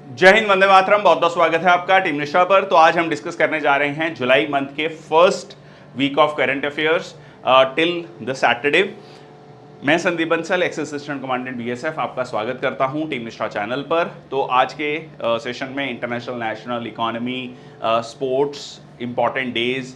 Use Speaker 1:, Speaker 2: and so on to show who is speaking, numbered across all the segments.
Speaker 1: जय हिंद, वंदे मातरम। बहुत बहुत स्वागत है आपका टीम निष्ठा पर। तो आज हम डिस्कस करने जा रहे हैं जुलाई मंथ के first week of current affairs till the Saturday. मैं Sandeep Bansal, ex assistant commandant BSF, आपका स्वागत करता हूं टीम निष्ठा चैनल पर। तो आज के सेशन में international, national, economy, sports, important days,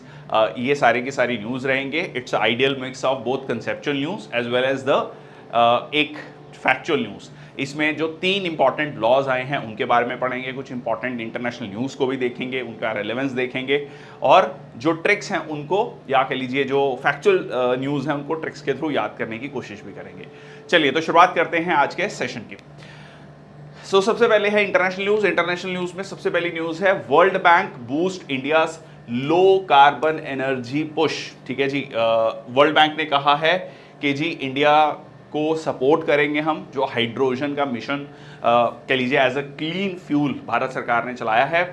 Speaker 1: ये सारी की सारी न्यूज़ रहेंगे। It's ideal mix of both conceptual news as well as the एक फैक्चुअल न्यूज़। इसमें जो 3 इंपॉर्टेंट लॉज आए हैं उनके बारे में पढ़ेंगे, कुछ इंपॉर्टेंट इंटरनेशनल न्यूज़ को भी देखेंगे, उनका रेलेवेंस देखेंगे, और जो ट्रिक्स हैं उनको, या कह लीजिए जो फैक्चुअल न्यूज़ हैं उनको ट्रिक्स के थ्रू याद करने की कोशिश भी करेंगे। चलिए तो शुरुआत करते हैं आज के सेशन की। सबसे पहले है इंटरनेशनल न्यूज़। इंटरनेशनल न्यूज़ में सबसे पहली न्यूज़ है world bank boost India's low carbon energy push. ठीक है जी, वर्ल्ड बैंक ने कहा है कि जी इंडिया को सपोर्ट करेंगे हम, जो हाइड्रोजन का मिशन कह लीजिए as a clean fuel Bharat सरकार ने चलाया है,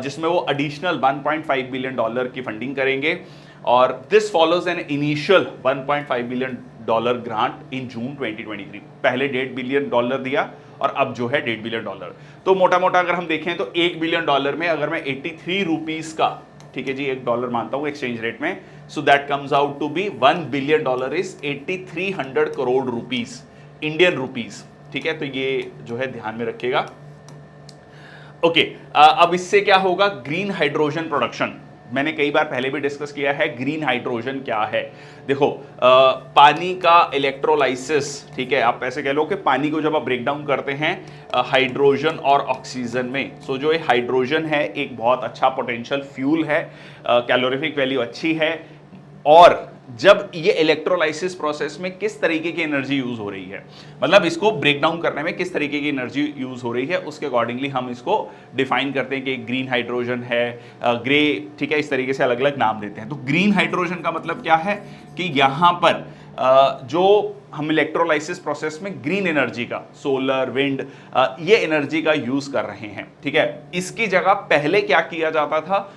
Speaker 1: जिसमें वो एडिशनल $1.5 बिलियन की फंडिंग करेंगे। और this follows an initial $1.5 billion grant in June 2023। पहले $1.5 बिलियन दिया और अब जो है $1.5 बिलियन। तो मोटा मोटा अगर हम देखें तो $1 बिलियन में अगर मैं 83 रुपीस का, ठीक है जी, $1 मानता हूं एक्सचेंज रेट में, so that comes out to be $1 billion is 8300 crore rupees, Indian rupees. ठीक है, तो ये जो है ध्यान में रखिएगा। ओके, अब इससे क्या होगा, ग्रीन हाइड्रोजन प्रोडक्शन। मैंने कई बार पहले भी डिस्कस किया है ग्रीन हाइड्रोजन क्या है। देखो, पानी का इलेक्ट्रोलाइसिस, ठीक है, आप ऐसे कह लो कि पानी को जब आप ब्रेक डाउन करते हैं हाइड्रोजन और ऑक्सीजन में, सो जो ये हाइड्रोजन है एक बहुत अच्छा पोटेंशियल फ्यूल है, कैलोरीफिक वैल्यू अच्छी है, और जब ये इलेक्ट्रोलाइसिस प्रोसेस में किस तरीके की एनर्जी यूज हो रही है, मतलब इसको ब्रेक डाउन करने में किस तरीके की एनर्जी यूज हो रही है, उसके अकॉर्डिंगली हम इसको डिफाइन करते हैं कि ग्रीन हाइड्रोजन है, ग्रे, ठीक है, इस तरीके से अलग अलग नाम देते हैं। तो ग्रीन हाइड्रोजन का मतलब क्या है कि यहां पर जो हम इलेक्ट्रोलाइसिस प्रोसेस में ग्रीन एनर्जी का, सोलर, विंड, ये एनर्जी का यूज कर रहे हैं। ठीक है, इसकी जगह पहले क्या किया जाता था,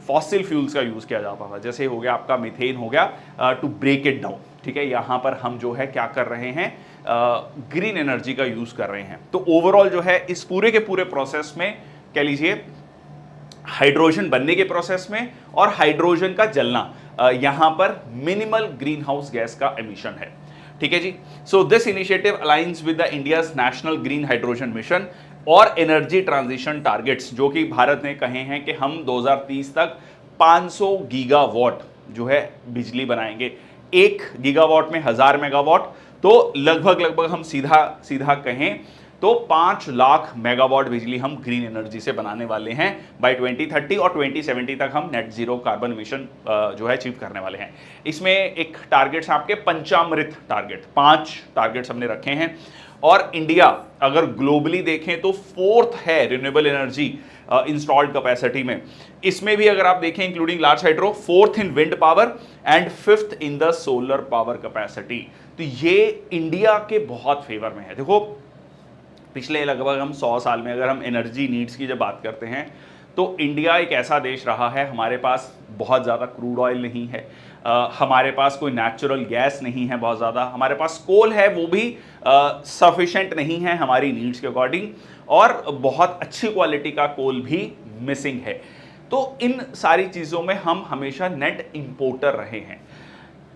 Speaker 1: फॉसिल फ्यूल्स का यूज किया जाता था। जैसे हो गया आपका मीथेन हो गया, टू ब्रेक इट डाउन। ठीक है, यहां पर हम जो है क्या कर रहे हैं, ग्रीन एनर्जी का यूज कर रहे हैं। तो ओवरऑल जो है इस पूरे के पूरे प्रोसेस में, कह लीजिए हाइड्रोजन बनने के प्रोसेस में और हाइड्रोजन का जलना, यहां पर मिनिमल ग्रीन हाउस गैस का एमिशन है। ठीक है जी, so this initiative aligns with the India's national green hydrogen mission और एनर्जी ट्रांजिशन टारगेट्स, जो कि भारत ने कहे हैं कि हम 2030 तक 500 गीगावाट जो है बिजली बनाएंगे। 1 गीगावाट में 1000 मेगावाट, तो लगभग हम सीधा सीधा कहें तो 5 लाख मेगावाट बिजली हम ग्रीन एनर्जी से बनाने वाले हैं बाय 2030, और 2070 तक हम नेट जीरो कार्बन मिशन जो है अचीव करने वाले हैं। इसमें एक टारगेट्स आपके पंचामृत टारगेट, 5 टारगेट्स हमने रखे हैं। और इंडिया अगर ग्लोबली देखें तो 4th है रिन्यूएबल एनर्जी इंस्टॉल्ड कैपेसिटी में। इसमें भी अगर आप देखें including large hydro, 4th in wind power and 5th in the solar power capacity. तो ये इंडिया के बहुत फेवर में है। देखो, पिछले लगभग हम 100 साल में अगर हम एनर्जी नीड्स की जब बात करते हैं तो इंडिया एक ऐसा देश रहा है, हमारे पास बहुत ज़्यादा क्रूड ऑयल नहीं है, हमारे पास कोई नेचुरल गैस नहीं है बहुत ज़्यादा, हमारे पास कोल है वो भी सफिशेंट नहीं है हमारी नीड्स के अकॉर्डिंग, और बहुत अच्छी क्वालिटी का कोल भी मिसिंग है। तो इन सारी चीज़ों में हम हमेशा नेट इंपोर्टर रहे हैं।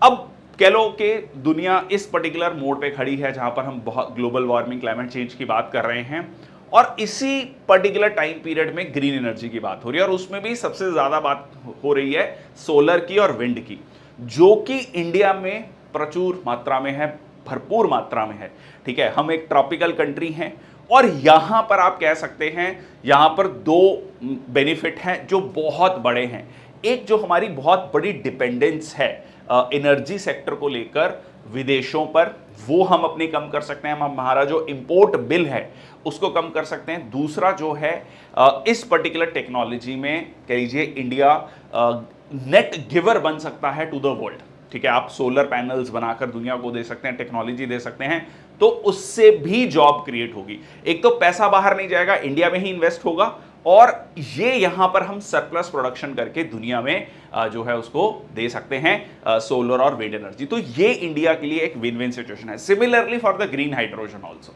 Speaker 1: अब कह लो कि दुनिया इस पर्टिकुलर मोड पे खड़ी है जहां पर हम बहुत ग्लोबल वार्मिंग, क्लाइमेट चेंज की बात कर रहे हैं, और इसी पर्टिकुलर टाइम पीरियड में ग्रीन एनर्जी की बात हो रही है, और उसमें भी सबसे ज्यादा बात हो रही है सोलर की और विंड की, जो कि इंडिया में प्रचुर मात्रा में है, भरपूर मात्रा में है। ठीक है, हम एक ट्रॉपिकल कंट्री हैं, और यहां पर आप कह सकते हैं यहां पर 2 बेनिफिट हैं जो बहुत बड़े हैं। एक जो हमारी बहुत बड़ी डिपेंडेंस है एनर्जी सेक्टर को लेकर विदेशों पर, वो हम अपनी कम कर सकते हैं, हम हमारा जो इंपोर्ट बिल है उसको कम कर सकते हैं। दूसरा जो है इस पर्टिकुलर टेक्नोलॉजी में कह लीजिए इंडिया नेट गिवर बन सकता है टू द वर्ल्ड। ठीक है, आप सोलर पैनल्स बनाकर दुनिया को दे सकते हैं, टेक्नोलॉजी दे सकते हैं, तो उससे भी जॉब क्रिएट होगी। एक तो पैसा बाहर नहीं जाएगा, इंडिया में ही इन्वेस्ट होगा, और ये यहां पर हम सरप्लस प्रोडक्शन करके दुनिया में जो है उसको दे सकते हैं सोलर और विंड एनर्जी। तो ये इंडिया के लिए एक विन विन सिचुएशन है। Similarly for the green hydrogen also.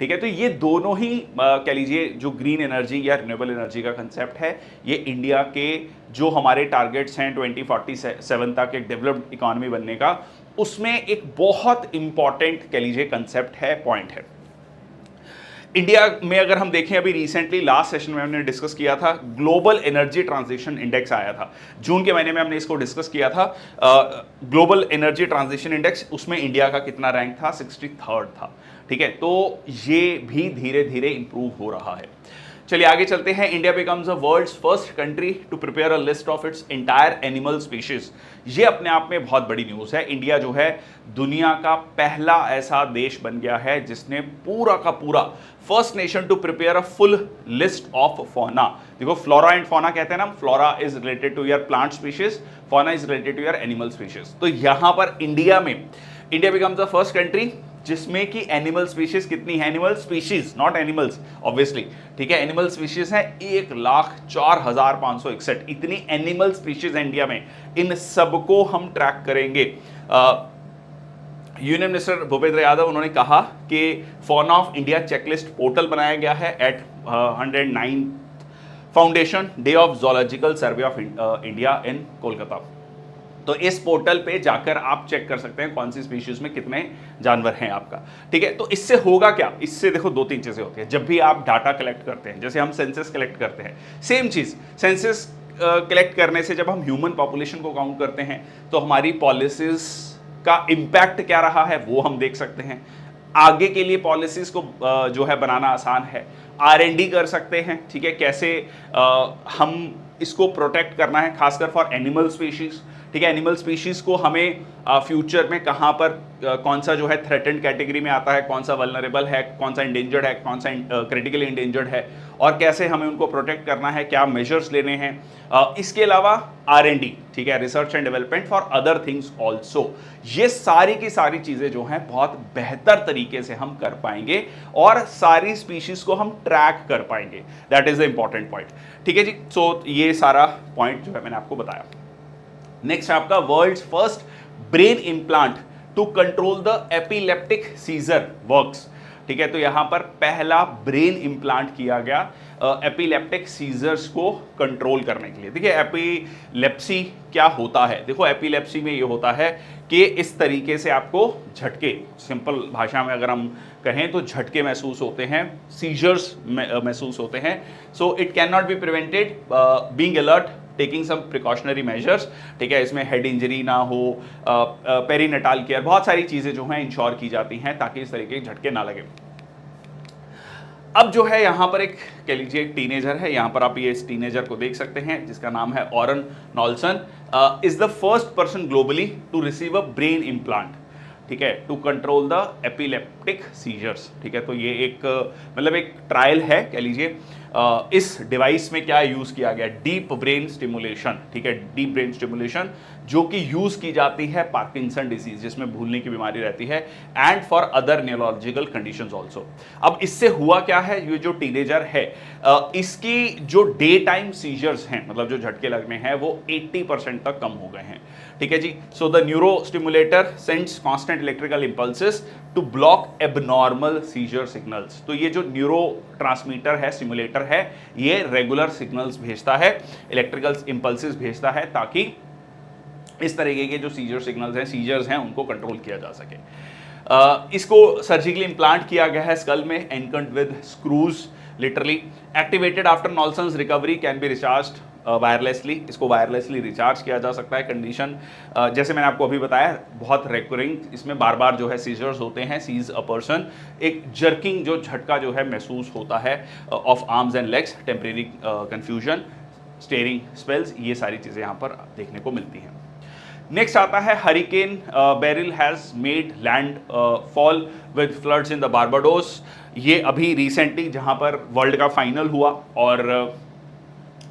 Speaker 1: ठीक है। तो ये दोनों ही कह लीजिए जो ग्रीन एनर्जी या रिन्यूएबल एनर्जी का कंसेप्ट है, ये इंडिया के जो हमारे टारगेट्स हैं 2047 तक एक डेवलप्ड इकोनॉमी बनने का, उसमें एक बहुत इंपॉर्टेंट कह लीजिए कंसेप्ट है, पॉइंट है। इंडिया में अगर हम देखें, अभी रिसेंटली लास्ट सेशन में हमने डिस्कस किया था, ग्लोबल एनर्जी ट्रांजिशन इंडेक्स आया था जून के महीने में, हमने इसको डिस्कस किया था। ग्लोबल एनर्जी ट्रांजिशन इंडेक्स, उसमें इंडिया का कितना रैंक था? 63rd था। ठीक है, तो ये भी धीरे धीरे इंप्रूव हो रहा है। चलिए आगे चलते हैं। India becomes a world's first country to prepare a list of its entire animal species. ये अपने आप में बहुत बड़ी न्यूज़ है। इंडिया जो है दुनिया का पहला ऐसा देश बन गया है जिसने पूरा का पूरा, first nation to prepare a full list of fauna. देखो, फ्लोरा एंड फौना कहते हैं ना, flora is related to your plant species, fauna is related to your animal species. तो यहां पर इंडिया में, India becomes the first country जिसमें कि एनिमल स्पीशीज कितनी है? Animal species, not animals obviously, ठीक है। एनिमल स्पीशीज है 1,04,561, इतनी एनिमल स्पीशीज है इंडिया में। इन सबको हम ट्रैक करेंगे। यूनियन मिनिस्टर भूपेंद्र यादव, उन्होंने कहा कि fauna of India checklist portal बनाया गया है at 109 foundation day of zoological survey of India in Kolkata. तो इस पोर्टल पे जाकर आप चेक कर सकते हैं कौन सी स्पीशीज में कितने जानवर हैं आपका। ठीक है, तो इससे होगा क्या? इससे देखो दो तीन चीजें होती हैं। जब भी आप डाटा कलेक्ट करते हैं, जैसे हम सेंसस कलेक्ट करते हैं, सेम चीज, सेंसस कलेक्ट करने से जब हम ह्यूमन पॉपुलेशन को काउंट करते हैं तो हमारी पॉलिसीज का इम्पैक्ट क्या रहा है वो हम देख सकते हैं। आगे के लिए पॉलिसीज को जो है बनाना आसान है। R&D कर सकते हैं, ठीक है, कैसे हम इसको प्रोटेक्ट करना है, खासकर फॉर एनिमल स्पीशीज। ठीक है, एनिमल स्पीशीज को हमें फ्यूचर में कहाँ पर कौन सा जो है थ्रेटेंड कैटेगरी में आता है, कौन सा वल्नरेबल है, कौन सा इंडेंजर्ड है, कौन सा क्रिटिकली इंडेंजर्ड है, और कैसे हमें उनको प्रोटेक्ट करना है, क्या मेजर्स लेने हैं। इसके अलावा R&D, ठीक है, research and development for other things also. ये सारी की सारी चीज़ें जो हैं बहुत बेहतर तरीके से हम कर पाएंगे और सारी स्पीशीज को हम ट्रैक कर पाएंगे। That is the important point. ठीक है जी, सो ये सारा पॉइंट जो है मैंने आपको बताया। नेक्स्ट आपका world's first brain implant to control the epileptic seizure works. ठीक है, तो यहां पर पहला ब्रेन इम्प्लांट किया गया एपिलेप्टिक सीजर्स को कंट्रोल करने के लिए। देखिए, एपिलेप्सी क्या होता है? देखो, एपिलेप्सी में ये होता है कि इस तरीके से आपको झटके, सिंपल भाषा में अगर हम कहें तो झटके महसूस होते हैं, सीजर्स महसूस होते हैं। So it can not be prevented being alert, taking some precautionary measures. ठीक है, इसमें हेड इंजरी ना हो, पेरीनेटाल केयर, बहुत सारी चीज़ें जो हैं इंश्योर की जाती हैं ताकि इस तरीके के झटके ना लगे। अब जो है यहाँ पर एक कह लीजिए एक टीनेजर है, यहाँ पर आप ये इस टीनेजर को देख सकते हैं जिसका नाम है Oran Knowlson, is the first person globally to receive a brain implant, ठीक है, to control the epileptic seizures. ठीक है, तो ये एक मतलब एक ट्रायल है कह लीजिए। इस डिवाइस में क्या यूज किया गया? Deep brain stimulation. ठीक है, डीप ब्रेन स्टिमुलेशन जो कि यूज की जाती है पार्किंसन डिजीज, जिसमें भूलने की बीमारी रहती है, and for other neurological conditions also. अब इससे हुआ क्या है? ये जो टीनेजर है, इसकी जो डे टाइम सीजर्स हैं, मतलब जो झटके लगने हैं, वो 80% तक कम हो गए हैं। ठीक है जी, so the neuro stimulator sends constant electrical impulses to block abnormal seizure signals. तो ये जो न्यूरो ट्रांसमीटर है, स्टिमुलेटर है, ये रेगुलर सिग्नल्स भेजता है, इलेक्ट्रिकल इंपल्सेस भेजता है, ताकि इस तरीके के जो सीजर सिग्नल्स हैं, सीजर्स हैं, उनको कंट्रोल किया जा सके। इसको सर्जिकली इम्प्लांट किया गया है स्कल में, anchored with screws literally. Activated after Knowlson's recovery, can be recharged wirelessly. इसको वायरलेसली रिचार्ज किया जा सकता है। कंडीशन जैसे मैंने आपको अभी बताया, बहुत रेकरिंग, इसमें बार बार जो है सीजर्स होते हैं, सीज अ पर्सन, एक जर्किंग जो झटका जो है महसूस होता है of arms and legs, temporary confusion, steering spells, ये सारी चीज़ें यहाँ पर देखने को मिलती हैं। नेक्स्ट आता है hurricane beryl has made land fall with floods in the Barbados. ये अभी रिसेंटली जहाँ पर वर्ल्ड का फाइनल हुआ और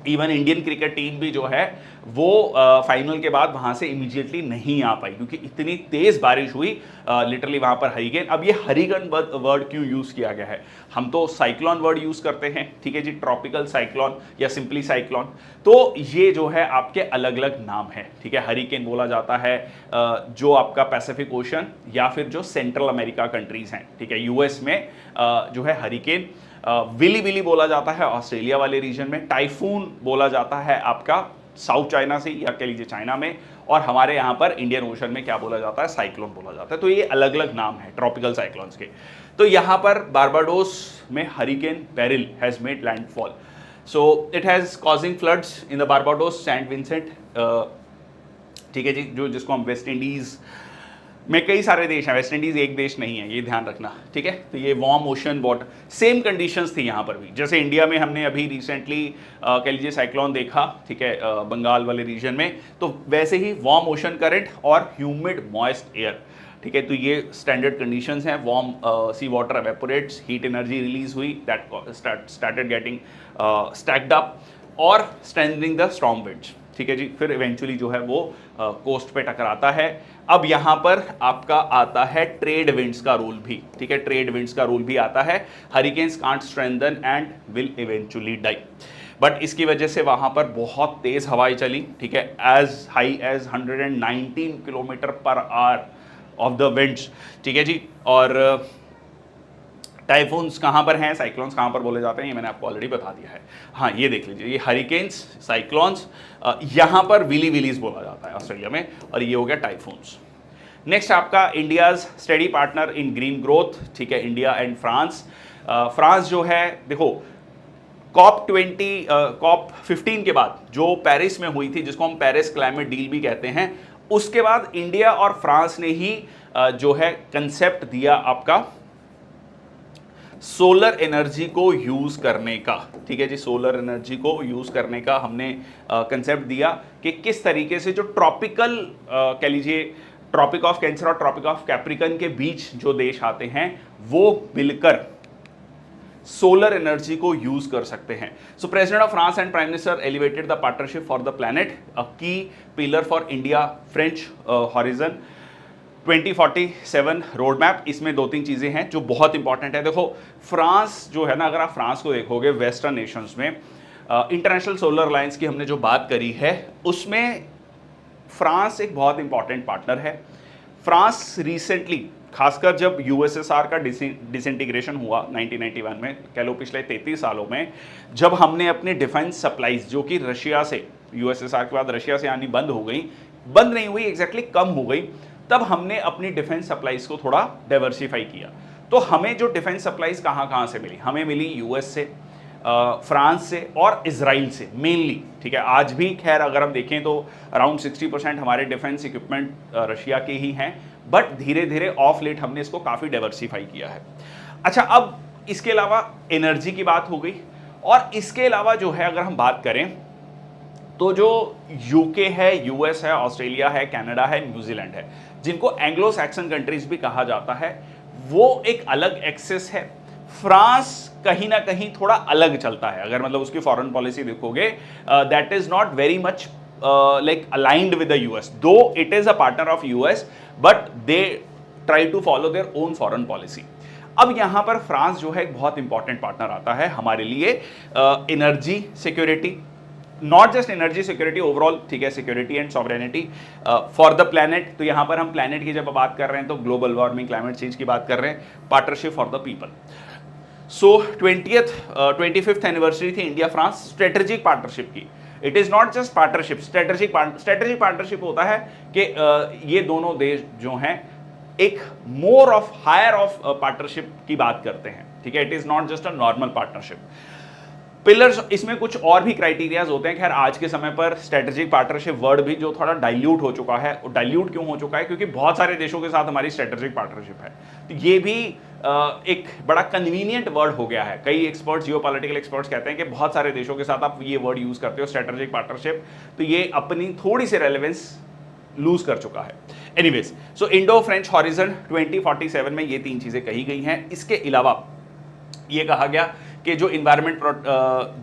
Speaker 1: इवन इंडियन क्रिकेट टीम भी जो है वो फाइनल के बाद वहां से इमीडिएटली नहीं आ पाई क्योंकि इतनी तेज बारिश हुई लिटरली वहां पर हरिकेन। अब ये हरिकेन वर्ड क्यों यूज किया गया है? हम तो साइक्लोन वर्ड यूज करते हैं, ठीक है जी, ट्रॉपिकल साइक्लोन या सिंपली साइक्लोन। तो ये जो है आपके अलग अलग नाम है, ठीक है। हरिकेन बोला जाता है जो आपका पैसिफिक ओशन या फिर जो सेंट्रल अमेरिका कंट्रीज हैं, ठीक है, यूएस में जो है हरिकेन। विली विली बोला जाता है ऑस्ट्रेलिया वाले रीजन में। टाइफून बोला जाता है आपका साउथ चाइना से या कह लीजिए चाइना में। और हमारे यहाँ पर इंडियन ओशन में क्या बोला जाता है? साइक्लोन बोला जाता है। तो ये अलग अलग नाम है ट्रॉपिकल साइक्लोन्स के। तो यहाँ पर बारबाडोस में hurricane Beryl has made landfall, so it has causing floods in the Barbados, Saint Vincent, ठीक है जी, जो जिसको हम वेस्ट इंडीज में, कई सारे देश हैं, वेस्ट इंडीज एक देश नहीं है, ये ध्यान रखना, ठीक है। तो ये warm ocean water, same conditions थी यहाँ पर भी, जैसे इंडिया में हमने अभी रिसेंटली कह लीजिए साइक्लोन देखा, ठीक है, बंगाल वाले रीजन में, तो वैसे ही वार्म ओशन करंट और ह्यूमिड मॉइस्ट एयर, ठीक है। तो ये स्टैंडर्ड कंडीशंस हैं। Warm sea water evaporates, heat energy release हुई, that started getting stacked up और स्ट्रेंथनिंग द स्ट्रॉन्ग विंड्स, ठीक है जी। फिर इवेंचुअली जो है वो कोस्ट पे टकराता है। अब यहाँ पर आपका आता है ट्रेड विंड्स का रूल भी, ठीक है, ट्रेड विंड्स का रूल भी आता है। Hurricanes can't strengthen and will eventually die, but इसकी वजह से वहाँ पर बहुत तेज हवाएं चली, ठीक है, as high as 119 kilometre per hour of the winds, ठीक है जी। और टाइफून्स कहाँ पर हैं, साइक्लोन्स कहाँ पर बोले जाते हैं, ये मैंने आपको ऑलरेडी बता दिया है। हाँ, ये देख लीजिए, ये हरिकेन्स, साइक्लोन्स, यहाँ पर विली विलीज बोला जाता है ऑस्ट्रेलिया में, और ये हो गया टाइफून्स। नेक्स्ट आपका India's study partner in green growth, ठीक है, इंडिया एंड फ्रांस। फ्रांस जो है, देखो, COP 15 के बाद जो पेरिस में हुई थी, जिसको हम पेरिस क्लाइमेट डील भी कहते हैं, उसके बाद इंडिया और फ्रांस ने ही जो है कंसेप्ट दिया आपका सोलर एनर्जी को यूज करने का, ठीक है जी, सोलर एनर्जी को यूज करने का हमने कंसेप्ट दिया कि किस तरीके से जो ट्रॉपिकल कह लीजिए ट्रॉपिक ऑफ कैंसर और ट्रॉपिक ऑफ कैप्रिकन के बीच जो देश आते हैं वो मिलकर सोलर एनर्जी को यूज कर सकते हैं। So president of France and prime minister elevated the partnership for the planet, a key pillar for India French horizon 2047 road map. इसमें दो तीन चीजें हैं जो बहुत इंपॉर्टेंट है। देखो, फ्रांस जो है ना, अगर आप फ्रांस को देखोगे वेस्टर्न नेशंस में, इंटरनेशनल सोलर अलायंस की हमने जो बात करी है उसमें फ्रांस एक बहुत इंपॉर्टेंट पार्टनर है। फ्रांस रिसेंटली, खासकर जब यूएसएसआर का डिसइंटीग्रेशन हुआ 1991 में, कह लो पिछले 33 सालों में, जब हमने अपनी डिफेंस सप्लाईज जो कि रशिया से, यूएसएसआर के बाद रशिया से आनी बंद हो गई, बंद नहीं हुई एग्जैक्टली, कम हो गई, तब हमने अपनी डिफेंस सप्लाईज को थोड़ा डाइवर्सिफाई किया। तो हमें जो डिफेंस सप्लाईज कहाँ से मिली? हमें मिली यूएस से, फ्रांस से और इजराइल से मेनली, ठीक है। आज भी खैर अगर हम देखें तो अराउंड 60% हमारे डिफेंस इक्विपमेंट रशिया के ही हैं, बट धीरे धीरे ऑफ लेट हमने इसको काफ़ी डाइवर्सिफाई किया है। अच्छा, अब इसके अलावा एनर्जी की बात हो गई, और इसके अलावा जो है अगर हम बात करें तो जो यूके है, यूएस है, ऑस्ट्रेलिया है, कनाडा है, न्यूजीलैंड है, जिनको एंग्लो सैक्सन कंट्रीज भी कहा जाता है, वो एक अलग एक्सेस है। फ्रांस कहीं ना कहीं थोड़ा अलग चलता है, अगर मतलब उसकी फॉरेन पॉलिसी देखोगे, that is not very much like aligned with the US, though it is a partner of US, but they try to follow their own foreign policy. अब यहां पर फ्रांस जो है एक बहुत इंपॉर्टेंट पार्टनर आता है हमारे लिए, energy security, not just energy security overall, ठीक है, security and sovereignty for the planet. तो यहां पर हम प्लैनेट की जब बात कर रहे हैं तो ग्लोबल वार्मिंग, क्लाइमेट चेंज की बात कर रहे हैं, partnership for the people. So 25th anniversary थी इंडिया फ्रांस स्ट्रेटेजिक पार्टनरशिप की। It is not just partnership, strategic partnership होता है कि ये दोनों देश जो हैं एक more of higher of partnership की बात करते हैं, ठीक है। It is not just a normal partnership. Pillars, इसमें कुछ और भी क्राइटेरियाज होते हैं। खैर आज के समय पर स्ट्रेटेजिक पार्टनरशिप वर्ड भी जो थोड़ा डाइल्यूट हो चुका है, डाइल्यूट क्यों हो चुका है? क्योंकि बहुत सारे देशों के साथ हमारी स्ट्रेटेजिक पार्टनरशिप है, तो ये भी एक बड़ा कन्वीनियंट वर्ड हो गया है। कई एक्सपर्ट्स, जियोपॉलिटिकल एक्सपर्ट्स कहते हैं कि बहुत सारे देशों के साथ आप ये वर्ड यूज करते हो स्ट्रेटेजिक पार्टनरशिप, तो ये अपनी थोड़ी सी रेलेवेंस लूज कर चुका है। एनीवेज, सो इंडो फ्रेंच हॉरिजन 2047 में ये तीन चीजें कही गई हैं। इसके अलावा ये कहा गया कि जो इन्वायरमेंट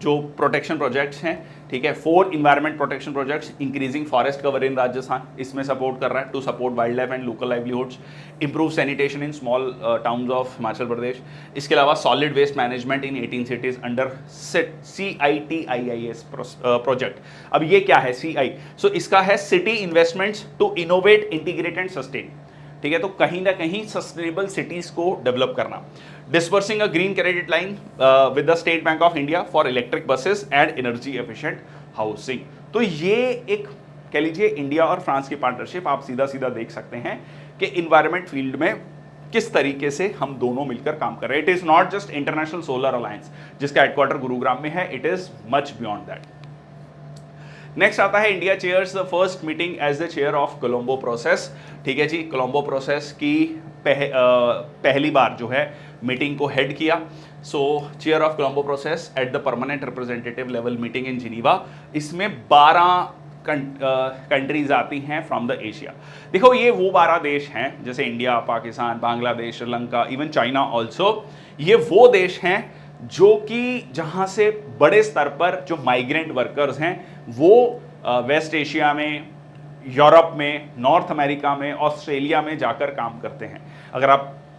Speaker 1: जो प्रोटेक्शन प्रोजेक्ट्स हैं, ठीक है। 4 environment protection projects, increasing forest cover in Rajasthan, इसमें सपोर्ट कर रहा है to support wild life and local livelihoods, improve sanitation in small towns of Himachal Pradesh. इसके अलावा solid waste management in 18 cities under CITIIS project. अब ये क्या है CI? सो इसका है city investments to innovate, integrate and sustain, ठीक है। तो कहीं ना कहीं सस्टेनेबल सिटीज को डेवलप करना। Dispersing a green credit line with the state Bank of India for electric buses and energy efficient housing. तो ये एक कह लीजिए इंडिया और फ्रांस की पार्टनरशिप आप सीधा सीधा देख सकते हैं कि इन्वायरमेंट फील्ड में किस तरीके से हम दोनों मिलकर काम कर रहे हैं। It is not just international solar alliance जिसका हेडक्वार्टर गुरुग्राम में है, it is much beyond that. Next आता है India chairs the first meeting as the chair of Colombo process, ठीक है जी। कोलंबो प्रोसेस की पहली बार जो है मीटिंग को हेड किया। So chair of Colombo process at the permanent representative level meeting in Geneva. इसमें 12 कंट्रीज आती हैं फ्रॉम द एशिया। देखो ये वो 12 देश हैं जैसे India, Pakistan, Bangladesh, Sri Lanka, even China also. ये वो देश हैं जो कि जहां से बड़े स्तर पर जो माइग्रेंट वर्कर्स हैं वो वेस्ट एशिया में, यूरोप में, नॉर्थ अमेरिका में, ऑस्ट्रेलिया में जाकर काम करते हैं।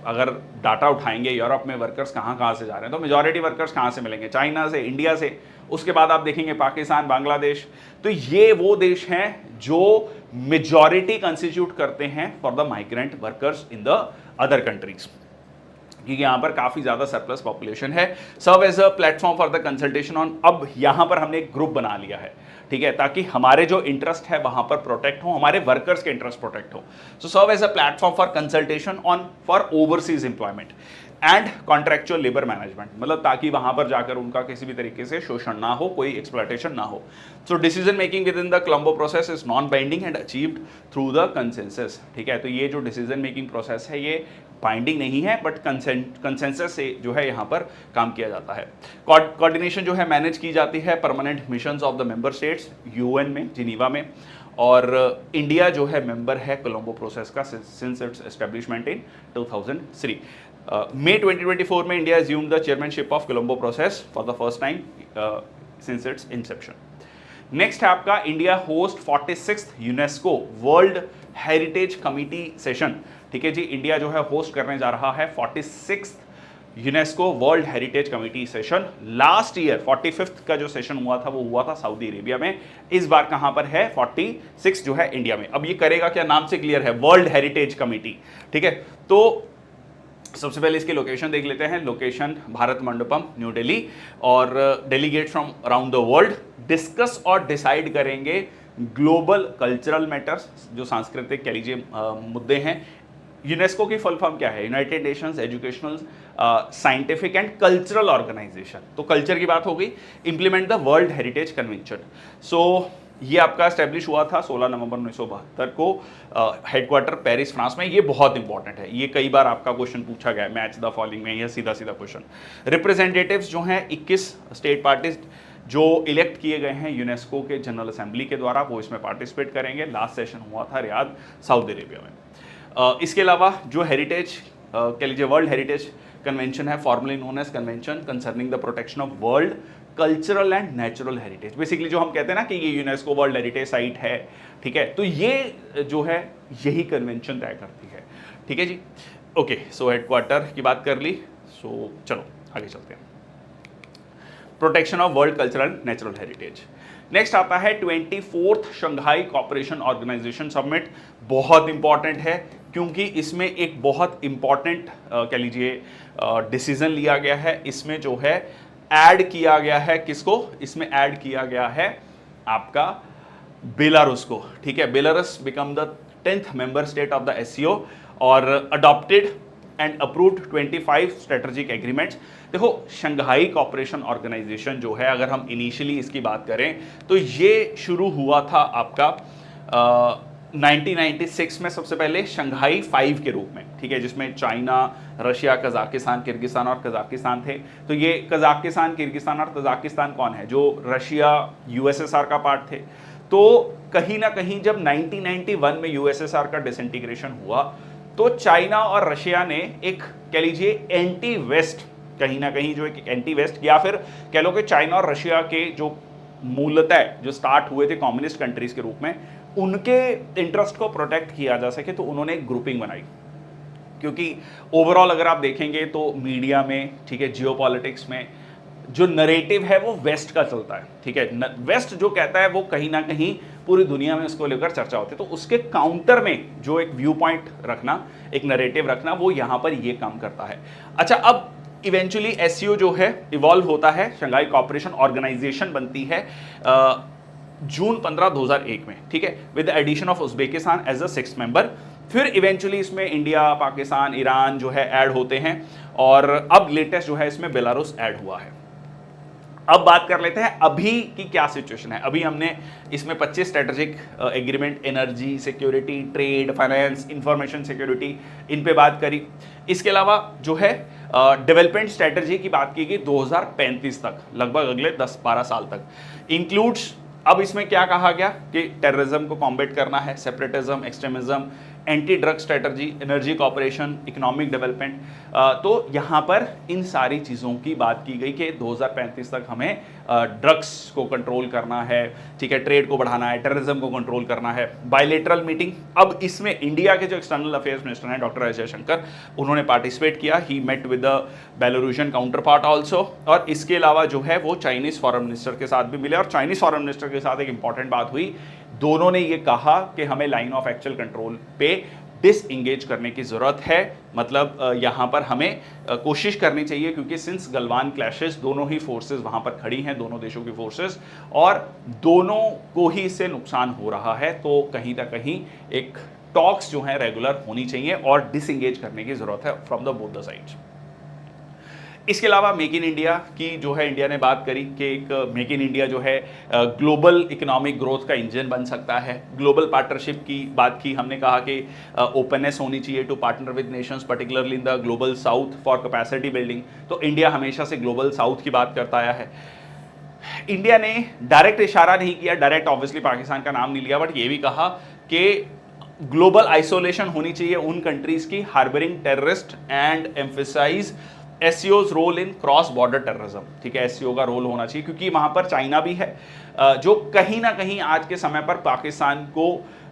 Speaker 1: अगर डाटा उठाएंगे यूरोप में वर्कर्स कहाँ से जा रहे हैं तो मेजॉरिटी वर्कर्स कहाँ से मिलेंगे? चाइना से, इंडिया से। उसके बाद आप देखेंगे पाकिस्तान, बांग्लादेश। तो ये वो देश हैं जो मेजॉरिटी कंस्टिट्यूट करते हैं for the migrant workers in the other countries, क्योंकि यहाँ पर काफ़ी ज़्यादा सरप्लस पॉपुलेशन है। Serve as a platform for the consultation on, अब यहाँ पर हमने एक ग्रुप बना लिया है, ठीक है, ताकि हमारे जो इंटरेस्ट है वहाँ पर प्रोटेक्ट हो, हमारे वर्कर्स के इंटरेस्ट प्रोटेक्ट हो। So serve as a platform for consultation on for overseas employment and contractual labour management, मतलब ताकि वहाँ पर जाकर उनका किसी भी तरीके से शोषण ना हो, कोई एक्सप्लॉयटेशन ना हो। So decision making with in the Colombo process is non binding and achieved through the consensus, ठीक है। तो ये जो डिसीजन मेकिंग प्रोसेस है ये बाइंडिंग नहीं है बट कंसेंसस से जो है यहाँ पर काम किया जाता है। कोऑर्डिनेशन जो है मैनेज की जाती है permanent missions of the member states UN में, जिनीवा में, और इंडिया जो है मेंबर है कोलंबो प्रोसेस का सिंस इट्स एस्टेब्लिशमेंट इन 2003। मई 2024 में India assumed the chairmanship of Colombo process for the first time since its inception. Next है आपका India host 46th UNESCO world heritage committee session, ठीक है जी। इंडिया जो है होस्ट करने जा रहा है 46th UNESCO world heritage committee session. Last year 45th का जो सेशन हुआ था वो हुआ था सऊदी अरेबिया में, इस बार कहां पर है 46 जो है इंडिया में। अब ये करेगा क्या, नाम से क्लियर है, वर्ल्ड हेरिटेज कमिटी, ठीक है। तो सबसे पहले इसकी लोकेशन देख लेते हैं। लोकेशन भारत मंडपम, न्यू दिल्ली, और delegate from around the world discuss और डिसाइड करेंगे ग्लोबल कल्चरल मैटर्स, जो सांस्कृतिक कह लीजिए मुद्दे हैं। यूनेस्को की फुल फॉर्म क्या है? United nations educational scientific and cultural organisation. तो कल्चर की बात हो गई। Implement the world heritage convention. So ये आपका स्टैब्लिश हुआ था 16 नवंबर 1972 को, हेडक्वार्टर पेरिस फ्रांस में। ये बहुत इंपॉर्टेंट है, ये कई बार आपका क्वेश्चन पूछा गया है मैच द फॉलोइंग में, यह सीधा सीधा क्वेश्चन। रिप्रेजेंटेटिव्स जो हैं 21 स्टेट पार्टीज जो इलेक्ट किए गए हैं यूनेस्को के जनरल असेंबली के द्वारा, वो इसमें पार्टिसिपेट करेंगे। लास्ट सेशन हुआ था रियाद, सऊदी अरेबिया में। इसके अलावा जो हेरिटेज कह लीजिए वर्ल्ड हेरिटेज कन्वेंशन है, formally known as convention concerning the protection of world cultural and natural heritage. Basically जो हम कहते हैं ना कि ये यूनेस्को वर्ल्ड हेरिटेज साइट है, ठीक है, तो ये जो है यही कन्वेंशन तय करती है, ठीक है जी। ओके, सो हेडक्वार्टर की बात कर ली। सो चलो आगे चलते हैं। Protection of world cultural natural heritage. Next आता है 24th Shanghai cooperation organisation summit. बहुत इंपॉर्टेंट है क्योंकि इसमें एक बहुत इंपॉर्टेंट कह लीजिए डिसीजन लिया गया है। इसमें जो है ऐड किया गया है किसको? इसमें ऐड किया गया है आपका बेलारूस को, ठीक है। Belarus become the 10th member state of the SCO और adopted and approved 25 strategic agreements. देखो शंघाई कॉपरेशन ऑर्गेनाइजेशन जो है, अगर हम इनिशियली इसकी बात करें तो ये शुरू हुआ था आपका 1996 में, सबसे पहले शंघाई 5 के रूप में, ठीक है, जिसमें चाइना, रशिया, कजाकिस्तान, किर्गिस्तान और कजाकिस्तान थे। तो ये कजाकिस्तान, किर्गिस्तान और कजाकिस्तान कौन है? जो रशिया USSR का पार्ट थे। तो कहीं ना कहीं जब 1991 में USSR का डिसइंटीग्रेशन हुआ तो चाइना और रशिया ने एक कह लीजिए एंटी वेस्ट, कहीं ना कहीं जो एक एंटी वेस्ट, या फिर कह लो कि चाइना और रशिया के जो मूलतः जो स्टार्ट हुए थे कम्युनिस्ट कंट्रीज के रूप में, उनके इंटरेस्ट को प्रोटेक्ट किया जा सके, तो उन्होंने एक ग्रुपिंग बनाई। क्योंकि ओवरऑल अगर आप देखेंगे तो मीडिया में, ठीक है, जियोपॉलिटिक्स में जो नरेटिव है वो वेस्ट का चलता है, ठीक है, वेस्ट जो कहता है वो कहीं ना कहीं पूरी दुनिया में उसको लेकर चर्चा होती है, तो उसके काउंटर में जो एक व्यू पॉइंट रखना, एक नरेटिव रखना, वो यहां पर ये काम करता है। अच्छा, अब इवेंचुअली एससीओ जो है इवॉल्व होता है, शंघाई कोऑपरेशन ऑर्गेनाइजेशन बनती है जून 15, 2001 में, ठीक है, with addition of Uzbekistan as a 6th member. फिर इवेंचुअली इसमें इंडिया, पाकिस्तान, ईरान जो है ऐड होते हैं, और अब लेटेस्ट जो है इसमें बेलारूस ऐड हुआ है। अब बात कर लेते हैं अभी की क्या सिचुएशन है। अभी हमने इसमें 25 strategic agreement, energy, security, trade, finance, information security, इन पे बात करी। इसके अलावा जो है डेवलपमेंट स्ट्रेटजी की बात की गई 2035 तक, लगभग अगले 10-12 साल तक। इंक्लूड्स, अब इसमें क्या कहा गया कि टेररिज्म को कॉम्बैट करना है, separatism, extremism, anti drug strategy, energy cooperation, economic development. तो यहाँ पर इन सारी चीज़ों की बात की गई कि 2035 तक हमें ड्रग्स को कंट्रोल करना है, ठीक है, ट्रेड को बढ़ाना है, टेररिज्म को कंट्रोल करना है। बायलेटरल मीटिंग, अब इसमें इंडिया के जो एक्सटर्नल अफेयर्स मिनिस्टर हैं डॉक्टर एस जयशंकर, उन्होंने पार्टिसिपेट किया। He met with the Belarusian counterpart also, और इसके अलावा जो है वो चाइनीज फॉरेन मिनिस्टर के साथ भी मिले, और चाइनीज फॉरेन मिनिस्टर के साथ एक इंपॉर्टेंट बात हुई। दोनों ने ये कहा कि हमें लाइन ऑफ एक्चुअल कंट्रोल पे डिसएंगेज करने की जरूरत है, मतलब यहां पर हमें कोशिश करनी चाहिए, क्योंकि सिंस गलवान क्लैशेस दोनों ही फोर्सेस वहां पर खड़ी हैं, दोनों देशों की फोर्सेस, और दोनों को ही इससे नुकसान हो रहा है। तो कहीं ना कहीं एक टॉक्स जो है रेगुलर होनी चाहिए और डिसएंगेज करने की जरूरत है from the both the sides. इसके अलावा मेक इन इंडिया की जो है इंडिया ने बात करी कि एक मेक इन इंडिया जो है ग्लोबल इकोनॉमिक ग्रोथ का इंजन बन सकता है। ग्लोबल पार्टनरशिप की बात की, हमने कहा कि ओपननेस होनी चाहिए to partner with nations, particularly in the global south for capacity building. तो इंडिया हमेशा से ग्लोबल साउथ की बात करता आया है। इंडिया ने डायरेक्ट इशारा नहीं किया, डायरेक्ट ऑब्वियसली पाकिस्तान का नाम नहीं लिया, बट ये भी कहा कि ग्लोबल आइसोलेशन होनी चाहिए उन कंट्रीज की हार्बरिंग टेररिस्ट एंड एम्फेसाइज एससीओ's role in cross border terrorism, ठीक है, एससीओ का रोल होना चाहिए, क्योंकि वहां पर चाइना भी है जो कहीं ना कहीं आज के समय पर पाकिस्तान को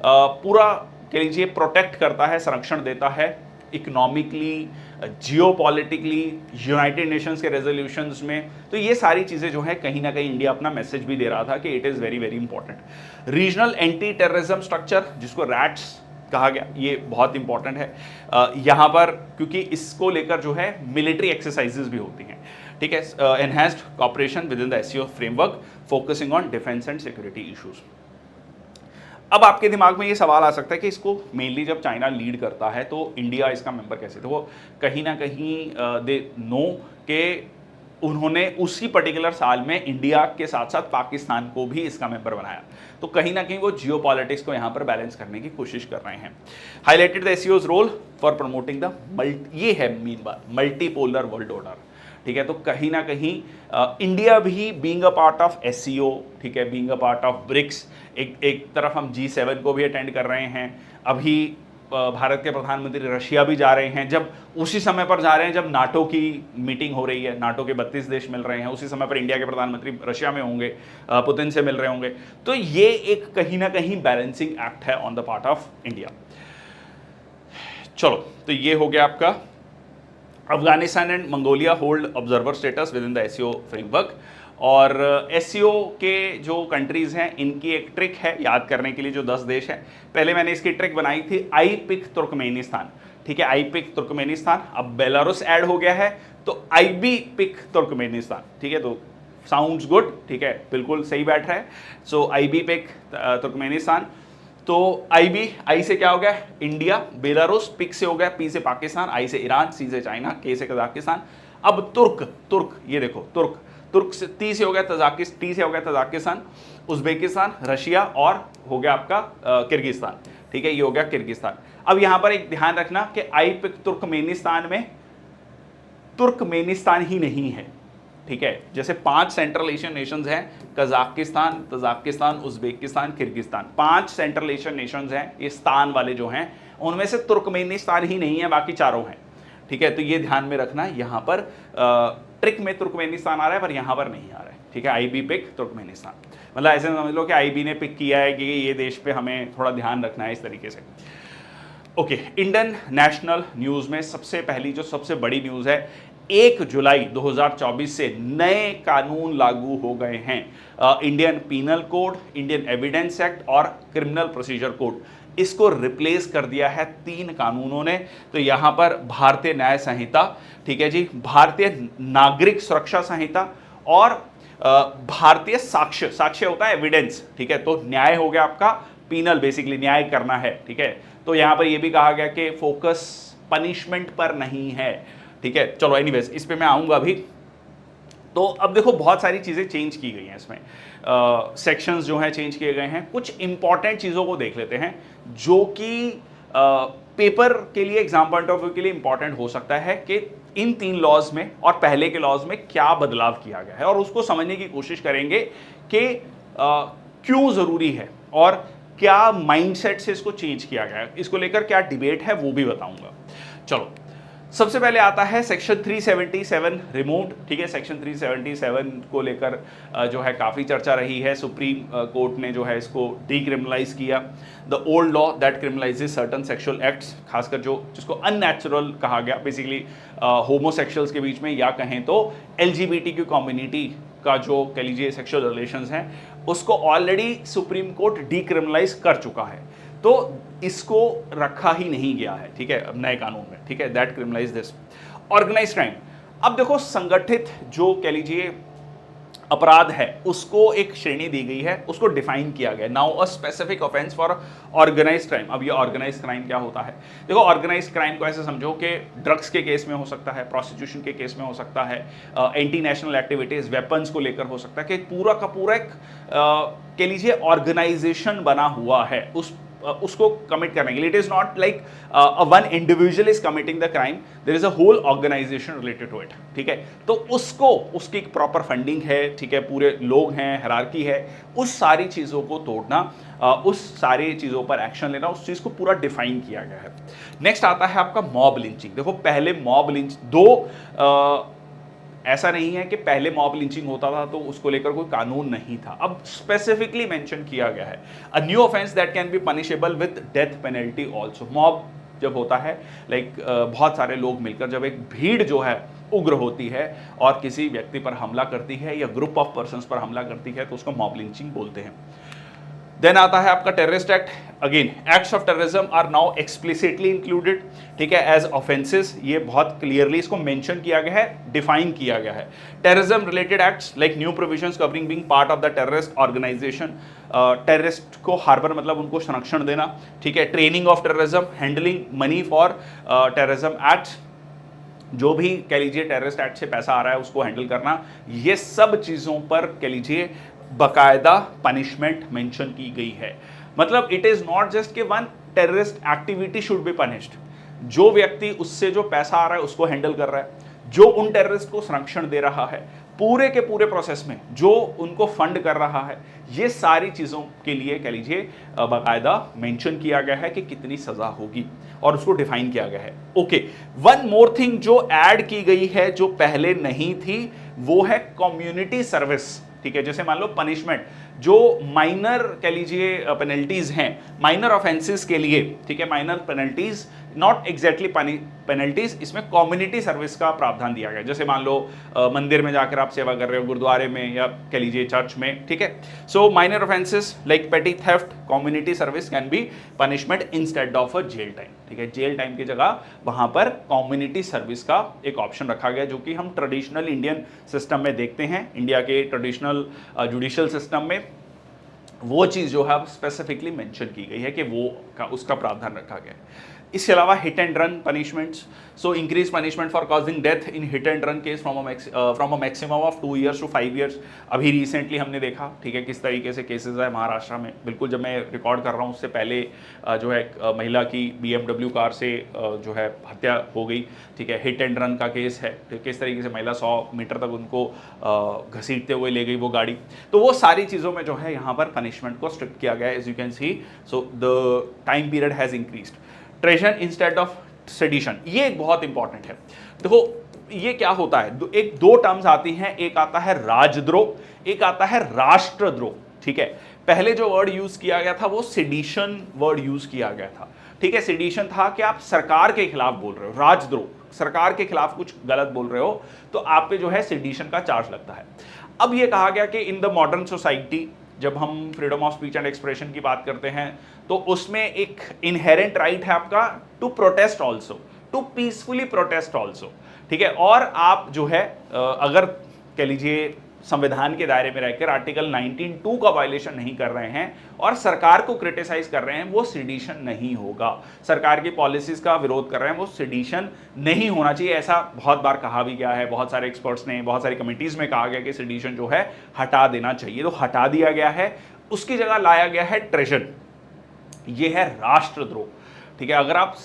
Speaker 1: पूरा कह लीजिए प्रोटेक्ट करता है, संरक्षण देता है, इकोनॉमिकली, जियोपॉलिटिकली, यूनाइटेड नेशंस के रेजोल्यूशंस में। तो ये सारी चीजें जो है कहीं ना कहीं इंडिया अपना मैसेज भी दे रहा था कि it is very very important. Regional anti terrorism structure, जिसको रैट्स कहा गया, ये बहुत इंपॉर्टेंट है यहां पर, क्योंकि इसको लेकर जो है मिलिट्री एक्सरसाइजेस भी होती हैं, ठीक है। Enhanced cooperation with in the SCO framework focusing on defence and security issues. अब आपके दिमाग में ये सवाल आ सकता है कि इसको मेनली जब चाइना लीड करता है तो इंडिया इसका मेंबर कैसे? तो वो कहीं ना कहीं दे नो के उन्होंने उसी पर्टिकुलर साल में इंडिया के साथ साथ पाकिस्तान को भी इसका मेंबर बनाया, तो कहीं ना कहीं वो जियोपॉलिटिक्स को यहां पर बैलेंस करने की कोशिश कर रहे हैं। हाईलाइटेड द एससीओ's रोल फॉर प्रमोटिंग द ये है मेन बात, मल्टीपोलर वर्ल्ड ऑर्डर, ठीक है। तो कहीं ना कहीं इंडिया भी being a part of SCO, ठीक है, being a part of BRICS, एक तरफ हम G7 को भी अटेंड कर रहे हैं। अभी भारत के प्रधानमंत्री रशिया भी जा रहे हैं, जब उसी समय पर जा रहे हैं जब नाटो की मीटिंग हो रही है, नाटो के 32 देश मिल रहे हैं, उसी समय पर इंडिया के प्रधानमंत्री रशिया में होंगे, पुतिन से मिल रहे होंगे। तो ये एक कहीं ना कहीं बैलेंसिंग एक्ट है on the part of India. चलो, तो ये हो गया आपका Afghanistan and Mongolia hold observer status with in the SCO framework. और एससीओ के जो कंट्रीज हैं इनकी एक ट्रिक है याद करने के लिए, जो 10 देश हैं। पहले मैंने इसकी ट्रिक बनाई थी, आई पिक तुर्कमेनिस्तान, ठीक है, आई पिक तुर्कमेनिस्तान। अब बेलारूस ऐड हो गया है तो आई बी पिक तुर्कमेनिस्तान, ठीक है, तो साउंड्स गुड, ठीक है, बिल्कुल सही बैठ रहा है। सो आई बी पिक तुर्कमेनिस्तान। तो आई से क्या हो गया? इंडिया, बेलारूस, पिक से हो गया, पी से पाकिस्तान, आई से ईरान, सी से चाइना, के से कजाकिस्तान। अब तुर्क, ये देखो तुर्क से टी से हो गया तजाकिस्तान, उज्बेकिस्तान, रशिया, और हो गया आपका किर्गिस्तान, ठीक है, ये हो गया किर्गिस्तान। अब यहां पर एक ध्यान रखना कि आई पिक तुर्कमेनिस्तान में तुर्कमेनिस्तान ही नहीं है, ठीक है। जैसे 5 सेंट्रल एशियन नेशंस हैं, Kazakhstan, Tajikistan, Uzbekistan, Kyrgyzstan, 5 central Asian Nations हैं, ये स्थान वाले जो हैं, उनमें से तुर्कमेनिस्तान ही नहीं है, बाकी चारों हैं, ठीक है। तो ये ध्यान में रखना, यहां पर ट्रिक में तुर्कमेनिस्तान आ रहा है पर यहां पर नहीं आ रहा है, ठीक है, IB पिक तुर्कमेनिस्तान, मतलब ऐसे समझ लो कि IB ने पिक किया है कि ये देश पे हमें थोड़ा ध्यान रखना है इस तरीके से। ओके, इंडियन नेशनल न्यूज़ में सबसे पहली जो सबसे बड़ी न्यूज़ है, 1 जुलाई 2024 से नए कानून लागू हो गए हैं। Indian penal code, Indian evidence act और क्रिमिनल प्रोसीजर कोड, इसको रिप्लेस कर दिया है 3 कानूनों ने। तो यहाँ पर भारतीय न्याय संहिता, ठीक है जी, भारतीय नागरिक सुरक्षा संहिता और भारतीय साक्ष्य, साक्ष्य होता है एविडेंस, ठीक है, तो न्याय हो गया आपका, पीनल बेसिकली न्याय करना है, ठीक है। तो यहां पर यह भी कहा गया कि फोकस पनिशमेंट पर नहीं है, ठीक है। चलो एनीवेज, इस पे मैं आऊंगा अभी। तो अब देखो बहुत सारी चीजें चेंज की गई हैं इसमें, सेक्शंस जो हैं चेंज किए गए हैं। कुछ इंपॉर्टेंट चीजों को देख लेते हैं जो कि पेपर के लिए, एग्जाम पॉइंट ऑफ व्यू के लिए इंपॉर्टेंट हो सकता है कि इन 3 लॉज में और पहले के लॉज में क्या बदलाव किया गया है, और उसको समझने की कोशिश करेंगे कि क्यों जरूरी है और क्या माइंडसेट से इसको चेंज किया गया है, इसको लेकर क्या डिबेट है वो भी बताऊंगा। चलो, सबसे पहले आता है सेक्शन 377 रिमूव्ड, ठीक है। सेक्शन 377 को लेकर जो है काफ़ी चर्चा रही है। सुप्रीम कोर्ट ने जो है इसको डीक्रिमिनलाइज किया। The old law that criminalises certain sexual acts, खासकर जो जिसको अननेचुरल कहा गया, बेसिकली होमोसेक्सुअल्स के बीच में, या कहें तो LGBTQ कम्युनिटी का जो कह लीजिए सेक्सुअल रिलेशंस हैं, उसको ऑलरेडी सुप्रीम कोर्ट डीक्रिमिनलाइज कर चुका है, तो इसको रखा ही नहीं गया है, ठीक है, अब नए कानून में, ठीक है, that criminalise this. Organised crime, अब देखो संगठित जो कह लीजिए अपराध है उसको एक श्रेणी दी गई है, उसको डिफाइन किया गया, now a specific offence for organised crime. अब ये ऑर्गेनाइज्ड क्राइम क्या होता है, देखो ऑर्गेनाइज्ड क्राइम को ऐसे समझो कि ड्रग्स के केस में हो सकता है, प्रोस्टिट्यूशन के केस में हो सकता है, एंटी नेशनल एक्टिविटीज, वेपन्स को लेकर हो सकता है, कि पूरा का पूरा एक कह लीजिए ऑर्गेनाइजेशन बना हुआ है उसको कमिट करने के लिए। It is not like one individual is committing the crime, there is a whole organisation related to it, ठीक है। तो उसको, उसकी प्रॉपर फंडिंग है, ठीक है, पूरे लोग हैं, हायरार्की है, उस सारी चीजों को तोड़ना, उस सारी चीजों पर एक्शन लेना, उस चीज को पूरा डिफाइन किया गया है। नेक्स्ट आता है आपका मॉब लिंचिंग। देखो पहले मॉब लिंच ऐसा नहीं है कि पहले मॉब लिंचिंग होता था तो उसको लेकर कोई कानून नहीं था, अब स्पेसिफिकली मेंशन किया गया है, a new offence that can be punishable with death penalty also. Mob जब होता है, लाइक बहुत सारे लोग मिलकर जब एक भीड़ जो है उग्र होती है और किसी व्यक्ति पर हमला करती है या ग्रुप ऑफ पर्संस पर हमला करती है, तो उसको मॉब लिंचिंग बोलते हैं। देन आता है आपका terrorist act. Again acts of terrorism are now explicitly included, ठीक है, एज ऑफेंसेस। ये बहुत क्लियरली इसको मेंशन किया गया है, डिफाइन किया गया है। Terrorism related acts like new provisions covering being part of the terrorist organisation, terrorist को हार्बर मतलब उनको संरक्षण देना, ठीक है। Training of terrorism, handling money for terrorism acts, जो भी कह लीजिए टेररिस्ट एक्ट से पैसा आ रहा है उसको हैंडल करना, ये सब चीज़ों पर कह लीजिए बकायदा पनिशमेंट मेंशन की गई है। मतलब इट इज नॉट जस्ट कि one terrorist activity should be punished, जो व्यक्ति उससे जो पैसा आ रहा है उसको हैंडल कर रहा है, जो उन टेररिस्ट को संरक्षण दे रहा है, पूरे के पूरे प्रोसेस में जो उनको फंड कर रहा है, ये सारी चीज़ों के लिए कह लीजिए बाकायदा मेंशन किया गया है कि कितनी सज़ा होगी और उसको डिफाइन किया गया है। ओके, वन मोर थिंग जो ऐड की गई है जो पहले नहीं थी, वो है कम्युनिटी सर्विस, ठीक है। जैसे मान लो पनिशमेंट, जो माइनर कह लीजिए पेनल्टीज हैं, माइनर ऑफेंसेस के लिए, ठीक है, minor penalties, not exactly penalties, इसमें कम्युनिटी सर्विस का प्रावधान दिया गया। जैसे मान लो मंदिर में जाकर आप सेवा कर रहे हो, गुरुद्वारे में या कह लीजिए चर्च में, ठीक है। So minor offences like petty theft, community service can be punishment instead of a jail time, ठीक है। जेल टाइम की जगह वहां पर कम्युनिटी सर्विस का एक ऑप्शन रखा गया, जो कि हम ट्रेडिशनल इंडियन सिस्टम में देखते हैं, इंडिया के ट्रेडिशनल जुडिशियल सिस्टम में वो चीज़ जो है स्पेसिफिकली मेंशन की गई है कि वो उसका प्रावधान रखा गया है। इसके अलावा hit and run punishments, so increase punishment for causing death in heat and run case from a maximum of 2 years to 5 years। अभी रिसेंटली हमने देखा, ठीक है, किस तरीके से केसेस है महाराष्ट्र में। बिल्कुल जब मैं रिकॉर्ड कर रहा हूँ उससे पहले जो है महिला की BMW कार से जो है हत्या हो गई, ठीक है, हिट एंड रन का केस है। तो किस तरीके से महिला 100 मीटर तक उनको घसीटते हुए ले गई वो गाड़ी। तो वो सारी चीज़ों में जो है यहाँ पर पनिशमेंट को स्ट्रिक्ट किया गया है, as you can see. So the time period has increased. Treason instead of sedition, ये एक बहुत इंपॉर्टेंट है। देखो ये क्या होता है, एक दो टर्म्स आती हैं, एक आता है राजद्रोह, एक आता है राष्ट्रद्रोह। ठीक है, पहले जो वर्ड यूज किया गया था वो सेडिशन वर्ड यूज किया गया था। ठीक है, सेडिशन था कि आप सरकार के खिलाफ बोल रहे हो, राजद्रोह सरकार के खिलाफ कुछ गलत बोल रहे हो तो आप पे जो है सेडिशन का चार्ज लगता है। अब ये कहा गया कि इन द मॉडर्न सोसाइटी जब हम freedom of speech and expression की बात करते हैं तो उसमें एक इनहेरेंट राइट है आपका to protest also, to peacefully protest also. ठीक है, और आप जो है अगर कह लीजिए संविधान के दायरे में रहकर आर्टिकल 19(2) का वायलेशन नहीं कर रहे हैं और सरकार को क्रिटिसाइज कर रहे हैं, वो सेडिशन नहीं होगा। सरकार की पॉलिसीज का विरोध कर रहे हैं, वो सेडिशन नहीं होना चाहिए। ऐसा बहुत बार कहा भी गया है, बहुत सारे एक्सपर्ट्स ने, बहुत सारी कमिटीज में कहा गया कि सेडिशन जो है हटा देना चाहिए, तो हटा दिया गया है। उसकी जगह लाया गया है ट्रेजन, ये है राष्ट्रद्रोह। ठीक है, अगर आप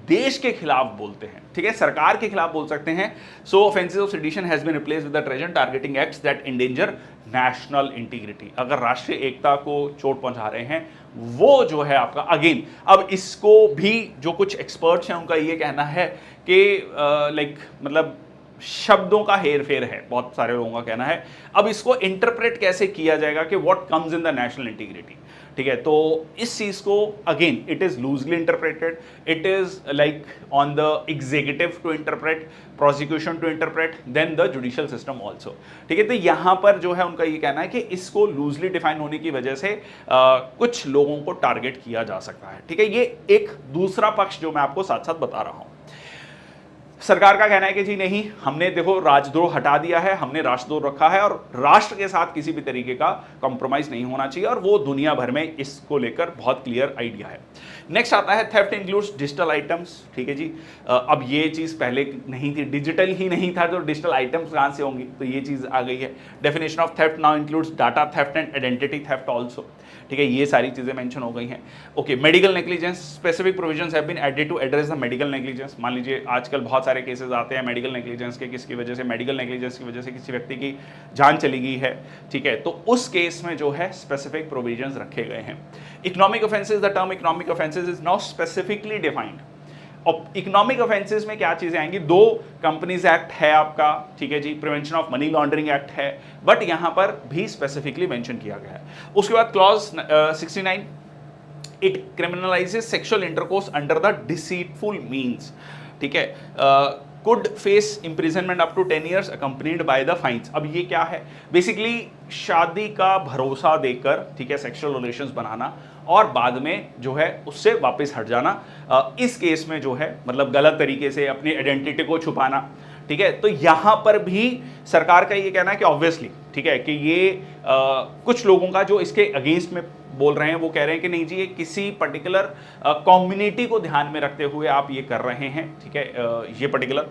Speaker 1: देश के खिलाफ बोलते हैं, ठीक है, सरकार के खिलाफ बोल सकते हैं, so offences of sedition has been replaced with the treason targeting acts that endanger national integrity. अगर राष्ट्रीय एकता को चोट पहुंचा रहे हैं वो जो है आपका अगेन, अब इसको भी जो कुछ एक्सपर्ट्स हैं उनका ये कहना है कि लाइक मतलब शब्दों का हेर फेर है, बहुत सारे लोगों का कहना है। अब इसको इंटरप्रेट कैसे किया जाएगा कि what comes in the national integrity. ठीक है, तो इस चीज को again it is loosely interpreted, it is like on the executive to interpret, prosecution to interpret, then the judicial system also. ठीक है, तो यहां पर जो है उनका ये कहना है कि इसको लूजली डिफाइन होने की वजह से कुछ लोगों को टारगेट किया जा सकता है। ठीक है, ये एक दूसरा पक्ष जो मैं आपको साथ साथ बता रहा हूं। सरकार का कहना है कि जी नहीं, हमने देखो राजद्रोह हटा दिया है, हमने राष्ट्रद्रोह रखा है और राष्ट्र के साथ किसी भी तरीके का कॉम्प्रोमाइज नहीं होना चाहिए, और वो दुनिया भर में इसको लेकर बहुत क्लियर आइडिया है। नेक्स्ट आता है थेफ्ट इंक्लूड्स डिजिटल आइटम्स। ठीक है जी, अब ये चीज पहले नहीं थी, डिजिटल ही नहीं था तो डिजिटल आइटम्स कहां से होंगी, तो ये चीज आ गई है। Definition of theft now includes data theft and identity theft also. ठीक है, ये सारी चीजें मेंशन हो गई हैं। Okay, medical negligence, specific provisions have been added to address the medical negligence. मान लीजिए आजकल बहुत सारे केसेस आते हैं मेडिकल नेग्लिजेंस के, किसकी वजह से, मेडिकल नेग्लिजेंस की वजह से किसी व्यक्ति की जान चली गई है। ठीक है, तो उस केस में जो है स्पेसिफिक प्रोविजंस रखे गए हैं। Economic offences, the term economic offences is now specifically defined. और इकोनॉमिक ऑफेंसेस में क्या चीजें आएंगी, दो कंपनीज एक्ट है आपका, ठीक है जी, prevention of money laundering act है, बट यहां पर भी स्पेसिफिकली मेंशन किया गया है। उसके बाद clause 69, it criminalises sexual intercourse under the deceitful means. ठीक है, could face imprisonment up to 10 years accompanied by the fines. अब ये क्या है, बेसिकली शादी का भरोसा देकर, ठीक है, सेक्सुअल रिलेशंस बनाना और बाद में जो है उससे वापस हट जाना, इस केस में जो है मतलब गलत तरीके से अपनी आइडेंटिटी को छुपाना। ठीक है, तो यहां पर भी सरकार का ये कहना है कि ऑब्वियसली, ठीक है, कि ये कुछ लोगों का जो इसके अगेंस्ट में बोल रहे हैं वो कह रहे हैं कि नहीं जी, ये किसी पर्टिकुलर कम्युनिटी को ध्यान में रखते हुए आप ये कर रहे हैं। ठीक है, ये पर्टिकुलर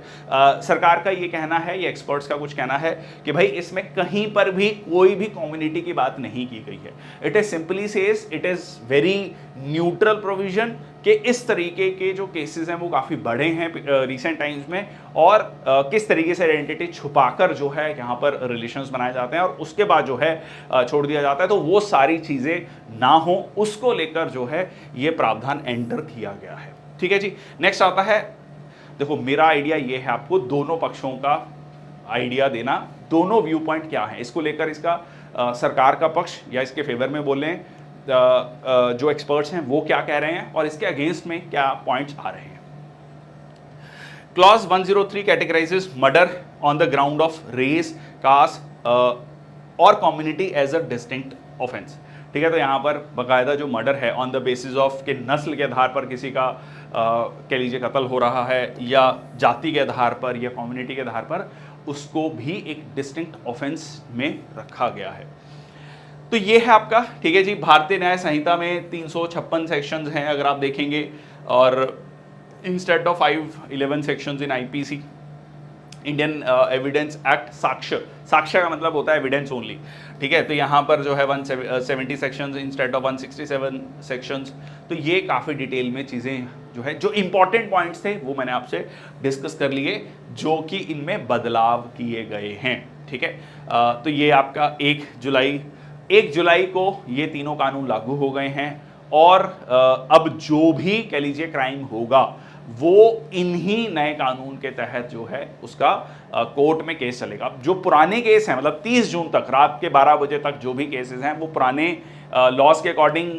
Speaker 1: सरकार का ये कहना है, ये एक्सपर्ट्स का कुछ कहना है कि भाई इसमें कहीं पर भी कोई भी कम्युनिटी की बात नहीं की गई है। It is simply says, it is very neutral provision कि इस तरीके के जो केसेस हैं वो काफ़ी बड़े हैं रिसेंट टाइम्स में, और किस तरीके से आइडेंटिटी छुपाकर जो है यहाँ पर रिलेशंस बनाए जाते हैं और उसके बाद जो है छोड़ दिया जाता है, तो वो सारी चीज़ें ना हो, उसको लेकर जो है ये प्रावधान एंटर किया गया है। ठीक है जी, नेक्स्ट आता है, देखो मेरा आइडिया ये है आपको दोनों पक्षों का आइडिया देना, दोनों व्यू पॉइंट क्या है, इसको लेकर इसका सरकार का पक्ष या इसके फेवर में बोलें, जो एक्सपर्ट्स हैं वो क्या कह रहे हैं और इसके अगेंस्ट में क्या पॉइंट्स आ रहे हैं। Clause 103 categorises murder on the ground of race, caste और community as a distinct offence. ठीक है, तो यहाँ पर बाकायदा जो मर्डर है ऑन द बेसिस ऑफ कि नस्ल के आधार पर किसी का कह लीजिए कत्ल हो रहा है, या जाति के आधार पर या कम्युनिटी के आधार पर, उसको भी एक डिस्टिंक्ट ऑफेंस में रखा गया है। तो ये है आपका, ठीक है जी, भारतीय न्याय संहिता में 356 सेक्शंस हैं अगर आप देखेंगे, और instead of 511 sections in IPC, Indian evidence act, साक्ष्य का मतलब होता है एविडेंस ओनली। ठीक है, तो यहाँ पर जो है 170 सेक्शंस इंस्टेड ऑफ 167 सेक्शंस। तो ये काफ़ी डिटेल में चीज़ें जो है, जो इंपॉर्टेंट पॉइंट्स थे वो मैंने आपसे डिस्कस कर लिए, जो कि इनमें बदलाव किए गए हैं। ठीक है, तो ये आपका 1 जुलाई को ये तीनों कानून लागू हो गए हैं, और अब जो भी कह लीजिए क्राइम होगा वो इन्हीं नए कानून के तहत जो है उसका कोर्ट में केस चलेगा। जो पुराने केस हैं, मतलब 30 जून तक रात के 12 बजे तक जो भी केसेस हैं वो पुराने लॉस के अकॉर्डिंग,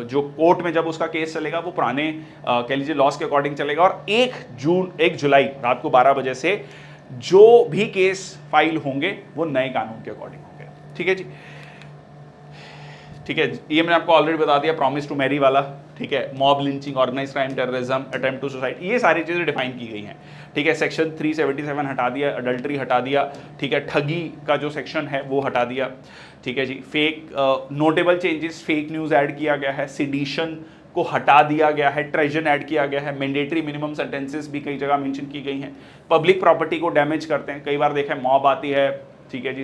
Speaker 1: जो कोर्ट में जब उसका केस चलेगा वो पुराने कह लीजिए लॉस के अकॉर्डिंग चलेगा। और 1 जुलाई रात को 12 बजे से जो भी केस फाइल होंगे वो नए कानून के अकॉर्डिंग होंगे। ठीक है जी, ठीक है। ये मैंने आपको ऑलरेडी बता दिया, प्रॉमिस टू मैरी वाला, ठीक है, mob lynching, organise crime, terrorism, attempt to suicide, ये सारी चीज़ें डिफाइन की गई हैं। ठीक है, सेक्शन 377 हटा दिया, अडल्ट्री हटा दिया, ठीक है, ठगी का जो सेक्शन है वो हटा दिया। ठीक है जी, fake notable changes, fake news add किया गया है, सिडिशन को हटा दिया गया है, ट्रेजन ऐड किया गया है, मैंडेटरी मिनिमम सेंटेंसेस भी कई जगह मेंशन की गई हैं। पब्लिक प्रॉपर्टी को डैमेज करते हैं, कई बार देखा है मॉब आती है, ठीक है जी,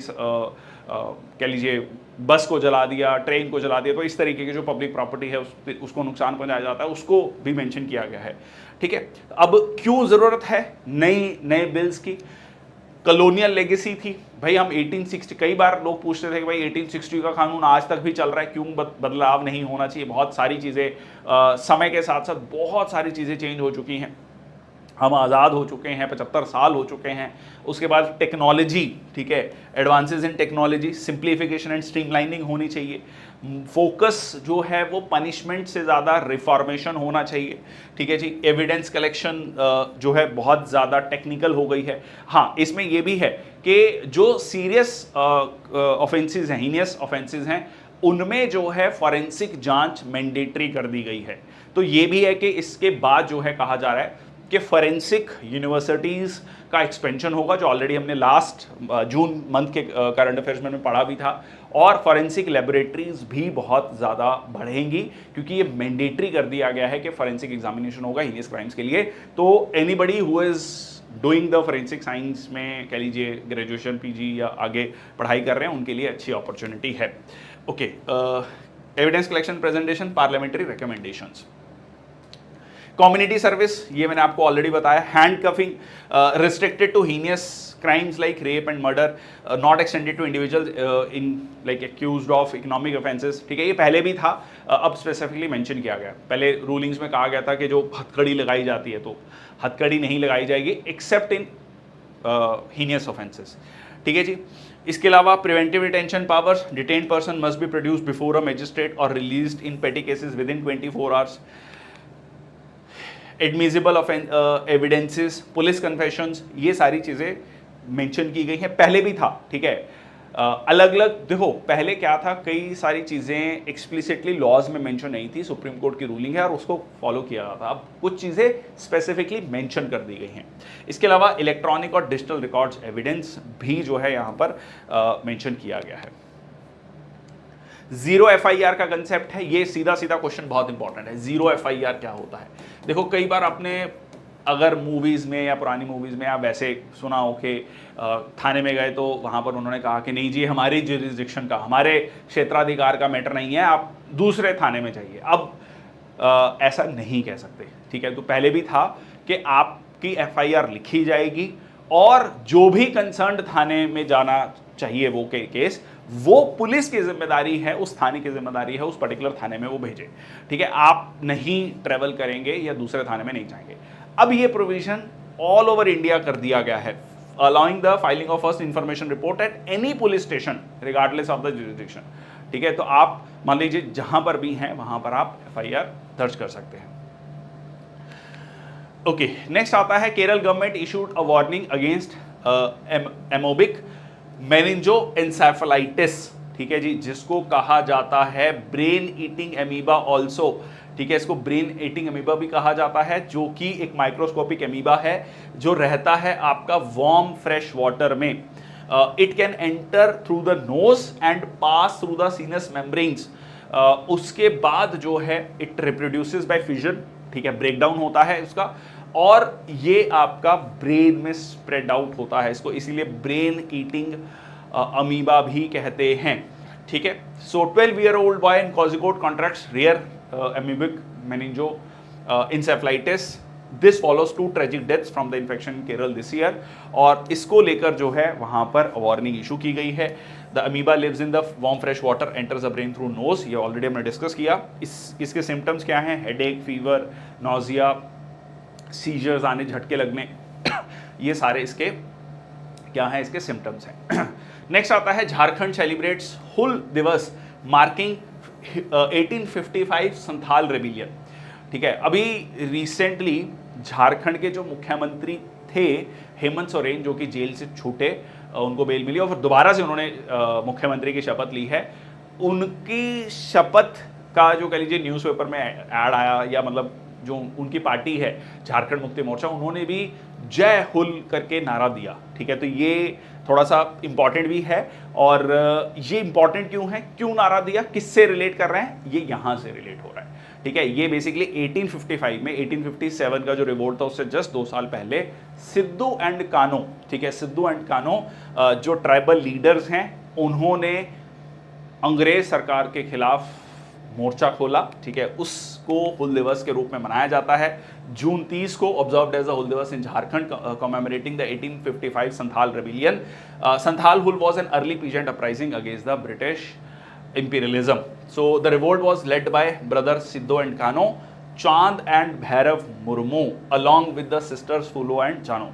Speaker 1: कह लीजिए बस को जला दिया, ट्रेन को जला दिया, तो इस तरीके की जो पब्लिक प्रॉपर्टी है उसको नुकसान पहुंचाया जाता है, उसको भी मेंशन किया गया है। ठीक है, अब क्यों ज़रूरत है नए बिल्स की? कॉलोनियल लेगेसी थी भाई, हम 1860, कई बार लोग पूछते थे कि भाई 1860 का कानून आज तक भी चल रहा है, क्यों बदलाव नहीं होना चाहिए? बहुत सारी चीज़ें समय के साथ साथ बहुत सारी चीज़ें चेंज हो चुकी हैं, हम आज़ाद हो चुके हैं, 75 साल हो चुके हैं। उसके बाद टेक्नोलॉजी, ठीक है, advances in technology, simplification and streamlining होनी चाहिए। फोकस जो है वो पनिशमेंट से ज़्यादा रिफॉर्मेशन होना चाहिए। ठीक है जी, एविडेंस कलेक्शन जो है बहुत ज़्यादा टेक्निकल हो गई है। हाँ, इसमें ये भी है कि जो सीरियस ऑफेंसेस हैं, हीनियस ऑफेंसेस हैं, उनमें जो है फॉरेंसिक जांच मैंडेटरी कर दी गई है। तो ये भी है कि इसके बाद जो है कहा जा रहा है कि फॉरेंसिक यूनिवर्सिटीज़ का एक्सपेंशन होगा, जो ऑलरेडी हमने लास्ट जून मंथ के करंट अफेयर्स में पढ़ा भी था। और फॉरेंसिक लेबोरेटरीज भी बहुत ज़्यादा बढ़ेंगी, क्योंकि ये मैंडेटरी कर दिया गया है कि फॉरेंसिक एग्जामिनेशन होगा हीनियस क्राइम्स के लिए। तो anybody who is doing the forensic science में, कह लीजिए ग्रेजुएशन, पीजी या आगे पढ़ाई कर रहे हैं, उनके लिए अच्छी अपॉर्चुनिटी है। Okay, evidence collection, presentation, parliamentary recommendations, community service, ये मैंने आपको ऑलरेडी बताया। Handcuffing restricted to heinous crimes like rape and murder, not extended to individual in like accused of economic offences. ठीक है, ये पहले भी था, अब स्पेसिफिकली मेंशन किया गया। पहले रूलिंग्स में कहा गया था कि जो हथकड़ी लगाई जाती है तो हथकड़ी नहीं लगाई जाएगी एक्सेप्ट इन हीनियस ऑफेंसेस। ठीक है जी, इसके अलावा preventive detention powers, detained person must be produced before a magistrate और released in petty cases within 24 hours. Admissible evidences, police confessions, ये सारी चीज़ें मेंशन की गई हैं, पहले भी था। ठीक है, अलग अलग देखो, पहले क्या था, कई सारी चीज़ें एक्सप्लिसिटली लॉज में मेंशन नहीं थी, सुप्रीम कोर्ट की रूलिंग है और उसको फॉलो किया जाता था। अब कुछ चीज़ें स्पेसिफिकली मेंशन कर दी गई हैं। इसके अलावा इलेक्ट्रॉनिक और डिजिटल रिकॉर्ड्स एविडेंस भी जो है यहाँ पर मेंशन किया गया है। जीरो एफआईआर का कंसेप्ट है, ये सीधा सीधा क्वेश्चन बहुत इंपॉर्टेंट है। जीरो एफआईआर क्या होता है? देखो, कई बार आपने अगर मूवीज़ में या पुरानी मूवीज़ में आप वैसे सुना हो कि थाने में गए तो वहाँ पर उन्होंने कहा कि नहीं जी, हमारी जुरिस्डिक्शन का, हमारे क्षेत्राधिकार का मैटर नहीं है, आप दूसरे थाने में जाइए। अब ऐसा नहीं कह सकते। ठीक है, तो पहले भी था कि आपकी एफआईआर लिखी जाएगी और जो भी कंसर्न्ड थाने में जाना चाहिए वो केस, वो पुलिस की जिम्मेदारी है, उस थाने की जिम्मेदारी है, उस पर्टिकुलर थाने में वो भेजे। ठीक है, आप नहीं ट्रेवल करेंगे या दूसरे थाने में नहीं जाएंगे। अब ये प्रोविजन ऑल ओवर इंडिया कर दिया गया है, allowing the filing of first information report at any police station regardless of the jurisdiction. ठीक है, तो आप मान लीजिए जहां पर भी हैं वहां पर आप एफआईआर दर्ज कर सकते हैं। ओके, नेक्स्ट आता है Kerala government issued a warning against amoebic meningoencephalitis. ठीक है जी, जिसको कहा जाता है ब्रेन ईटिंग एमीबा ऑल्सो। ठीक है, इसको ब्रेन ईटिंग एमीबा भी कहा जाता है, जो कि एक माइक्रोस्कोपिक एमीबा है जो रहता है आपका वार्म फ्रेश वाटर में। It can enter through the nose and pass through the sinus membranes. उसके बाद जो है इट रिप्रोड्यूसेस बाय फिजन। ठीक है, ब्रेकडाउन होता है इसका और ये आपका ब्रेन में स्प्रेड आउट होता है, इसको इसीलिए ब्रेन ईटिंग अमीबा भी कहते हैं। ठीक है, so 12-year-old boy in Kozhikode contracts rare amoebic meningoencephalitis. This follows 2 tragic deaths from the infection in Kerala this year. और इसको लेकर जो है वहाँ पर वार्निंग इशू की गई है। The amoeba lives in the warm fresh water, enters the brain through nose. ये ऑलरेडी हमने डिस्कस किया। इसके सिम्टम्स क्या हैं? हेडेक, फीवर, नोजिया, सीजर्स आने, झटके लगने, ये सारे इसके क्या हैं, इसके सिम्टम्स हैं। नेक्स्ट आता है झारखंड सेलिब्रेट्स हुल दिवस मार्किंग 1855 संथाल रेबिलियन। ठीक है, अभी रिसेंटली झारखंड के जो मुख्यमंत्री थे हेमंत सोरेन, जो कि जेल से छूटे, उनको बेल मिली और फिर दोबारा से उन्होंने मुख्यमंत्री की शपथ ली है। उनकी शपथ का जो कह लीजिए न्यूज़पेपर में ऐड आया, या मतलब जो उनकी पार्टी है झारखंड मुक्ति मोर्चा, उन्होंने भी जय हुल करके नारा दिया। ठीक है, तो ये थोड़ा सा इंपॉर्टेंट भी है। और ये इंपॉर्टेंट क्यों है, क्यों नारा दिया, किससे रिलेट कर रहे हैं, ये यहां से रिलेट हो रहा है। ठीक है, ये बेसिकली 1855 में 1857 का जो रिवोल्ट था उससे जस्ट 2 साल पहले सिद्धू एंड कान्हो, ठीक है, सिद्धू एंड कान्हो जो ट्राइबल लीडर्स हैं, उन्होंने अंग्रेज सरकार के खिलाफ मोर्चा खोला। ठीक है, उसको हुल दिवस के रूप में मनाया जाता है। जून 30 को observed as a Hul Diwas in Jharkhand commemorating the 1855 Santhal rebellion. Santhal Hul was an early peasant uprising against the British imperialism. So the revolt was led by brothers Siddo and Kano, Chand and Bhairav Murmu, along with the sisters Fulo and Jano.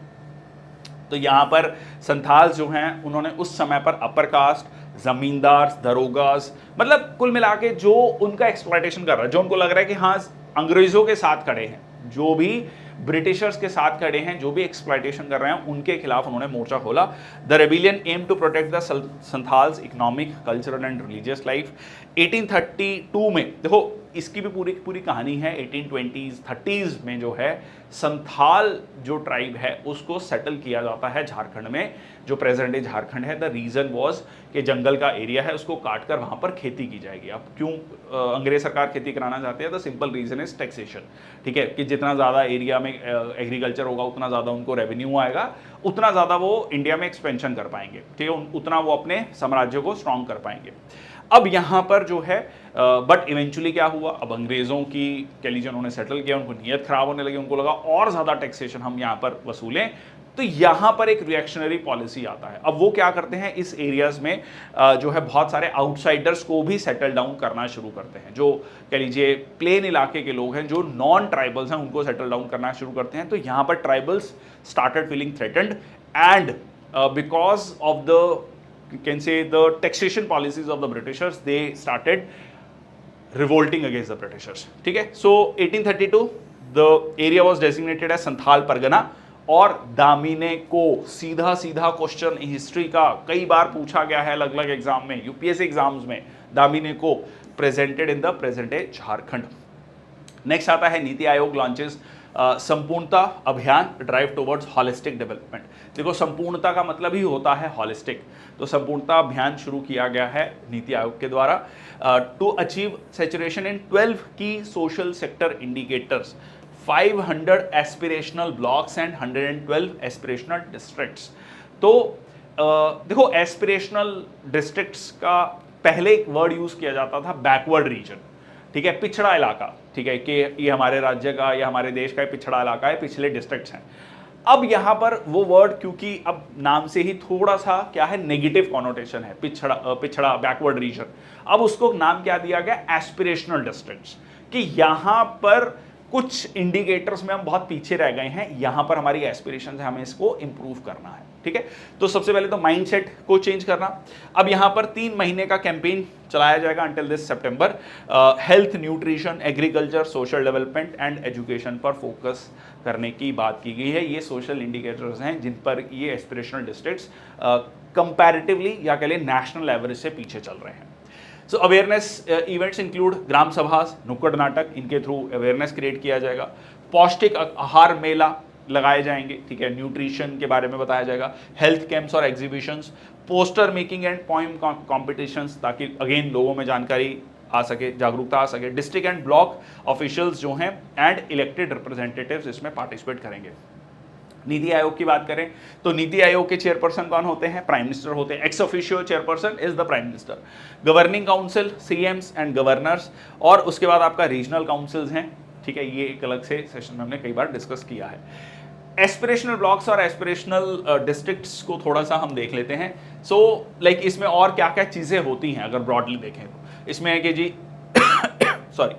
Speaker 1: तो यहाँ पर संथाल जो हैं उन्होंने उस समय पर upper caste, जमींदार, दरोगास, मतलब कुल मिला के जो उनका एक्सप्लॉयटेशन कर रहा है, जो उनको लग रहा है कि हाँ अंग्रेजों के साथ खड़े हैं, जो भी ब्रिटिशर्स के साथ खड़े हैं, जो भी एक्सप्लॉयटेशन कर रहे हैं, उनके खिलाफ उन्होंने मोर्चा खोला। The rebellion aim to protect the Santhals economic, cultural and religious life. 1832 में देखो इसकी भी पूरी कहानी है। 1820s 30s में जो है संथाल जो ट्राइब है उसको सेटल किया जाता है झारखंड में, जो प्रेजेंट डे झारखंड है। द रीजन वाज कि जंगल का एरिया है, उसको काट कर वहां पर खेती की जाएगी। अब क्यों अंग्रेज सरकार खेती कराना चाहती है? The simple reason is taxation. ठीक है, कि जितना ज़्यादा एरिया में एग्रीकल्चर होगा उतना ज़्यादा उनको रेवेन्यू आएगा, उतना ज़्यादा वो इंडिया में एक्सपेंशन कर पाएंगे। ठीक है, उतना वो अपने साम्राज्य को स्ट्रॉन्ग कर पाएंगे। अब यहाँ पर जो है बट इवेंचुअली क्या हुआ, अब अंग्रेज़ों की कह लीजिए उन्होंने सेटल किया, उनको नीयत खराब होने लगी, उनको लगा और ज़्यादा टैक्सेशन हम यहाँ पर वसूलें, तो यहाँ पर एक रिएक्शनरी पॉलिसी आता है। अब वो क्या करते हैं, इस एरियाज़ में जो है बहुत सारे आउटसाइडर्स को भी सेटल डाउन करना शुरू करते हैं। जो कह लीजिए प्लेन इलाके के लोग हैं, जो नॉन ट्राइबल्स हैं, उनको सेटल डाउन करना शुरू करते हैं। तो यहाँ पर tribals started feeling threatened and because of the can say the taxation policies of the Britishers, they started revolting against the Britishers. ठीक है, so 1832 the area was designated as Santhal Pargana. और दामिने को सीधा क्वेश्चन हिस्ट्री का कई बार पूछा गया है अलग अलग एग्जाम में, यूपीएससी एग्जाम्स में, दामिने को presented in the present day Jharkhand. Next आता है नीति आयोग लॉन्चेस संपूर्णता अभियान ड्राइव टुवर्ड्स हॉलिस्टिक डेवलपमेंट। देखो संपूर्णता का मतलब ही होता है हॉलिस्टिक, तो संपूर्णता अभियान शुरू किया गया है नीति आयोग के द्वारा टू अचीव सैचुरेशन इन 12 की social sector indicators, 500 aspirational blocks and 112 aspirational districts. तो देखो एस्पिरेशनल डिस्ट्रिक्ट्स का पहले एक वर्ड यूज किया जाता था बैकवर्ड रीजन। ठीक है, पिछड़ा इलाका। ठीक है, कि ये हमारे राज्य का या हमारे देश का पिछड़ा इलाका है, पिछले डिस्ट्रिक्ट्स हैं। अब यहाँ पर वो वर्ड, क्योंकि अब नाम से ही थोड़ा सा क्या है, नेगेटिव कॉनोटेशन है, पिछड़ा बैकवर्ड रीजन, अब उसको नाम क्या दिया गया, एस्पिरेशनल डिस्ट्रिक्ट्स, कि यहाँ पर कुछ इंडिकेटर्स में हम बहुत पीछे रह गए हैं, यहाँ पर हमारी एस्पिरेशन है, हमें इसको इंप्रूव करना है। ठीक है, तो सबसे पहले तो माइंडसेट को चेंज करना। अब यहाँ पर 3 महीने का कैंपेन चलाया जाएगा until this September. Health, nutrition, agriculture, social development and education पर फोकस करने की बात की गई है। ये सोशल इंडिकेटर्स हैं जिन पर ये एस्पिरेशनल डिस्ट्रिक्ट्स कंपैरेटिवली या कह लें नेशनल एवरेज से पीछे चल रहे हैं। सो अवेयरनेस इवेंट्स इंक्लूड ग्राम सभा, नुक्कड़ नाटक, इनके थ्रू अवेयरनेस क्रिएट किया जाएगा। पौष्टिक आहार मेला लगाए जाएंगे। ठीक है, न्यूट्रिशन के बारे में बताया जाएगा। हेल्थ कैंप्स और exhibitions, poster making and poem competitions, ताकि अगेन लोगों में जानकारी आ सके, जागरूकता आ सके। डिस्ट्रिक्ट एंड ब्लॉक ऑफिशियल्स जो हैं एंड इलेक्टेड रिप्रेजेंटेटिव्स इसमें पार्टिसिपेट करेंगे। नीति आयोग की बात करें तो नीति आयोग के चेयरपर्सन कौन होते हैं, प्राइम मिनिस्टर होते हैं। Ex officio chairperson is the prime minister. Governing council, CM's and governors, और उसके बाद आपका रीजनल काउंसिल्स हैं। ठीक है, ये एक अलग से सेशन में हमने कई बार डिस्कस किया है। एस्पिरेशनल ब्लॉक्स और एस्पिरेशनल डिस्ट्रिक्ट्स को थोड़ा सा हम देख लेते हैं। सो लाइक इसमें और क्या क्या चीज़ें होती हैं अगर ब्रॉडली देखें तो इसमें है कि जी sorry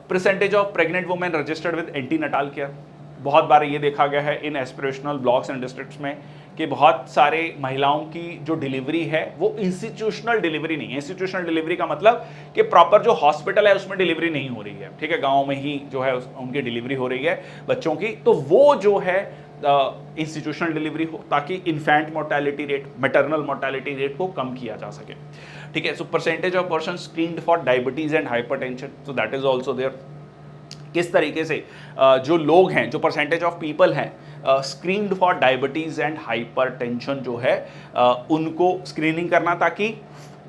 Speaker 1: percentage of pregnant women registered with antenatal care, बहुत बार ये देखा गया है in aspirational blocks and districts में कि बहुत सारे महिलाओं की जो डिलीवरी है वो इंस्टीट्यूशनल डिलीवरी नहीं है। इंस्टीट्यूशनल डिलीवरी का मतलब कि प्रॉपर जो हॉस्पिटल है उसमें डिलीवरी नहीं हो रही है, ठीक है, गाँव में ही जो है उनकी डिलीवरी हो रही है बच्चों की, तो वो जो है इंस्टीट्यूशनल डिलीवरी हो, ताकि infant mortality rate, maternal mortality rate को कम किया जा सके, ठीक है। So percentage of person screened for diabetes and hypertension, so that is also there. किस तरीके से जो लोग हैं, जो परसेंटेज ऑफ पीपल हैं screened for diabetes and hypertension जो है उनको स्क्रीनिंग करना, ताकि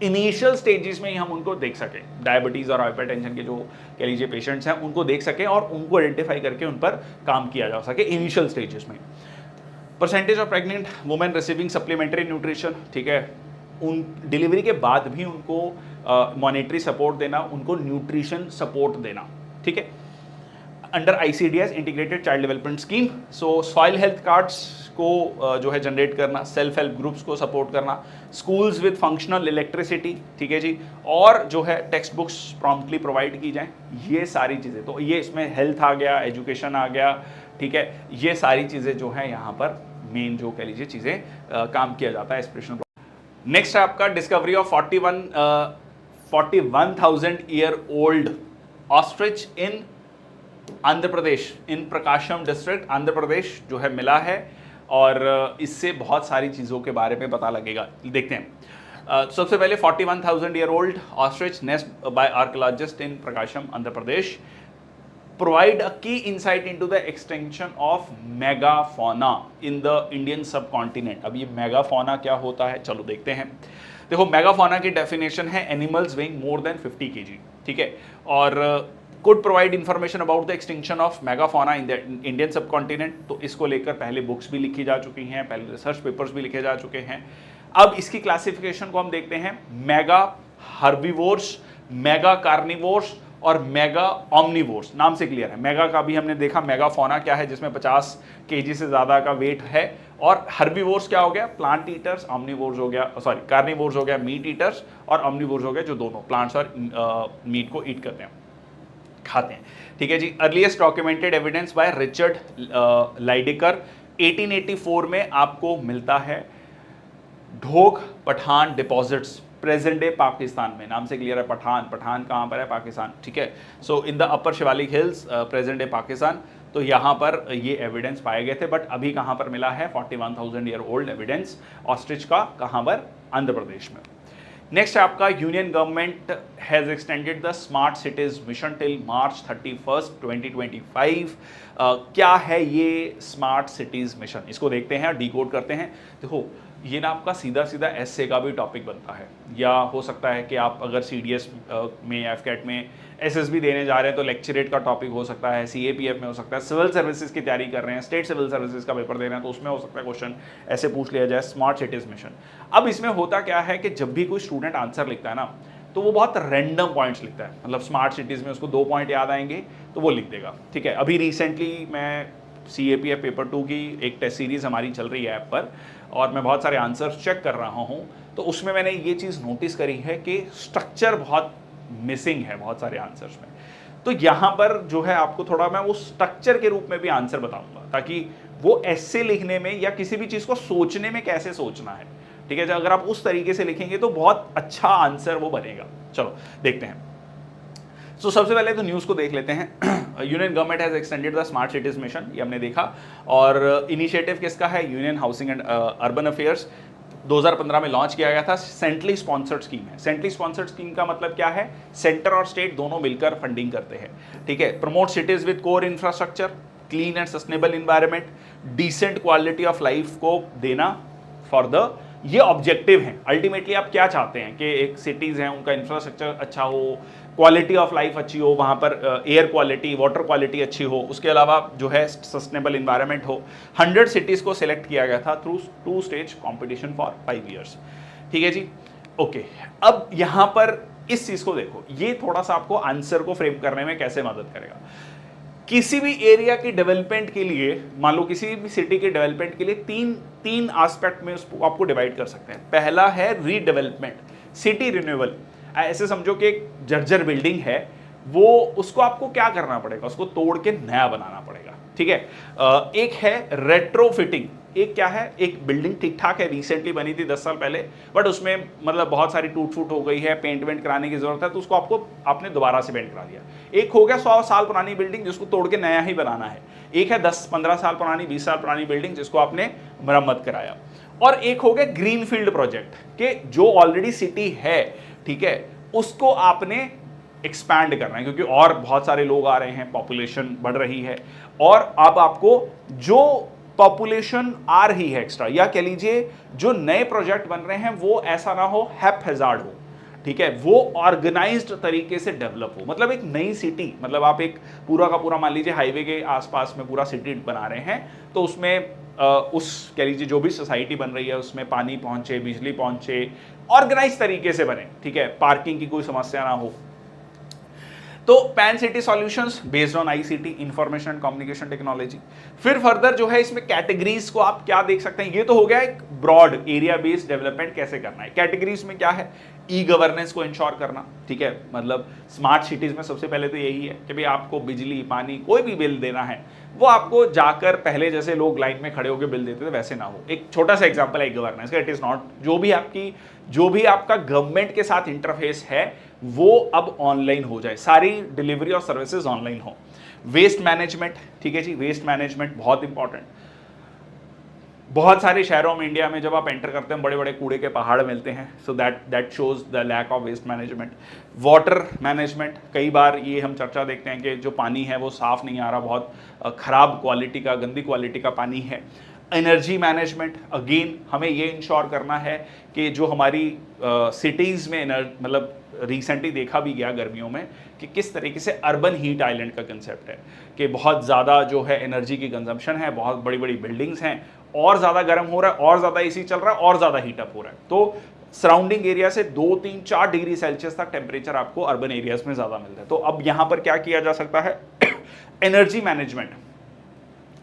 Speaker 1: इनिशियल स्टेजेस में ही हम उनको देख सकें, डायबिटीज और हाइपरटेंशन के जो कह लीजिए पेशेंट्स हैं उनको देख सकें और उनको आइडेंटिफाई करके उन पर काम किया जा सके इनिशियल स्टेजेस में। Percentage of pregnant women receiving supplementary nutrition, ठीक है, उन डिलीवरी के बाद भी उनको मॉनेटरी सपोर्ट देना, उनको न्यूट्रिशन सपोर्ट देना, ठीक है, under ICDS integrated child development scheme. सो सॉइल हेल्थ कार्ड्स को जो है जनरेट करना, सेल्फ हेल्प ग्रुप्स को सपोर्ट करना, स्कूल्स विद फंक्शनल इलेक्ट्रिसिटी, ठीक है जी, और जो है टेक्स्ट बुक्स प्रॉम्प्टली प्रोवाइड की जाएं, ये सारी चीज़ें, तो ये इसमें हेल्थ आ गया, एजुकेशन आ गया, ठीक है, ये सारी चीज़ें जो है यहाँ पर मेन जो कह लीजिए चीज़ें काम किया जाता है एस्पिरेशनल। नेक्स्ट है आपका discovery of 41,000 year old ostrich in Andhra Pradesh, in Prakasam district Andhra Pradesh जो है मिला है, और इससे बहुत सारी चीज़ों के बारे में पता लगेगा। देखते हैं सबसे पहले 41,000 year old ostrich nest by archaeologist in Prakasam Andhra Pradesh provide a key insight into the extinction of megafauna in the Indian subcontinent। अब ये megafauna क्या होता है, चलो देखते हैं। देखो, megafauna की डेफिनेशन है animals weighing more than 50 kg, ठीक है, और could provide information about the extinction of megafauna in the Indian subcontinent। तो इसको लेकर पहले बुक्स भी लिखी जा चुकी हैं, पहले रिसर्च पेपर्स भी लिखे जा चुके हैं। अब इसकी क्लासिफिकेशन को हम देखते हैं, मेगा हर्बीवोर्स, मेगा कार्निवोर्स और मेगा ऑमनीवोर्स, नाम से क्लियर है। मेगा का भी हमने देखा, मेगाफोना क्या है जिसमें 50 kg से ज़्यादा का वेट है, और हर्बीवोर्स क्या हो गया, प्लांट ईटर्स, ऑमनीवोर्स हो गया, सॉरी कार्निवोर्स हो गया मीट ईटर्स, और ऑमनीवोर्स हो गया जो दोनों प्लांट्स और मीट को ईट करते हैं, खाते हैं, ठीक है जी। Earliest documented evidence by Richard Lydekker 1884 में आपको मिलता है Dhok Pathan deposits, present day Pakistan में, नाम से क्लियर है, पठान, पठान कहाँ पर है, पाकिस्तान, ठीक है। So in the upper Siwalik hills, present day Pakistan, तो यहाँ पर ये एविडेंस पाए गए थे, बट अभी कहाँ पर मिला है 41,000 ईयर ओल्ड एविडेंस ऑस्ट्रिच का, कहाँ पर, आंध्र प्रदेश में। नेक्स्ट आपका union government has extended the smart cities mission till March 31, 2025। क्या है ये स्मार्ट सिटीज़ मिशन, इसको देखते हैं, डिकोड करते हैं। देखो, ये ना आपका सीधा सीधा एसए का भी टॉपिक बनता है, या हो सकता है कि आप अगर CDS में, FCAT में SSB देने जा रहे हैं तो लेक्चरेट का टॉपिक हो सकता है, CAPF में हो सकता है, सिविल सर्विसेज की तैयारी कर रहे हैं, स्टेट सिविल सर्विसेज का पेपर दे रहे हैं तो उसमें हो सकता है क्वेश्चन ऐसे पूछ लिया जाए, स्मार्ट सिटीज मिशन। अब इसमें होता क्या है कि जब भी कोई स्टूडेंट आंसर लिखता है ना, तो वो बहुत रैंडम पॉइंट्स लिखता है, मतलब स्मार्ट सिटीज़ में उसको 2 पॉइंट याद आएंगे तो वो लिख देगा, ठीक है। अभी रिसेंटली मैं CAPF पेपर 2 की एक टेस्ट सीरीज़ हमारी चल रही है ऐप पर, और मैं बहुत सारे आंसर्स चेक कर रहा हूँ, तो उसमें मैंने ये चीज़ नोटिस करी है कि स्ट्रक्चर बहुत मिसिंग है बहुत सारे आंसर्स में। तो यहाँ पर जो है आपको थोड़ा मैं वो स्ट्रक्चर के रूप में भी आंसर बताऊंगा, ताकि वो ऐसे लिखने में या किसी भी चीज़ को सोचने में कैसे सोचना है, ठीक है। अगर आप उस तरीके से लिखेंगे तो बहुत अच्छा आंसर वो बनेगा। चलो देखते हैं। सो सबसे पहले तो न्यूज़ को देख लेते हैं। Union government has extended the smart cities mission, ये हमने देखा, और इनिशिएटिव किसका है, union housing and urban affairs, 2015 में लॉन्च किया गया था। सेंट्रली स्पॉन्सर्ड स्कीम है। सेंट्रली स्पॉन्सर्ड स्कीम का मतलब क्या है, सेंटर और स्टेट दोनों मिलकर फंडिंग करते हैं, ठीक है। Promote cities with core infrastructure, clean and sustainable environment, decent quality of life को देना फॉर द, ये ऑब्जेक्टिव हैं। अल्टीमेटली आप क्या चाहते हैं कि एक सिटीज़ हैं उनका इंफ्रास्ट्रक्चर अच्छा हो, क्वालिटी ऑफ लाइफ अच्छी हो, वहाँ पर एयर क्वालिटी, वाटर क्वालिटी अच्छी हो, उसके अलावा जो है सस्टेनेबल इन्वायरमेंट हो। 100 सिटीज़ को सिलेक्ट किया गया था through 2 stage competition for 5 years, ठीक है जी। ओके, अब यहाँ पर इस चीज़ को देखो, ये थोड़ा सा आपको आंसर को फ्रेम करने में कैसे मदद करेगा। किसी भी एरिया की डेवलपमेंट के लिए, मान लो किसी भी सिटी के डेवलपमेंट के लिए तीन एस्पेक्ट में उसको आपको डिवाइड कर सकते हैं। पहला है रीडेवलपमेंट, सिटी रिन्यूअल। ऐसे समझो कि एक जर्जर बिल्डिंग है, वो उसको आपको क्या करना पड़ेगा, उसको तोड़ के नया बनाना पड़ेगा, ठीक है। एक है रेट्रोफिटिंग। एक क्या है, एक बिल्डिंग ठीक ठाक है, रिसेंटली बनी थी 10 साल पहले, बट उसमें मतलब बहुत सारी टूट फूट हो गई है, पेंट वेंट कराने की जरूरत है, तो उसको आपने दोबारा से पेंट करा दिया। एक हो गया 100 साल पुरानी बिल्डिंग जिसको तोड़ के नया ही बनाना है। एक है 10-15 साल पुरानी, 20 साल पुरानी बिल्डिंग जिसको आपने मरम्मत कराया। और एक हो गया ग्रीन फील्ड प्रोजेक्ट के जो ऑलरेडी सिटी है, ठीक है, उसको आपने एक्सपैंड करना है क्योंकि और बहुत सारे लोग आ रहे हैं, पॉपुलेशन बढ़ रही है, और अब आपको जो पॉपुलेशन आ रही है एक्स्ट्रा, या कह लीजिए जो नए प्रोजेक्ट बन रहे हैं वो ऐसा ना हो हैप्पैजार्ड हो, ठीक है, वो ऑर्गेनाइज्ड तरीके से डेवलप हो। मतलब एक नई सिटी, मतलब आप एक पूरा का पूरा मान लीजिए हाईवे के आसपास में पूरा सिटी बना रहे हैं, तो उसमें उस कह लीजिए जो भी सोसाइटी बन रही है उसमें पानी पहुंचे, बिजली पहुंचे, ऑर्गेनाइज तरीके से बने, ठीक है, पार्किंग की कोई समस्या ना हो। तो pan city solutions based on ICT, information and communication technology. फिर फर्दर जो है इसमें कैटेगरीज को आप क्या देख सकते हैं, ये तो हो गया एक ब्रॉड एरिया बेस्ड डेवलपमेंट कैसे करना है। कैटेगरीज में क्या है, ई गवर्नेंस को इंश्योर करना, ठीक है, मतलब स्मार्ट सिटीज में सबसे पहले तो यही है कि भाई आपको बिजली पानी कोई भी बिल देना है वो आपको जाकर पहले जैसे लोग लाइन में खड़े होकर बिल देते थे वैसे ना हो। एक छोटा सा एग्जांपल है ई गवर्नेंस का, इट इज नॉट, जो भी आपका गवर्नमेंट के साथ इंटरफेस है वो अब ऑनलाइन हो जाए, सारी डिलीवरी और सर्विसेज ऑनलाइन हो। वेस्ट मैनेजमेंट, ठीक है जी, वेस्ट मैनेजमेंट बहुत इंपॉर्टेंट। बहुत सारे शहरों में इंडिया में जब आप एंटर करते हैं बड़े बड़े कूड़े के पहाड़ मिलते हैं, so that shows the lack of waste management. Water management, कई बार ये हम चर्चा देखते हैं कि जो पानी है वो साफ नहीं आ रहा, बहुत खराब क्वालिटी का, गंदी क्वालिटी का पानी है। एनर्जी मैनेजमेंट, अगेन हमें ये इंश्योर करना है कि जो हमारी सिटीज़ में मतलब रिसेंटली देखा भी गया गर्मियों में कि किस तरीके से अर्बन हीट आइलैंड का कंसेप्ट है कि बहुत ज़्यादा जो है एनर्जी की कंजम्पशन है, बहुत बड़ी बड़ी बिल्डिंग्स हैं, और ज़्यादा गर्म हो रहा है, और ज़्यादा एसी चल रहा है, और ज़्यादा हीटअप हो रहा है, तो सराउंडिंग एरिया से 2-3-4 डिग्री सेल्सियस तक टेम्परेचर आपको अर्बन एरियाज में ज़्यादा मिलता है। तो अब यहाँ पर क्या किया जा सकता है, एनर्जी मैनेजमेंट,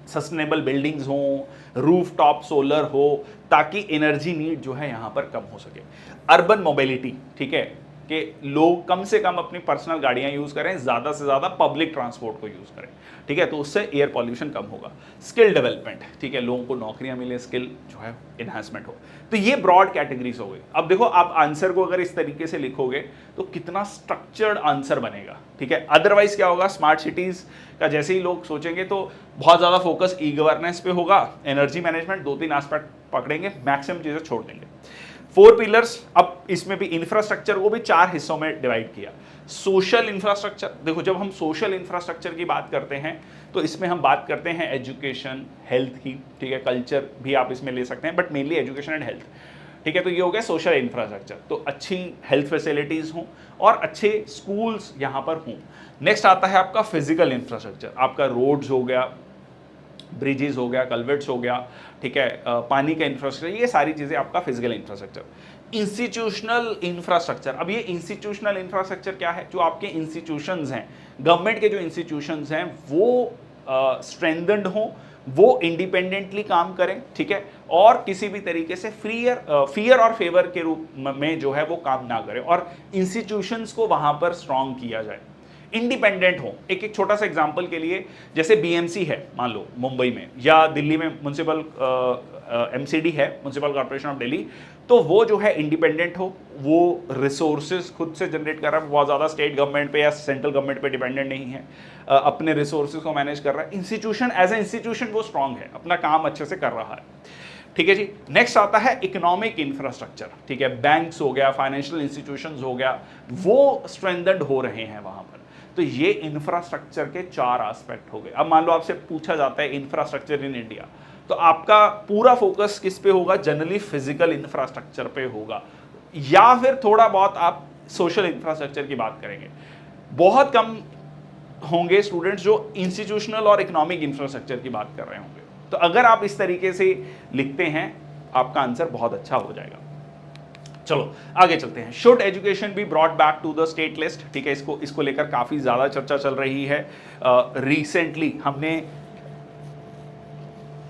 Speaker 1: सस्टेनेबल बिल्डिंग्स हो, रूफ टॉप सोलर हो, ताकि एनर्जी नीड जो है यहाँ पर कम हो सके। अर्बन मोबिलिटी, ठीक है, कि लोग कम से कम अपनी पर्सनल गाड़ियां यूज करें, ज्यादा से ज्यादा पब्लिक ट्रांसपोर्ट को यूज करें, ठीक है, तो उससे एयर पॉल्यूशन कम होगा। स्किल डेवलपमेंट, ठीक है, लोगों को नौकरियां मिले, स्किल जो है इन्हांसमेंट हो। तो ये ब्रॉड कैटेगरीज हो गई। अब देखो आप आंसर को अगर इस तरीके से लिखोगे तो कितना स्ट्रक्चर्ड आंसर बनेगा, ठीक है। अदरवाइज क्या होगा, स्मार्ट सिटीज का जैसे ही लोग सोचेंगे तो बहुत ज्यादा फोकस ई गवर्नेंस पे होगा, एनर्जी मैनेजमेंट 2-3 एस्पेक्ट पकड़ेंगे, मैक्सिमम चीजें छोड़ देंगे। 4 पिलर्स, अब इसमें भी इंफ्रास्ट्रक्चर को भी 4 हिस्सों में डिवाइड किया। सोशल इंफ्रास्ट्रक्चर, देखो जब हम सोशल इंफ्रास्ट्रक्चर की बात करते हैं तो इसमें हम बात करते हैं एजुकेशन, हेल्थ की, ठीक है, कल्चर भी आप इसमें ले सकते हैं, but mainly education and health, ठीक है। तो ये हो गया सोशल इंफ्रास्ट्रक्चर, तो अच्छी हेल्थ फैसिलिटीज हों और अच्छे स्कूल्स यहाँ पर हों। नेक्स्ट आता है आपका फिजिकल इंफ्रास्ट्रक्चर, आपका रोड्स हो गया, ब्रिजेस हो गया, कल्वर्ट्स हो गया, ठीक है, पानी का इंफ्रास्ट्रक्चर, ये सारी चीज़ें आपका फिजिकल इंफ्रास्ट्रक्चर। इंस्टीट्यूशनल इंफ्रास्ट्रक्चर, अब ये इंस्टीट्यूशनल इंफ्रास्ट्रक्चर क्या है, जो आपके इंस्टीट्यूशंस हैं, गवर्नमेंट के जो इंस्टीट्यूशंस हैं वो स्ट्रेंथन्ड हों, वो इंडिपेंडेंटली काम करें, ठीक है, और किसी भी तरीके से फियर और फेवर के रूप में जो है वो काम ना करें, और इंस्टीट्यूशंस को वहाँ पर स्ट्रॉन्ग किया जाए, इंडिपेंडेंट हो। एक छोटा सा एग्जांपल के लिए, जैसे बीएमसी है मान लो मुंबई में, या दिल्ली में म्युनिसिपल एमसीडी है, म्युनिसिपल कॉर्पोरेशन ऑफ दिल्ली, तो वो जो है इंडिपेंडेंट हो, वो रिसोर्सेज खुद से जनरेट कर रहा है, बहुत ज़्यादा स्टेट गवर्नमेंट पे या सेंट्रल गवर्नमेंट पे डिपेंडेंट नहीं है, अपने रिसोर्सेज को मैनेज कर रहा है। इंस्टीट्यूशन एज ए इंस्टीट्यूशन वो स्ट्रांग है, अपना काम अच्छे से कर रहा है, ठीक है जी। नेक्स्ट आता है इकोनॉमिक इंफ्रास्ट्रक्चर, ठीक है, बैंक्स हो गया, फाइनेंशियल इंस्टीट्यूशंस हो गया, वो स्ट्रेंथन्ड हो रहे हैं वहाँ पर। तो ये इंफ्रास्ट्रक्चर के 4 एस्पेक्ट हो गए। अब मान लो आपसे पूछा जाता है इंफ्रास्ट्रक्चर इन इंडिया, तो आपका पूरा फोकस किस पे होगा, जनरली फिजिकल इंफ्रास्ट्रक्चर पे होगा, या फिर थोड़ा बहुत आप सोशल इंफ्रास्ट्रक्चर की बात करेंगे। बहुत कम होंगे स्टूडेंट्स जो इंस्टीट्यूशनल और इकोनॉमिक इंफ्रास्ट्रक्चर की बात कर रहे होंगे। तो अगर आप इस तरीके से लिखते हैं आपका आंसर बहुत अच्छा हो जाएगा। चलो आगे चलते हैं। Should education be brought back to the state list, ठीक है, इसको लेकर काफी ज्यादा चर्चा चल रही है। रिसेंटली हमने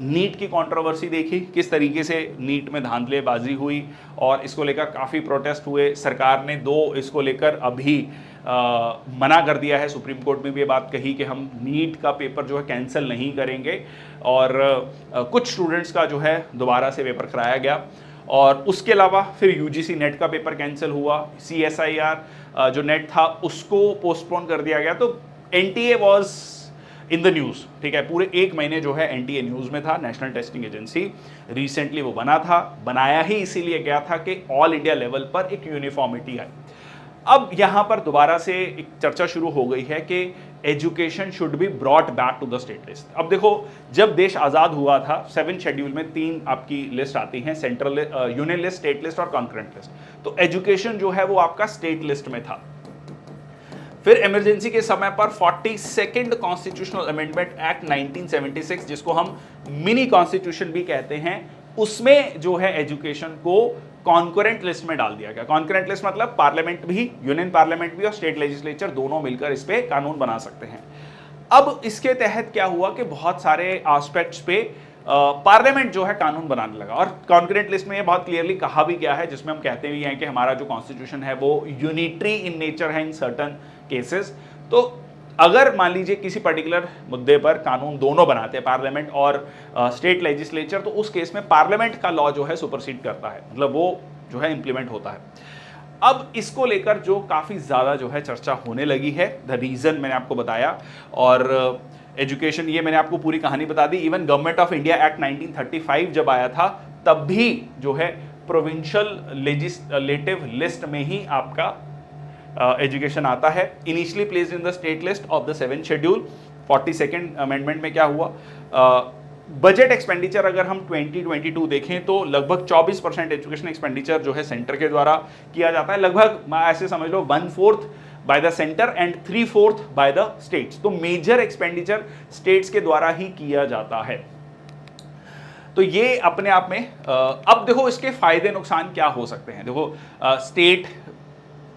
Speaker 1: नीट की कंट्रोवर्सी देखी, किस तरीके से नीट में धांधलेबाजी हुई और इसको लेकर काफ़ी प्रोटेस्ट हुए। सरकार ने इसको लेकर अभी मना कर दिया है, सुप्रीम कोर्ट में भी ये बात कही कि हम नीट का पेपर जो है कैंसिल नहीं करेंगे, और कुछ स्टूडेंट्स का जो है दोबारा से पेपर कराया गया। और उसके अलावा फिर यूजीसी नेट का पेपर कैंसिल हुआ, CSIR जो नेट था उसको पोस्टपोन कर दिया गया। तो NTA was in the news, ठीक है, पूरे 1 महीने जो है NTA न्यूज़ में था। नेशनल टेस्टिंग एजेंसी रिसेंटली वो बनाया ही इसीलिए गया था कि ऑल इंडिया लेवल पर एक यूनिफॉर्मिटी आए। अब यहाँ पर दोबारा से एक चर्चा शुरू हो गई है कि education should be brought back to the state list. अब देखो, जब देश आज़ाद हुआ था 7 शेड्यूल में 3 आपकी लिस्ट आती हैं, central union list, state list और कॉन्करेंट लिस्ट। तो एजुकेशन जो है वो आपका स्टेट लिस्ट में था। फिर इमरजेंसी के समय पर 42nd कॉन्स्टिट्यूशनल अमेंडमेंट एक्ट 1976, जिसको हम मिनी कॉन्स्टिट्यूशन भी कहते हैं, उसमें जो है एजुकेशन को कॉन्करेंट लिस्ट में डाल दिया गया। कॉन्करेंट लिस्ट मतलब पार्लियामेंट भी, यूनियन पार्लियामेंट भी और स्टेट लेजिस्लेचर दोनों मिलकर इस पे कानून बना सकते हैं। अब इसके तहत क्या हुआ कि बहुत सारे एस्पेक्ट्स पे पार्लियामेंट जो है कानून बनाने लगा, और कॉन्करेंट लिस्ट में ये बहुत क्लियरली कहा भी गया है, जिसमें हम कहते भी हैं कि हमारा जो कॉन्स्टिट्यूशन है वो यूनिटरी इन नेचर है इन सर्टन केसेस। तो अगर मान लीजिए किसी पर्टिकुलर मुद्दे पर कानून दोनों बनाते हैं, पार्लियामेंट और स्टेट लेजिस्लेचर, तो उस केस में पार्लियामेंट का लॉ जो है सुपरसीड करता है, मतलब वो जो है इंप्लीमेंट होता है। अब इसको लेकर जो काफ़ी ज़्यादा जो है चर्चा होने लगी है, द रीज़न मैंने आपको बताया, और एजुकेशन ये मैंने आपको पूरी कहानी बता दी। Even government of India act 1935 जब आया था, तब भी जो है प्रोविंशियल लेजिस्लेटिव लिस्ट में ही आपका एजुकेशन आता है। Initially placed in the state list of the 7th schedule. 42nd amendment में क्या हुआ, बजट एक्सपेंडिचर अगर हम 2022 देखें तो लगभग 24% एजुकेशन एक्सपेंडिचर जो है सेंटर के द्वारा किया जाता है। लगभग ऐसे समझ लो 1/4 by the centre and 3/4 by the states. तो मेजर एक्सपेंडिचर स्टेट्स के द्वारा ही किया जाता है। तो ये अपने आप में अब देखो इसके फायदे नुकसान क्या हो सकते हैं। देखो, स्टेट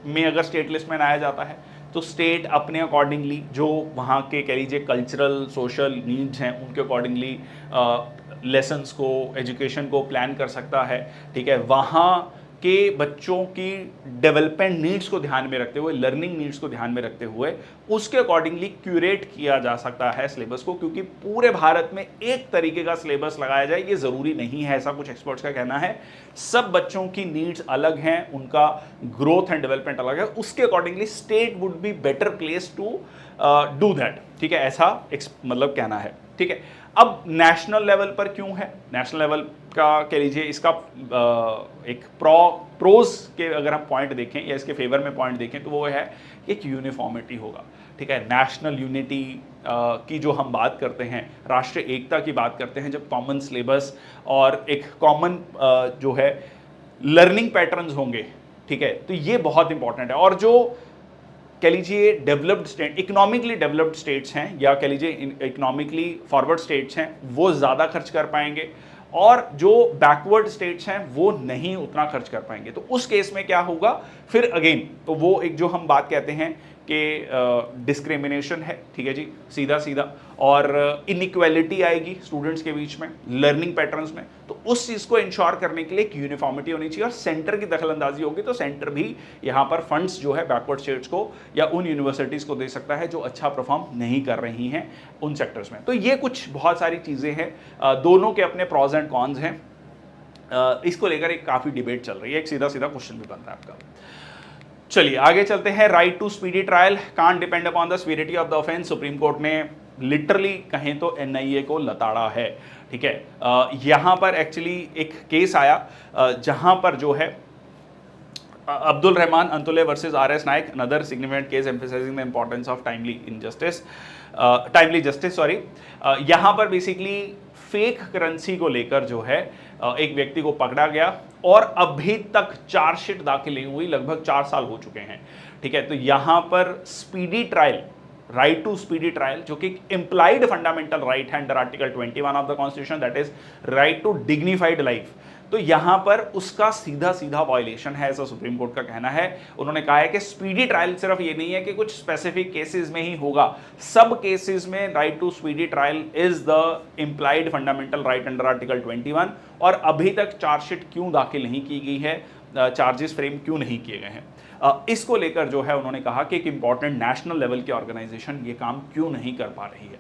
Speaker 1: में अगर स्टेट लिस्ट में लाया जाता है तो स्टेट अपने अकॉर्डिंगली जो वहाँ के कह लीजिए कल्चरल सोशल नीड्स हैं उनके अकॉर्डिंगली लेसन्स को, एजुकेशन को प्लान कर सकता है, ठीक है। वहाँ के बच्चों की डेवलपमेंट नीड्स को ध्यान में रखते हुए, लर्निंग नीड्स को ध्यान में रखते हुए उसके अकॉर्डिंगली क्यूरेट किया जा सकता है सिलेबस को, क्योंकि पूरे भारत में एक तरीके का सिलेबस लगाया जाए ये ज़रूरी नहीं है, ऐसा कुछ एक्सपर्ट्स का कहना है। सब बच्चों की नीड्स अलग हैं, उनका ग्रोथ एंड डेवलपमेंट अलग है, उसके accordingly state would be better place to do that, ठीक है, ऐसा मतलब कहना है, ठीक है। अब नेशनल लेवल पर क्यों है, नेशनल लेवल का कह लीजिए इसका एक प्रोज के अगर हम पॉइंट देखें या इसके फेवर में पॉइंट देखें तो वो है एक यूनिफॉर्मिटी होगा, ठीक है। नेशनल यूनिटी की जो हम बात करते हैं, राष्ट्रीय एकता की बात करते हैं, जब कॉमन सिलेबस और एक कॉमन जो है लर्निंग पैटर्न्स होंगे, ठीक है, तो ये बहुत इंपॉर्टेंट है। और जो कह लीजिए developed state, economically developed states हैं या कह लीजिए इकोनॉमिकली फॉरवर्ड स्टेट्स हैं, वो ज़्यादा खर्च कर पाएंगे, और जो बैकवर्ड स्टेट्स हैं वो नहीं उतना खर्च कर पाएंगे। तो उस केस में क्या होगा फिर अगेन, तो वो एक जो हम बात कहते हैं कि डिस्क्रिमिनेशन है, ठीक है जी, सीधा सीधा, और इनइक्वालिटी आएगी स्टूडेंट्स के बीच में, लर्निंग पैटर्न्स में। तो उस चीज़ को इंश्योर करने के लिए एक यूनिफॉर्मिटी होनी चाहिए, और सेंटर की दखलंदाजी होगी तो सेंटर भी यहाँ पर फंड्स जो है बैकवर्ड स्टेट्स को या उन यूनिवर्सिटीज़ को दे सकता है जो अच्छा परफॉर्म नहीं कर रही हैं उन सेक्टर्स में। तो ये कुछ बहुत सारी चीज़ें हैं, दोनों के अपने प्रॉज एंड कॉन्स हैं। इसको लेकर एक काफ़ी डिबेट चल रही है, एक सीधा सीधा क्वेश्चन भी बनता है आपका। चलिए आगे चलते हैं। Right to speedy trial can't depend upon the severity of the offence. Supreme court ने लिटरली कहें तो NIA को लताड़ा है, ठीक है। यहाँ पर एक्चुअली एक केस आया जहाँ पर जो है Abdul Rahman Antulay versus RS Nayak, another significant case emphasising the importance of timely justice sorry. यहाँ पर बेसिकली फेक करेंसी को लेकर जो है एक व्यक्ति को पकड़ा गया, और अभी तक चार्जशीट दाखिल नहीं हुई, लगभग 4 साल हो चुके हैं, ठीक है। तो यहाँ पर speedy trial, right to speedy trial, जो कि इम्प्लाइड फंडामेंटल राइट है under article 21 of the constitution, that is right to dignified life. तो यहां पर उसका सीधा सीधा वायलेशन है, ऐसा सुप्रीम कोर्ट का कहना है। उन्होंने कहा है कि स्पीडी ट्रायल सिर्फ ये नहीं है कि कुछ स्पेसिफिक केसेस में ही होगा, सब केसेस में right to speedy trial is the implied fundamental right under article 21। और अभी तक चार्जशीट क्यों दाखिल नहीं की गई है, चार्जेस फ्रेम क्यों नहीं किए गए हैं, इसको लेकर जो है उन्होंने कहा कि एक इंपॉर्टेंट नेशनल लेवल की ऑर्गेनाइजेशन ये काम क्यों नहीं कर पा रही है।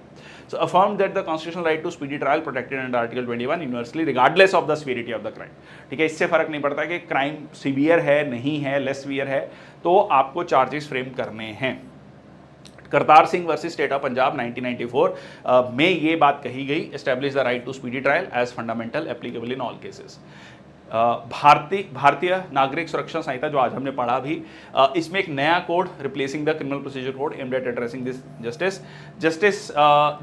Speaker 1: So affirm that the constitutional right to speedy trial protected under article 21 universally regardless of the severity of the crime. ठीक है, इससे फर्क नहीं पड़ता कि क्राइम सीवियर है नहीं है, लेस सीवियर है, तो आपको चार्जेस फ्रेम करने हैं। Kartar Singh versus state of Punjab 1994 में ये बात कही गई, establish the right to speedy trial as fundamental applicable in all cases. Bharatiya Nagarik सुरक्षा संहिता जो आज हमने पढ़ा भी, इसमें एक नया code replacing the criminal procedure code aimed at addressing this justice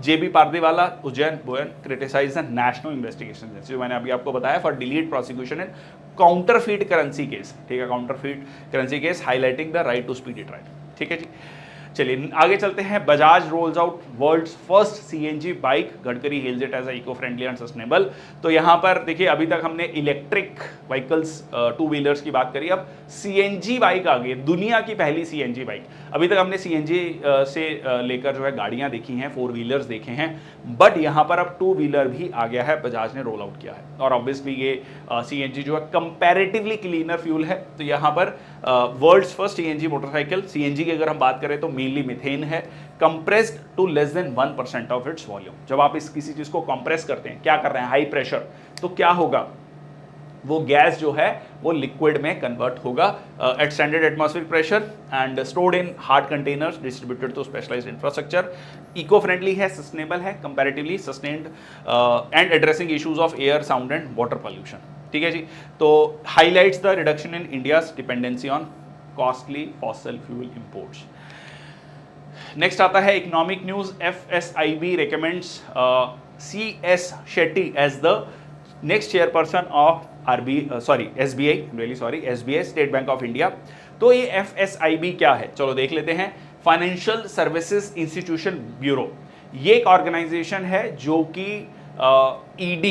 Speaker 1: JB Pardiwala Ujjal Bhuyan criticise the national investigation agency, जो मैंने अभी आपको बताया, for delayed prosecution in counterfeit currency case. ठीक है, counterfeit currency case highlighting the right to speedy trial. ठीक है जी, चलिए आगे चलते हैं। Bajaj rolls out world's first CNG bike, Gadkari hails it as eco friendly and sustainable. तो यहाँ पर देखिए, अभी तक हमने इलेक्ट्रिक व्हीकल्स, टू व्हीलर्स की बात करी, अब CNG बाइक आ गई, दुनिया की पहली CNG बाइक। अभी तक हमने CNG से लेकर जो है गाड़ियाँ देखी हैं, 4 व्हीलर्स देखे हैं, बट यहाँ पर अब 2 व्हीलर भी आ गया है, बजाज ने रोल आउट किया है। और ऑब्वियसली ये CNG जो है कंपैरेटिवली क्लीनर फ्यूल है, तो यहाँ पर world's first CNG motorcycle. CNG की अगर हम बात करें तो मेनली मिथेन है, compressed to less than 1% of its volume. जब आप किसी चीज को कंप्रेस करते हैं, क्या कर रहे हैं, हाई प्रेशर, तो क्या होगा, वो गैस जो है वो लिक्विड में कन्वर्ट होगा at standard atmospheric pressure and stored in hard containers distributed to specialised infrastructure. Eco friendly है, सस्टेनेबल है, comparatively sustained and addressing issues of air, sound and water pollution. ठीक है जी, तो highlights the reduction in India's dependency on costly fossil fuel imports. Next आता है economic news. FSIB recommends CS Shetty as the next chairperson of SBI state Bank of India. तो ये FSIB क्या है, चलो देख लेते हैं। फाइनेंशियल सर्विसेज इंस्टीट्यूशन ब्यूरो, ये एक ऑर्गेनाइजेशन है जो कि ED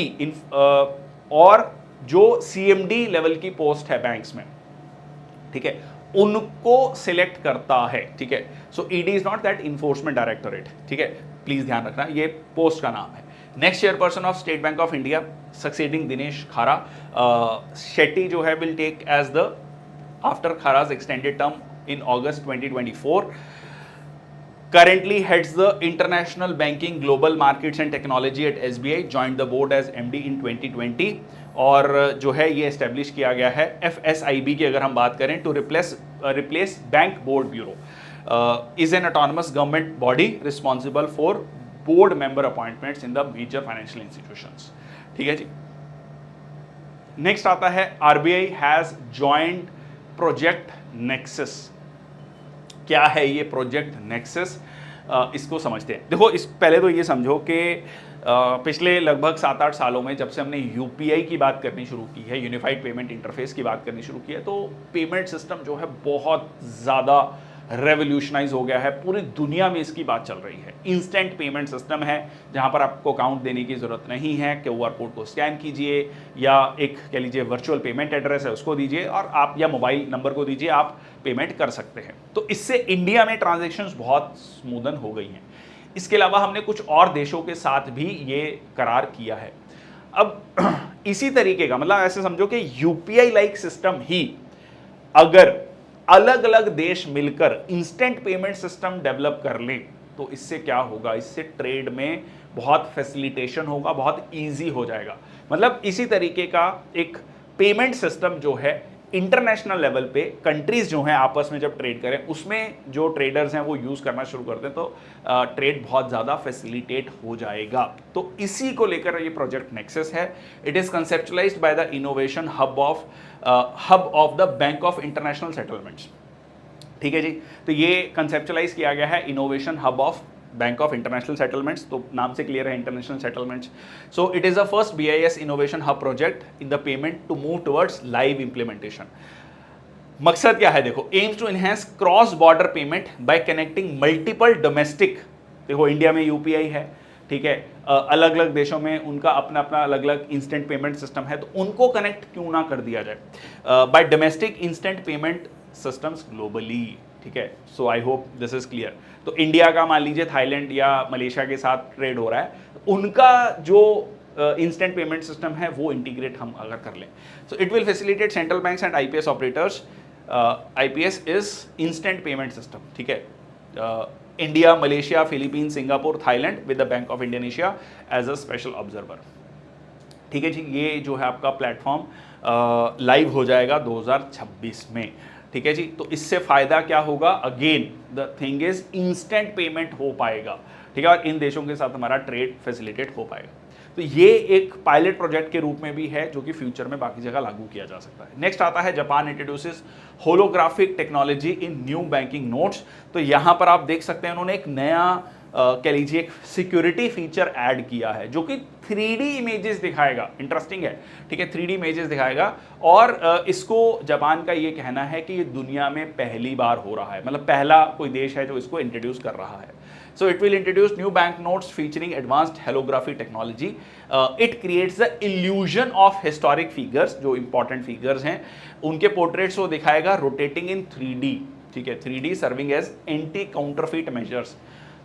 Speaker 1: और जो CMD लेवल की पोस्ट है बैंक्स में, ठीक है, उनको सिलेक्ट करता है। ठीक है, सो ED is not that enforcement directorate. ठीक है, प्लीज ध्यान रखना, ये पोस्ट का नाम है। Next chairperson of State Bank of India succeeding Dinesh Khara, Shetty जो है will take as the after Khara's extended term in August 2024। currently heads the international banking global markets and technology at SBI, joined the board as MD in 2020 और जो है ये establish किया गया है। FSIB की अगर हम बात करें तो replace bank board bureau, is an autonomous government body responsible for board member appointments in the major financial institutions. ठीक है जी, नेक्स्ट आता है RBI has joined project nexus. क्या है ये प्रोजेक्ट नेक्सस, इसको समझते हैं। देखो, इस पहले तो ये समझो कि पिछले लगभग 7-8 सालों में जब से हमने UPI की बात करनी शुरू की है, यूनिफाइड पेमेंट इंटरफेस की बात करनी शुरू की है, तो पेमेंट सिस्टम जो है बहुत ज़्यादा रेवोल्यूशनाइज हो गया है। पूरी दुनिया में इसकी बात चल रही है। इंस्टेंट पेमेंट सिस्टम है जहां पर आपको अकाउंट देने की ज़रूरत नहीं है, QR कोड को स्कैन कीजिए या एक कह लीजिए वर्चुअल पेमेंट एड्रेस है उसको दीजिए और आप, या मोबाइल नंबर को दीजिए, आप पेमेंट कर सकते हैं। तो इससे इंडिया में ट्रांजेक्शन्स बहुत स्मूदन हो गई हैं। इसके अलावा हमने कुछ और देशों के साथ भी ये करार किया है। अब इसी तरीके का, मतलब ऐसे समझो कि UPI लाइक सिस्टम ही अगर अलग अलग देश मिलकर इंस्टेंट पेमेंट सिस्टम डेवलप कर ले तो इससे क्या होगा, इससे ट्रेड में बहुत फैसिलिटेशन होगा, बहुत इजी हो जाएगा। मतलब इसी तरीके का एक पेमेंट सिस्टम जो है इंटरनेशनल लेवल पे कंट्रीज जो हैं आपस में जब ट्रेड करें, उसमें जो ट्रेडर्स हैं वो यूज करना शुरू करते हैं तो ट्रेड बहुत ज़्यादा फैसिलिटेट हो जाएगा। तो इसी को लेकर ये प्रोजेक्ट नेक्सस है। It is conceptualised by the innovation hub of the bank of international settlements. ठीक है जी, तो ये कंसेप्चुलाइज किया गया है innovation hub of bank of international settlements, तो नाम से क्लियर है international settlements. So it is the first BIS innovation hub project in the payment to move towards live implementation. मकसद क्या है, देखो, aims to enhance cross border payment by connecting multiple domestic, देखो India में UPI है, ठीक है, अलग अलग देशों में उनका अपना अपना अलग अलग इंस्टेंट पेमेंट सिस्टम है, तो उनको कनेक्ट क्यों ना कर दिया जाए by domestic instant payment systems globally. ठीक है, so I hope this is clear. तो इंडिया का मान लीजिए थाईलैंड या मलेशिया के साथ ट्रेड हो रहा है, उनका जो इंस्टेंट पेमेंट सिस्टम है वो इंटीग्रेट हम अगर कर लें, so it will facilitate central banks and IPS operators. IPS is instant payment system. ठीक है, India, Malaysia, Philippine, Singapore, Thailand with the bank of Indonesia as a special observer. ठीक है जी, ये जो है आपका प्लेटफॉर्म लाइव हो जाएगा 2026 में। ठीक है जी, तो इससे फायदा क्या होगा, again the thing is instant payment हो पाएगा। ठीक है, और इन देशों के साथ हमारा ट्रेड फैसिलिटेट हो पाएगा। तो ये एक पायलट प्रोजेक्ट के रूप में भी है जो कि फ्यूचर में बाकी जगह लागू किया जा सकता है। नेक्स्ट आता है Japan introduces holographic technology in new banking notes. तो यहां पर आप देख सकते हैं उन्होंने एक नया कह लीजिए एक सिक्योरिटी फीचर ऐड किया है जो कि 3D इमेजेस दिखाएगा। इंटरेस्टिंग है, ठीक है, 3D इमेजेस दिखाएगा। और इसको जापान का ये कहना है कि ये दुनिया में पहली बार हो रहा है, मतलब पहला कोई देश है जो इसको इंट्रोड्यूस कर रहा है। So it will introduce new banknotes featuring advanced holography technology. It creates the illusion of historic figures, जो important figures हैं उनके portraits को दिखाएगा rotating in 3D। ठीक है, 3D serving as anti counterfeit measures।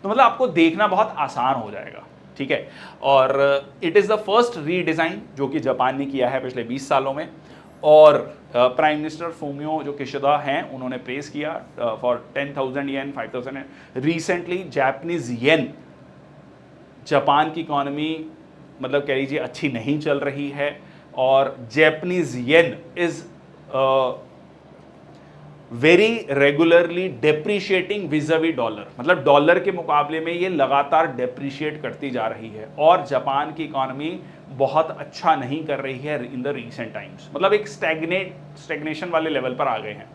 Speaker 1: तो मतलब आपको देखना बहुत आसान हो जाएगा। ठीक है, और it is the first redesign जो कि जापान ने किया है पिछले 20 सालों में। और प्राइम मिनिस्टर फूमियो जो किशिदा हैं उन्होंने प्रेस किया for 10,000 yen, 5,000 yen. Recently Japanese yen, Japan की इकोनॉमी मतलब कह लीजिए अच्छी नहीं चल रही है और Japanese yen is very regularly depreciating vis-a-vis dollar, मतलब डॉलर के मुकाबले में ये लगातार डेप्रिशिएट करती जा रही है और जापान की इकोनॉमी बहुत अच्छा नहीं कर रही है इन द रीसेंट टाइम्स, मतलब एक स्टैग्नेशन वाले लेवल पर आ गए हैं।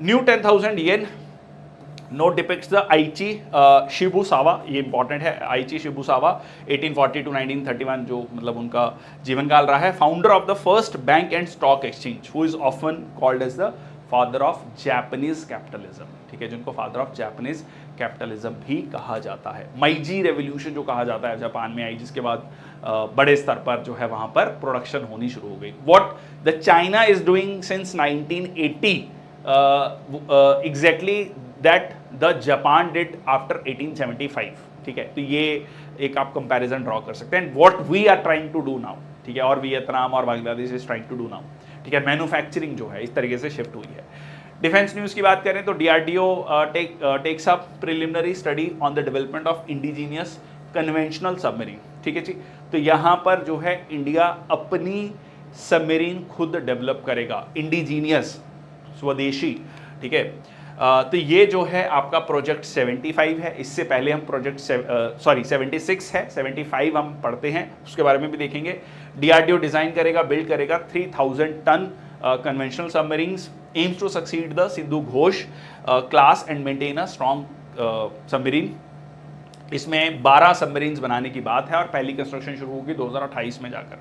Speaker 1: New 10,000 yen note depicts the Eiichi Shibusawa, ये इंपॉर्टेंट है, आइची शिबुसावा 1840 टू 1931 जो मतलब उनका जीवन काल रहा है। Founder of the first bank and stock exchange, who is often called as the father of Japanese capitalism. ठीक है, जिनको फादर ऑफ जापानीज कैपिटलिज्म भी कहा जाता है। माइजी रेवोल्यूशन जो कहा जाता है जापान में आई, जिसके बाद बड़े स्तर पर जो है वहां पर प्रोडक्शन होनी शुरू हो गई। What the China is doing since 1980 exactly that the Japan did after 1875। ठीक है, तो ये एक आप कंपैरिजन ड्रॉ कर सकते हैं। What we are trying to do now, ठीक है, और वियतनाम और Bangladesh is trying to do now. ठीक है, मैन्युफैक्चरिंग जो है इस तरीके से शिफ्ट हुई है। डिफेंस न्यूज़ की बात करें तो DRDO takes up preliminary study on the development of indigenous conventional submarine. ठीक है जी, तो यहाँ पर जो है इंडिया अपनी सबमरीन खुद डेवलप करेगा, इंडिजीनियस, स्वदेशी। ठीक है, तो ये जो है आपका प्रोजेक्ट 75 है। इससे पहले हम प्रोजेक्ट 76 है, 75 हम पढ़ते हैं, उसके बारे में भी देखेंगे। डीआरडीओ डिजाइन करेगा, बिल्ड करेगा 3000 tonne conventional submarines, aims to succeed the Sindhu Ghosh class and maintain a strong submarine. इसमें 12 सबमरीन्स बनाने की बात है और पहली कंस्ट्रक्शन शुरू होगी 2028 में जाकर।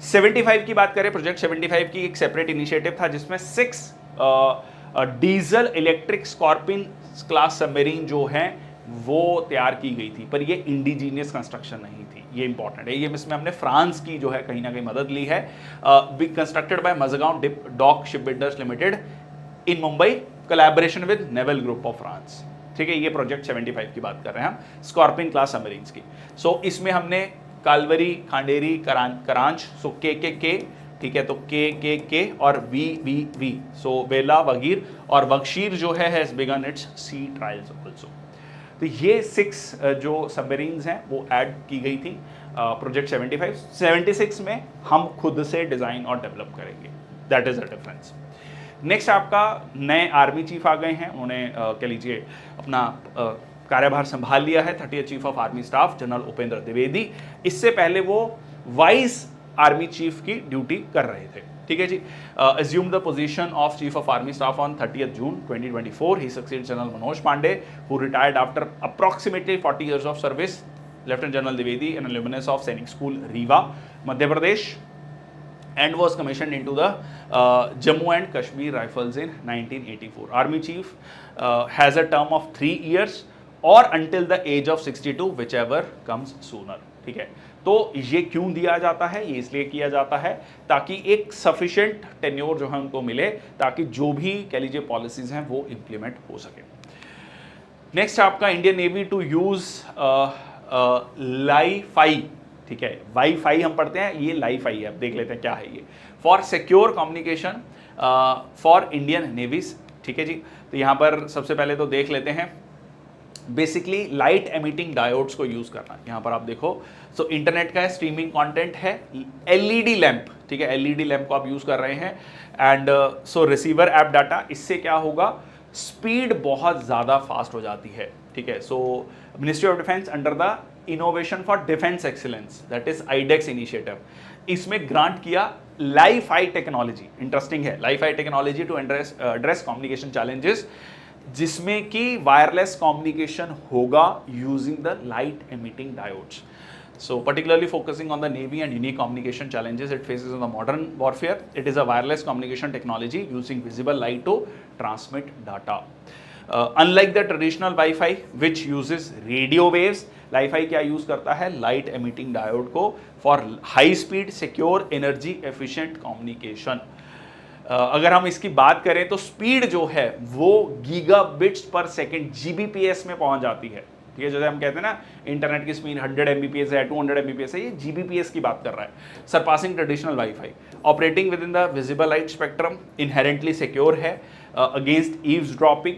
Speaker 1: 75 की बात करें, प्रोजेक्ट 75 की एक सेपरेट इनिशिएटिव था जिसमें 6 diesel electric Scorpene class submarine जो है वो तैयार की गई थी, पर ये इंडिजीनियस कंस्ट्रक्शन नहीं थी। ये इंपॉर्टेंट है, ये इसमें हमने फ्रांस की जो है कहीं ना कहीं मदद ली है। Be constructed by Mazagon dock ship builders limited in Mumbai, collaboration with naval group of France. ठीक है, ये प्रोजेक्ट 75 की बात कर रहे हैं हम, स्कॉर्पिन क्लास सबमरीन्स की। सो इसमें हमने कालवरी, खांडेरी, करांच, सो के ठीक है, तो के और वी, सो वेला, वगीर और वक्शीर जो है has begun its sea trials also. तो ये 6 जो सबमरीन्स हैं वो ऐड की गई थी प्रोजेक्ट 75। 76 में हम खुद से डिज़ाइन और डेवलप करेंगे, that is the difference. Next आपका नए आर्मी चीफ आ गए हैं, उन्होंने कह लीजिए अपना कार्यभार संभाल लिया है, 30th chief of army staff general Upendra Dwivedi. इससे पहले वो वाइस आर्मी चीफ की ड्यूटी कर रहे थे। ठीक है जी, assumed the position of Chief of Army Staff on 30th June 2024. He succeeded General Manoj Pandey, who retired after approximately 40 years of service. Lieutenant General Dwivedi, an alumnus of Sainik School, Rewa, Madhya Pradesh, and was commissioned into the Jammu and Kashmir Rifles in 1984. Army Chief has a term of 3 years और until the age of 62 whichever comes sooner. ठीक है, तो ये क्यों दिया जाता है? ये इसलिए किया जाता है ताकि एक सफिशिएंट टेन्योर जो है उनको मिले, ताकि जो भी कह लीजिए पॉलिसीज हैं वो इंप्लीमेंट हो सके। नेक्स्ट आपका Indian navy to use LiFi. ठीक है, वाईफाई हम पढ़ते हैं, ये लाईफाई है। अब देख लेते हैं क्या है ये। For secure communication for Indian navies. ठीक है जी, तो यहां पर सबसे पहले तो देख लेते हैं बेसिकली लाइट एमिटिंग डायोड्स को यूज करना। यहां पर आप देखो, सो इंटरनेट का है, स्ट्रीमिंग कंटेंट है, एलईडी लैंप। ठीक है, एलईडी लैंप को आप यूज कर रहे हैं and so receiver app data. इससे क्या होगा, स्पीड बहुत ज्यादा फास्ट हो जाती है। ठीक है, so ministry of defence under the innovation for defence excellence, that is iDEX initiative, इसमें ग्रांट किया लाईफाई टेक्नोलॉजी। इंटरेस्टिंग है, LiFi technology to address communication challenges, जिसमें कि वायरलेस कम्युनिकेशन होगा using the light emitting diodes. So particularly focusing on the Navy and unique communication challenges it faces in the modern warfare, it is a wireless communication technology using visible light to transmit data. Unlike the traditional Wi-Fi which uses radio waves, Wi-Fi क्या use करता है, light emitting diode को for high speed, secure, energy efficient communication. अगर हम इसकी बात करें तो स्पीड जो है वो गीगाबिट्स पर सेकेंड जीबीपीएस में पहुंच जाती है। ठीक है, जैसे हम कहते हैं ना इंटरनेट की स्पीड 100 एमबीपीएस है, 200 एमबीपीएस है, ये जीबीपीएस की बात कर रहा है। Surpassing traditional wifi, operating within the visible light spectrum, inherently secure है against eavesdropping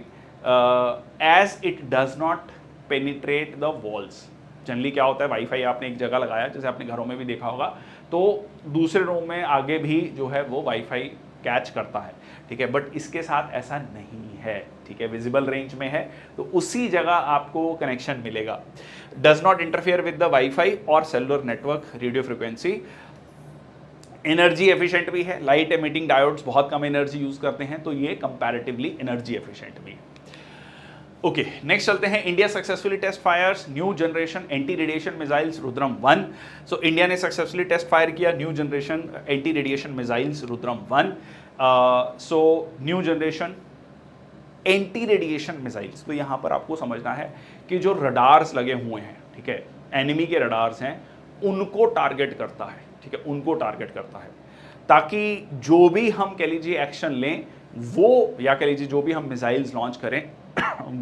Speaker 1: as it does not penetrate the walls. Generally क्या होता है, वाईफाई आपने एक जगह लगाया, जैसे आपने घरों में भी देखा होगा, तो दूसरे रूम में आगे भी जो है वो वाईफाई कैच करता है। ठीक है, बट इसके साथ ऐसा नहीं है। ठीक है, विजिबल रेंज में है तो उसी जगह आपको कनेक्शन मिलेगा। Does not interfere with the wifi और cellular network radio frequency. Energy efficient भी है, लाइट एमिटिंग डायोड्स बहुत कम एनर्जी यूज करते हैं, तो ये कंपैरेटिवली एनर्जी एफिशिएंट भी है। ओके, नेक्स्ट चलते हैं। India successfully test fires new generation anti radiation missiles Rudram 1। So India ने सक्सेसफुली टेस्ट फायर किया new generation anti radiation missiles Rudram 1। So new generation anti radiation missiles, तो यहाँ पर आपको समझना है कि जो रडार्स लगे हुए हैं, ठीक है, एनिमी के रडार्स हैं, उनको टारगेट करता है। ठीक है, उनको टारगेट करता है ताकि जो भी हम कह लीजिए एक्शन लें वो, या कह लीजिए जो भी हम मिसाइल्स लॉन्च करें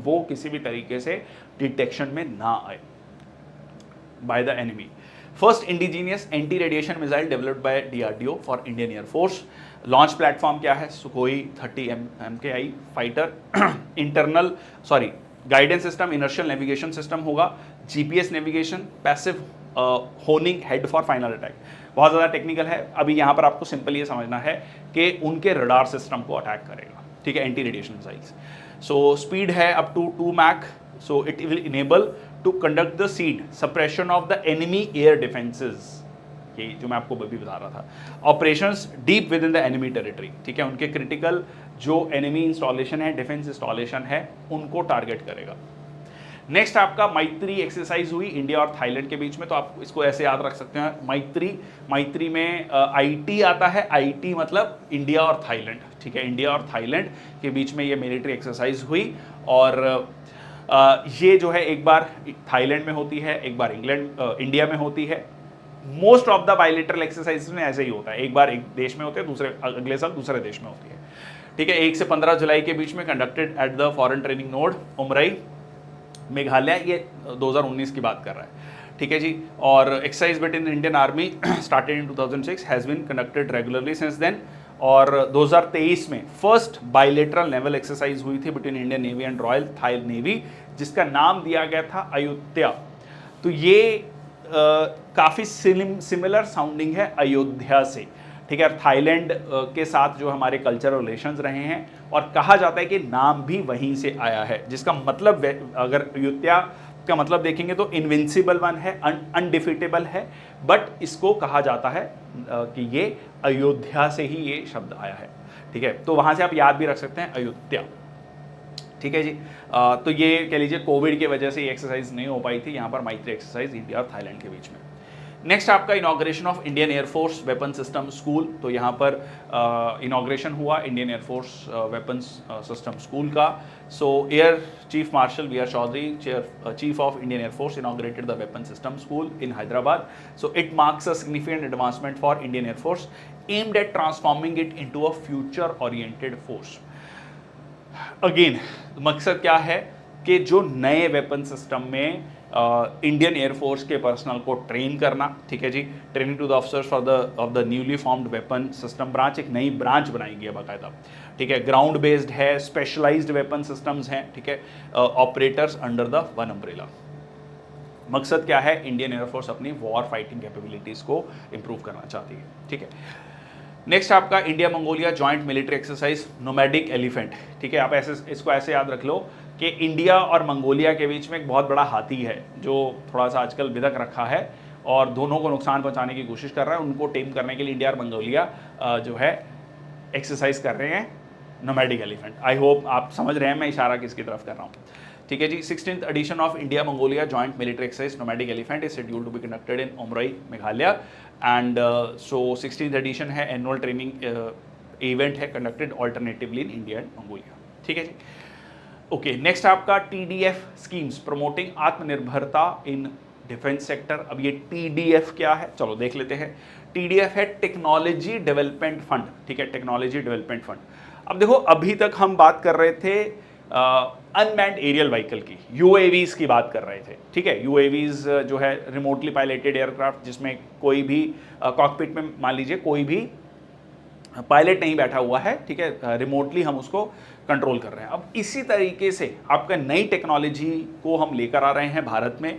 Speaker 1: वो किसी भी तरीके से डिटेक्शन में ना आए by the enemy. First indigenous anti radiation missile developed by DRDO for Indian air force. Launch platform क्या है, Sukhoi 30 MKI fighter. Internal guidance system, inertial navigation system होगा, GPS navigation, passive homing head for final attack. बहुत ज़्यादा technical है, अभी यहाँ पर आपको सिंपल ये समझना है कि उनके रडार सिस्टम को अटैक करेगा। ठीक है, anti radiation missiles. So speed है up to 2 Mach, so it will enable to conduct the SEAD suppression of the enemy air defences, ये जो मैं आपको अभी बता रहा था। Operations deep within the enemy territory. ठीक है, उनके क्रिटिकल जो एनिमी इंस्टॉलेशन है, डिफेंस इंस्टॉलेशन है, उनको टारगेट करेगा। नेक्स्ट आपका मैत्री एक्सरसाइज हुई इंडिया और थाईलैंड के बीच में, तो आप इसको ऐसे याद रख सकते हैं, मैत्री में आईटी आता है, आईटी मतलब इंडिया और थाईलैंड। ठीक है, इंडिया और थाईलैंड के बीच में ये मिलिट्री एक्सरसाइज हुई और ये जो है एक बार थाईलैंड में होती है, एक बार इंडिया में होती है। Most of the bilateral exercise में ऐसे ही होता है, एक बार एक देश में होते हैं, दूसरे अगले साल दूसरे देश में होती है। ठीक है, 1 से 15 जुलाई के बीच में conducted at the foreign training node Umroi Meghalaya, ये 2019 की बात कर रहा है। ठीक है जी, और exercise between Indian army started in 2006 has been conducted regularly since then. और 2023 में फर्स्ट बायलैटरल नेवल एक्सरसाइज हुई थी between Indian navy and royal Thai navy, जिसका नाम दिया गया था अयोध्या। तो ये काफ़ी सिमिलर साउंडिंग है अयोध्या से। ठीक है, थाईलैंड के साथ जो हमारे कल्चरल रिलेशंस रहे हैं और कहा जाता है कि नाम भी वहीं से आया है, जिसका मतलब अगर अयोध्या का मतलब देखेंगे तो इनविंसिबल वन है, अनडिफिटेबल है, बट इसको कहा जाता है कि ये अयोध्या से ही ये शब्द आया है। ठीक है, तो वहाँ से आप याद भी रख सकते हैं अयोध्या। ठीक है जी, तो ये कह लीजिए कोविड की वजह से ये एक्सरसाइज नहीं हो पाई थी यहाँ पर मैत्री एक्सरसाइज इंडिया और थाईलैंड के बीच में। नेक्स्ट आपका inauguration of Indian air force weapon system school, तो यहाँ पर इनॉग्रेशन हुआ Indian air force weapon system school का. So air chief marshal V R Chaudhari, chief of Indian air force, inaugurated the weapon system school in Hyderabad. So it marks a significant advancement for Indian Air Force aimed at transforming it into a future oriented force. Again मकसद क्या है कि जो नए weapon system में Indian air force के personnel को train करना, ठीक है जी, training to the officers for the of the newly formed weapon system branch, एक नई ब्रांच बनाई गई है बाकायदा, ठीक है, ग्राउंड बेस्ड है, स्पेशलाइज्ड वेपन सिस्टम्स हैं, ठीक है, operators under the one umbrella. मकसद क्या है, इंडियन एयरफोर्स अपनी वॉर फाइटिंग कैपेबिलिटीज को इंप्रूव करना चाहती है, ठीक है. नेक्स्ट आपका India Mongolia joint military exercise nomadic elephant, ठीक है. आप ऐसे इसको ऐसे याद रख लो कि इंडिया और मंगोलिया के बीच में एक बहुत बड़ा हाथी है जो थोड़ा सा आजकल बिदक रखा है और दोनों को नुकसान पहुंचाने की कोशिश कर रहा है. उनको टेम करने के लिए इंडिया और मंगोलिया जो है एक्सरसाइज कर रहे हैं नोमैडिक एलिफेंट. आई होप आप समझ रहे हैं मैं इशारा किसकी तरफ कर रहा हूँ, ठीक है जी. 16th edition of India Mongolia joint military exercise nomadic elephant is scheduled to be conducted in Umroi Meghalaya and so 16th edition है, एनुअल ट्रेनिंग इवेंट है, conducted alternatively in India and Mongolia, ठीक है जी. ओके, नेक्स्ट आपका TDF schemes promoting Atmanirbharta in defence sector. अब ये TDF क्या है, चलो देख लेते हैं. TDF है टेक्नोलॉजी डेवलपमेंट फंड, ठीक है, टेक्नोलॉजी डेवलपमेंट फंड. अब देखो अभी तक हम बात कर रहे थे अनमैन्ड एरियल व्हीकल की, UAVs की बात कर रहे थे, ठीक है. UAVs जो है रिमोटली पायलटेड एयरक्राफ्ट जिसमें कोई भी कॉकपिट में मान लीजिए कोई भी पायलट नहीं बैठा हुआ है, ठीक है, रिमोटली हम उसको कंट्रोल कर रहे हैं. अब इसी तरीके से आपका नई टेक्नोलॉजी को हम लेकर आ रहे हैं भारत में.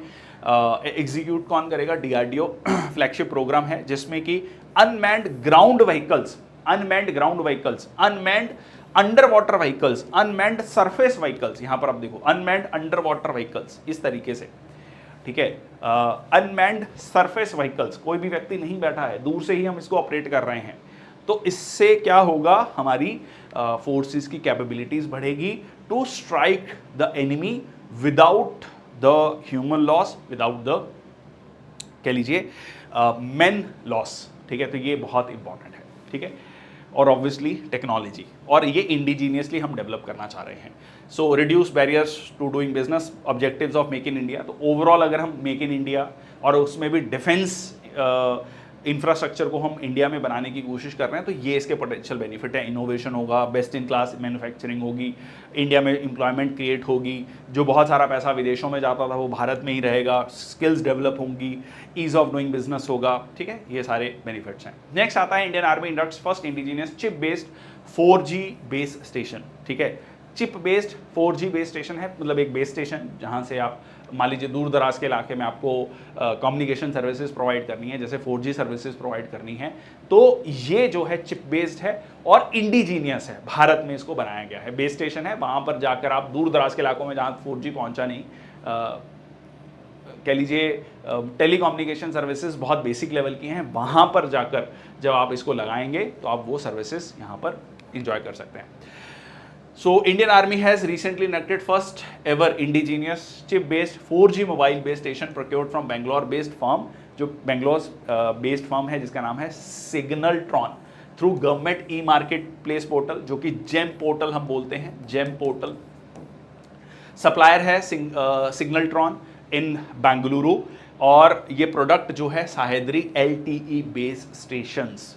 Speaker 1: एग्जीक्यूट कौन करेगा, DRDO फ्लैगशिप प्रोग्राम है जिसमें कि unmanned ground vehicles, unmanned ground vehicles, unmanned under water vehicles, unmanned surface vehicles, यहां पर आप देखो अनमैन्ड अंडर वाटर व्हीकल्स इस तरीके से, ठीक है, अनमैन्ड सरफेस व्हीकल्स, कोई भी व्यक्ति नहीं बैठा है, दूर से ही हम इसको ऑपरेट कर रहे हैं. तो इससे क्या होगा, हमारी फोर्सेस की कैपेबिलिटीज बढ़ेगी to strike the enemy without the human loss, without the कह लीजिए मैन लॉस, ठीक है. तो ये बहुत इंपॉर्टेंट है, ठीक है. और ऑब्वियसली टेक्नोलॉजी, और ये इंडिजीनियसली हम डेवलप करना चाह रहे हैं. So reduce barriers to doing business, objectives of make in India. तो ओवरऑल अगर हम मेक इन इंडिया और उसमें भी डिफेंस इंफ्रास्ट्रक्चर को हम इंडिया में बनाने की कोशिश कर रहे हैं, तो ये इसके पोटेंशियल बेनिफिट है. इनोवेशन होगा, बेस्ट इन क्लास मैन्युफैक्चरिंग होगी, इंडिया में एम्प्लॉयमेंट क्रिएट होगी, जो बहुत सारा पैसा विदेशों में जाता था वो भारत में ही रहेगा, स्किल्स डेवलप होंगी, ईज ऑफ डूइंग बिजनेस होगा, ठीक है. ये सारे बेनिफिट्स हैं. नेक्स्ट आता है Indian army inducts first indigenous chip based 4G base station, ठीक है. Chip based 4G base station है, मतलब एक बेस स्टेशन जहाँ से आप मान लीजिए दूर दराज के इलाके में आपको कम्युनिकेशन सर्विसेज प्रोवाइड करनी है, जैसे 4G सर्विसेज प्रोवाइड करनी है, तो ये जो है चिप बेस्ड है और इंडिजीनियस है, भारत में इसको बनाया गया है. बेस स्टेशन है, वहाँ पर जाकर आप दूर दराज के इलाकों में जहाँ 4G पहुँचा नहीं, कह लीजिए टेलीकम्युनिकेशन सर्विसेज बहुत बेसिक लेवल की हैं, वहाँ पर जाकर जब आप इसको लगाएंगे तो आप वो सर्विसेज यहाँ पर इंजॉय कर सकते हैं. So Indian Army has recently enacted first ever indigenous chip-based 4G mobile base station procured from Bangalore-based firm, जो Bangalore based firm है जिसका नाम है Signaltron, through government e-marketplace portal, जो कि GEM portal हम बोलते हैं, GEM portal. सप्लायर है Signaltron in बेंगलुरु, और ये प्रोडक्ट जो है Sahyadri LTE base stations.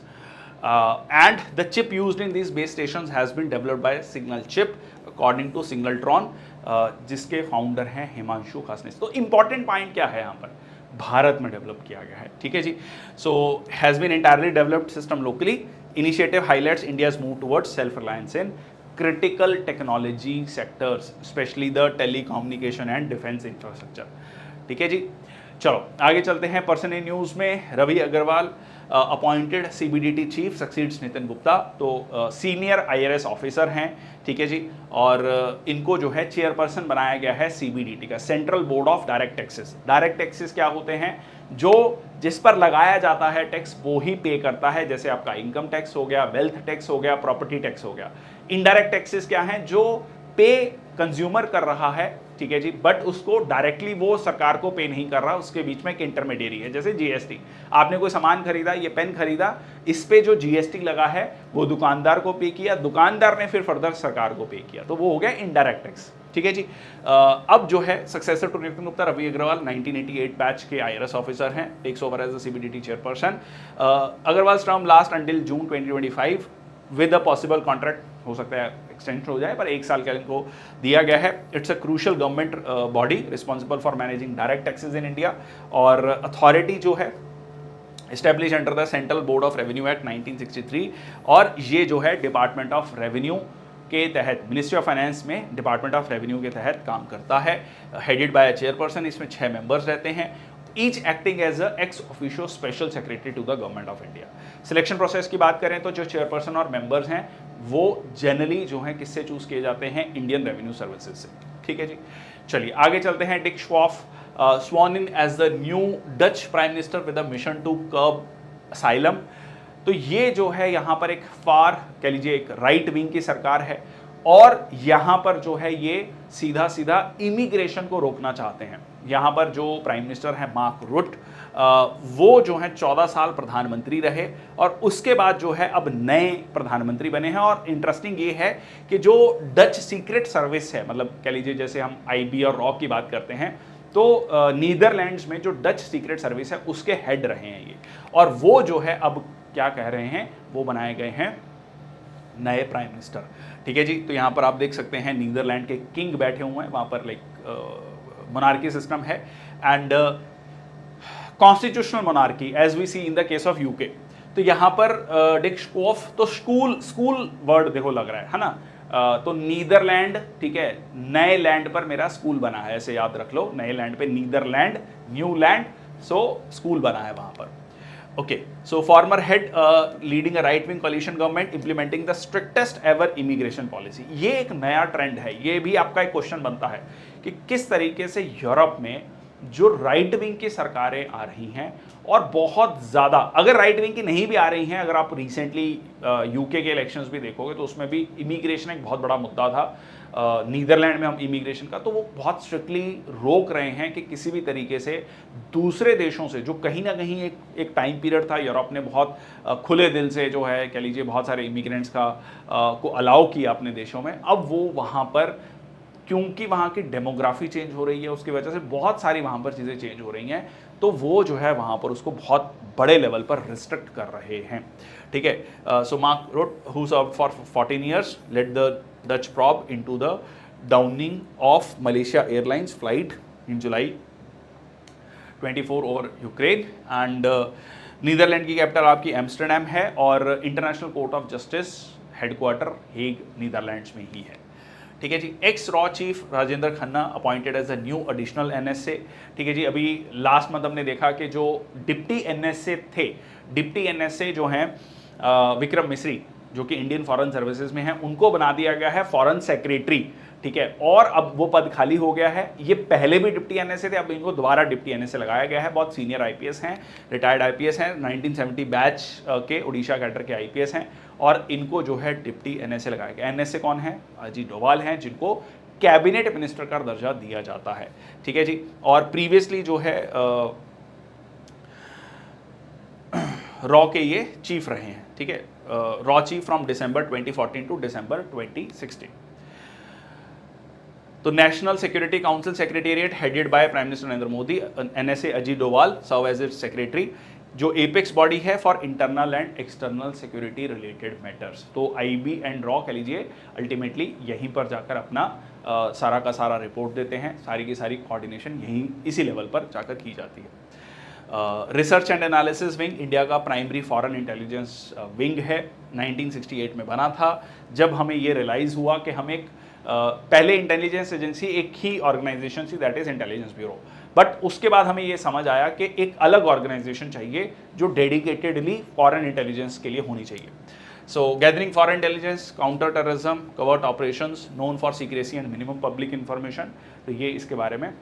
Speaker 1: And the chip used in these base stations has been developed by Signal Chip according to Signaltron, जिसके फाउंडर हैं हिमांशु खासनेस. तो इंपॉर्टेंट पॉइंट क्या है यहाँ पर, भारत में डेवलप किया गया है, ठीक है जी. So has been entirely developed system locally. Initiative highlights India's move towards self reliance in critical technology sectors, specially the telecommunication and defence infrastructure, ठीक है जी. चलो आगे चलते हैं. पर्सन इन न्यूज़ में Ravi Agarwal appointed CBDT chief succeeds Nitin Gupta. तो senior IRS officer हैं, ठीक है जी, और इनको जो है चेयरपर्सन बनाया गया है CBDT का, central board of direct taxes. Direct taxes क्या होते हैं, जो जिस पर लगाया जाता है टैक्स वो ही पे करता है, जैसे आपका इनकम टैक्स हो गया, वेल्थ टैक्स हो गया, प्रॉपर्टी टैक्स हो गया. इनडायरेक्ट टैक्सेस क्या हैं, जो पे कंज्यूमर कर रहा है ठीक है जी, बट उसको डायरेक्टली वो सरकार को पे नहीं कर रहा, उसके बीच में एक इंटरमीडियरी है। जैसे जीएसटी, आपने कोई सामान खरीदा, ये पेन खरीदा, इस पे जो जीएसटी लगा है वो दुकानदार को पे किया, दुकानदार ने फिर फर्दर सरकार को पे किया, तो वो हो गया इनडायरेक्ट टैक्स। ठीक है जी। अब जो है successor to Nitin Gupta, Ravi Agarwal 1988 batch के IRS ऑफिसर हैं, takes over as the CBDT chairperson. Agarwal term last until June 2025 with a possible contract, हो सकता है एक्सटेंशन हो जाए, पर 1 साल का इनको दिया गया है। It's a crucial government body responsible for managing direct taxes in India, और अथॉरिटी जो है establish under the central board of revenue act 1963, और ये जो है डिपार्टमेंट ऑफ रेवेन्यू के तहत, मिनिस्ट्री ऑफ फाइनेंस में डिपार्टमेंट ऑफ रेवेन्यू के तहत काम करता है, हेडेड बाय अ चेयरपर्सन। इसमें 6 मेंबर्स रहते हैं, each acting as a ex officio special secretary to the government of India. Selection process की बात करें तो जो चेयरपर्सन और मेंबर्स हैं वो जनरली जो है किससे चूज किए जाते हैं, इंडियन रेवेन्यू सर्विसेज से। ठीक है जी, चलिए आगे चलते हैं। Dick Schoof sworn in as the new Dutch prime minister with a mission to curb asylum. तो ये जो है यहाँ पर एक फार कह लीजिए एक राइट विंग की सरकार है, और यहाँ पर जो है ये सीधा सीधा इमिग्रेशन को रोकना चाहते हैं। यहाँ पर जो प्राइम मिनिस्टर है मार्क रुट, वो जो है 14 साल प्रधानमंत्री रहे, और उसके बाद जो है अब नए प्रधानमंत्री बने हैं। और इंटरेस्टिंग ये है कि जो डच सीक्रेट सर्विस है, मतलब कह लीजिए जैसे हम IB और रॉ की बात करते हैं, तो नीदरलैंड्स में जो डच सीक्रेट सर्विस है उसके हेड रहे हैं ये, और वो जो है अब क्या कह रहे हैं, वो बनाए गए हैं नए प्राइम मिनिस्टर। ठीक है जी, तो यहाँ पर आप देख सकते हैं नीदरलैंड के किंग बैठे हुए हैं, वहाँ पर लाइक मोनार्की सिस्टम है, and constitutional monarchy as we see in the case of UK. तो यहाँ पर डिक श्वॉफ, तो स्कूल वर्ड देखो लग रहा है ना, तो नीदरलैंड, ठीक है, नए लैंड पर मेरा स्कूल बना है, ऐसे याद रख लो, नए लैंड पे Netherland, new land, so school बना है वहाँ पर। Okay, so former head leading a right-wing coalition government implementing the strictest ever immigration policy। ये एक नया ट्रेंड है, ये भी आपका एक क्वेश्चन बनता है कि किस तरीके से यूरोप में जो राइट विंग की सरकारें आ रही हैं, और बहुत ज़्यादा, अगर राइट विंग की नहीं भी आ रही हैं, अगर आप रिसेंटली यूके के इलेक्शंस भी देखोगे तो उसमें भी इमिग्रेशन एक बहुत बड़ा मुद्दा था। नीदरलैंड में हम इमिग्रेशन का, तो वो बहुत स्ट्रिक्टली रोक रहे हैं कि किसी भी तरीके से दूसरे देशों से, जो कहीं ना कहीं एक टाइम पीरियड था यूरोप ने बहुत खुले दिल से जो है कह लीजिए बहुत सारे इमिग्रेंट्स का को अलाउ किया अपने देशों में, अब वो वहाँ पर क्योंकि वहाँ की डेमोग्राफी चेंज हो रही है, उसकी वजह से बहुत सारी वहाँ पर चीज़ें चेंज हो रही हैं, तो वो जो है वहाँ पर उसको बहुत बड़े लेवल पर रिस्ट्रिक्ट कर रहे हैं। ठीक है, so Mark Rutte who served for 14 years led the Dutch probe into the downing of Malaysia Airlines flight in July 24 over Ukraine, and Netherland की कैपिटल आपकी एम्स्टरडैम है, और international court of justice headquarter Hague Netherlands में ही है। ठीक है जी। एक्स रॉ chief Rajendra Khanna appointed as a new additional NSA। ठीक है जी, अभी लास्ट मंथ हमने देखा कि जो डिप्टी NSA थे, डिप्टी NSA जो हैं विक्रम मिश्री, जो कि इंडियन फॉरेन सर्विसेज में हैं, उनको बना दिया गया है फॉरेन सेक्रेटरी। ठीक है, और अब वो पद खाली हो गया है। ये पहले भी डिप्टी NSA थे, अब इनको दोबारा डिप्टी NSA लगाया गया है। बहुत सीनियर IPS हैं, रिटायर्ड IPS हैं, 1970 बैच के उड़ीसा कैडर के IPS हैं, और इनको जो है डिप्टी NSA लगाया गया। NSA कौन है? अजीत डोभाल हैं, जिनको कैबिनेट मिनिस्टर का दर्जा दिया जाता है। ठीक है जी, और प्रीवियसली जो है रॉ के ये चीफ रहे हैं। ठीक है, रॉ chief from December 2014 to December 2016। तो national security council secretariat headed by prime minister Narendra Modi, NSA Ajit Doval serve as its secretary, जो एपेक्स बॉडी है for internal and external security related matters. तो IB एंड रॉ कह लीजिए अल्टीमेटली यहीं पर जाकर अपना सारा का सारा रिपोर्ट देते हैं, सारी की सारी कोऑर्डिनेशन यहीं इसी लेवल पर जाकर की जाती है। Research and analysis wing India का प्राइमरी फॉरेन इंटेलिजेंस विंग है, 1968 में बना था, जब हमें ये रियलाइज़ हुआ कि हम एक पहले इंटेलिजेंस एजेंसी एक ही ऑर्गेनाइजेशन थी, that is intelligence bureau, but उसके बाद हमें ये समझ आया कि एक अलग ऑर्गेनाइजेशन चाहिए जो डेडिकेटेडली फॉरेन इंटेलिजेंस के लिए होनी चाहिए। So gathering foreign intelligence, counter terrorism, covert operations, known for secrecy and minimum public information, तो ये इसके बारे में।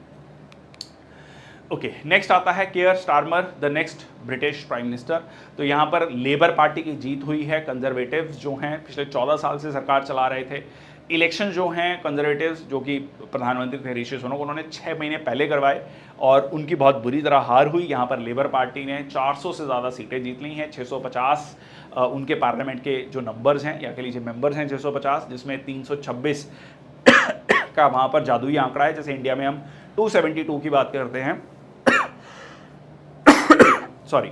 Speaker 1: ओके, नेक्स्ट आता है Keir Starmer, the next British prime minister. तो यहाँ पर लेबर पार्टी की जीत हुई है, कंजर्वेटिव्स जो हैं पिछले 14 साल से सरकार चला रहे थे, इलेक्शन जो हैं कंजर्वेटिव्स, जो कि प्रधानमंत्री थे ऋषि सुनक, उन्होंने 6 महीने पहले करवाए और उनकी बहुत बुरी तरह हार हुई। यहाँ पर लेबर पार्टी ने 400 से ज़्यादा सीटें जीत ली हैं। 650 उनके पार्लियामेंट के जो नंबर्स हैं या कह लीजिए मेंबर्स हैं 650, जिसमें 326 का वहाँ पर जादुई आंकड़ा है। जैसे इंडिया में हम 272 की बात करते हैं सॉरी,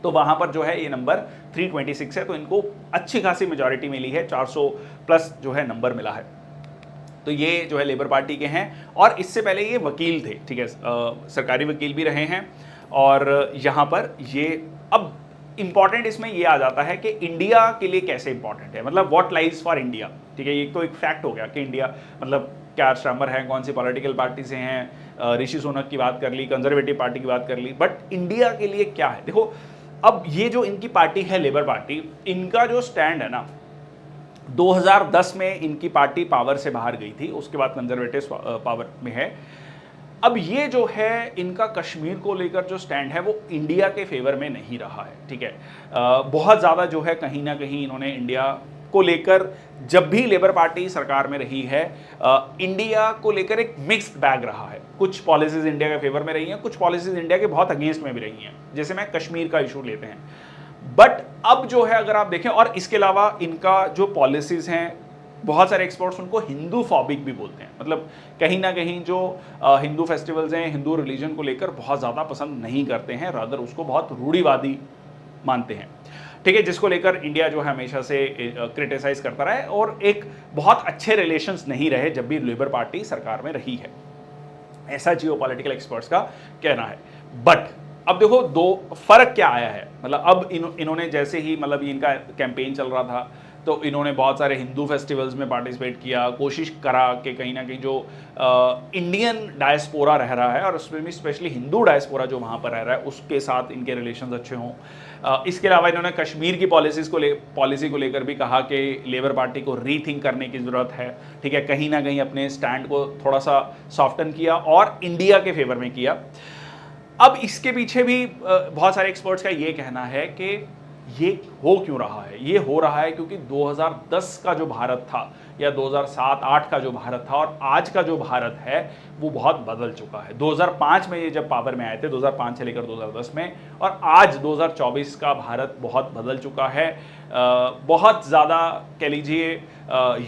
Speaker 1: तो वहाँ पर जो है ये नंबर 326 है। तो इनको अच्छी खासी मेजॉरिटी मिली है, 400 प्लस जो है नंबर मिला है। तो ये जो है लेबर पार्टी के हैं और इससे पहले ये वकील थे, ठीक है, सरकारी वकील भी रहे हैं। और यहाँ पर ये अब इंपॉर्टेंट इसमें ये आ जाता है कि इंडिया के लिए कैसे इंपॉर्टेंट है, मतलब व्हाट लाइज फॉर इंडिया, ठीक है। ये तो एक फैक्ट हो गया कि इंडिया मतलब क्या स्टार्मर है, कौन सी पॉलिटिकल पार्टी से हैं, ऋषि सुनक की बात कर ली, कंजर्वेटिव पार्टी की बात कर ली, बट इंडिया के लिए क्या है। देखो अब ये जो इनकी पार्टी है लेबर पार्टी, इनका जो स्टैंड है ना, 2010 में इनकी पार्टी पावर से बाहर गई थी, उसके बाद कंजर्वेटिव पावर में है। अब ये जो है इनका कश्मीर को लेकर जो स्टैंड है वो इंडिया के फेवर में नहीं रहा है, ठीक है। बहुत ज़्यादा जो है कहीं ना कहीं इन्होंने इंडिया को लेकर, जब भी लेबर पार्टी सरकार में रही है, इंडिया को लेकर एक मिक्स्ड बैग रहा है। कुछ पॉलिसीज इंडिया के फेवर में रही हैं, कुछ पॉलिसीज इंडिया के बहुत अगेंस्ट में भी रही हैं। जैसे मैं कश्मीर का इशू लेते हैं, बट अब जो है अगर आप देखें, और इसके अलावा इनका जो पॉलिसीज हैं, बहुत सारे एक्सपर्ट्स उनको हिंदू फॉबिक भी बोलते हैं, मतलब कहीं ना कहीं जो हिंदू फेस्टिवल्स हैं, हिंदू रिलीजन को लेकर बहुत ज़्यादा पसंद नहीं करते हैं, रादर उसको बहुत रूढ़िवादी मानते हैं, ठीक है, जिसको लेकर इंडिया जो है हमेशा से क्रिटिसाइज करता रहा है और एक बहुत अच्छे रिलेशंस नहीं रहे जब भी लेबर पार्टी सरकार में रही है, ऐसा जियोपॉलिटिकल एक्सपर्ट्स का कहना है। बट अब देखो दो फर्क क्या आया है, मतलब अब इन्होंने जैसे ही, मतलब इनका कैंपेन चल रहा था तो इन्होंने बहुत सारे हिंदू फेस्टिवल्स में पार्टिसिपेट किया, कोशिश करा कि कहीं ना कहीं जो इंडियन डायस्पोरा रह रहा है और उसमें भी स्पेशली हिंदू डायस्पोरा जो वहाँ पर रह रहा है उसके साथ इनके रिलेशंस अच्छे हों। इसके अलावा इन्होंने कश्मीर की पॉलिसी को लेकर भी कहा कि लेबर पार्टी को रीथिंक करने की ज़रूरत है, ठीक है, कहीं ना कहीं अपने स्टैंड को थोड़ा सा सॉफ्टन किया और इंडिया के फेवर में किया। अब इसके पीछे भी बहुत सारे एक्सपर्ट्स का ये कहना है कि ये हो क्यों रहा है। ये हो रहा है क्योंकि 2010 का जो भारत था या 2007-8 का जो भारत था और आज का जो भारत है वो बहुत बदल चुका है। 2005 में ये जब पावर में आए थे, 2005 से लेकर 2010 में, और आज 2024 का भारत बहुत बदल चुका है। बहुत ज़्यादा कह लीजिए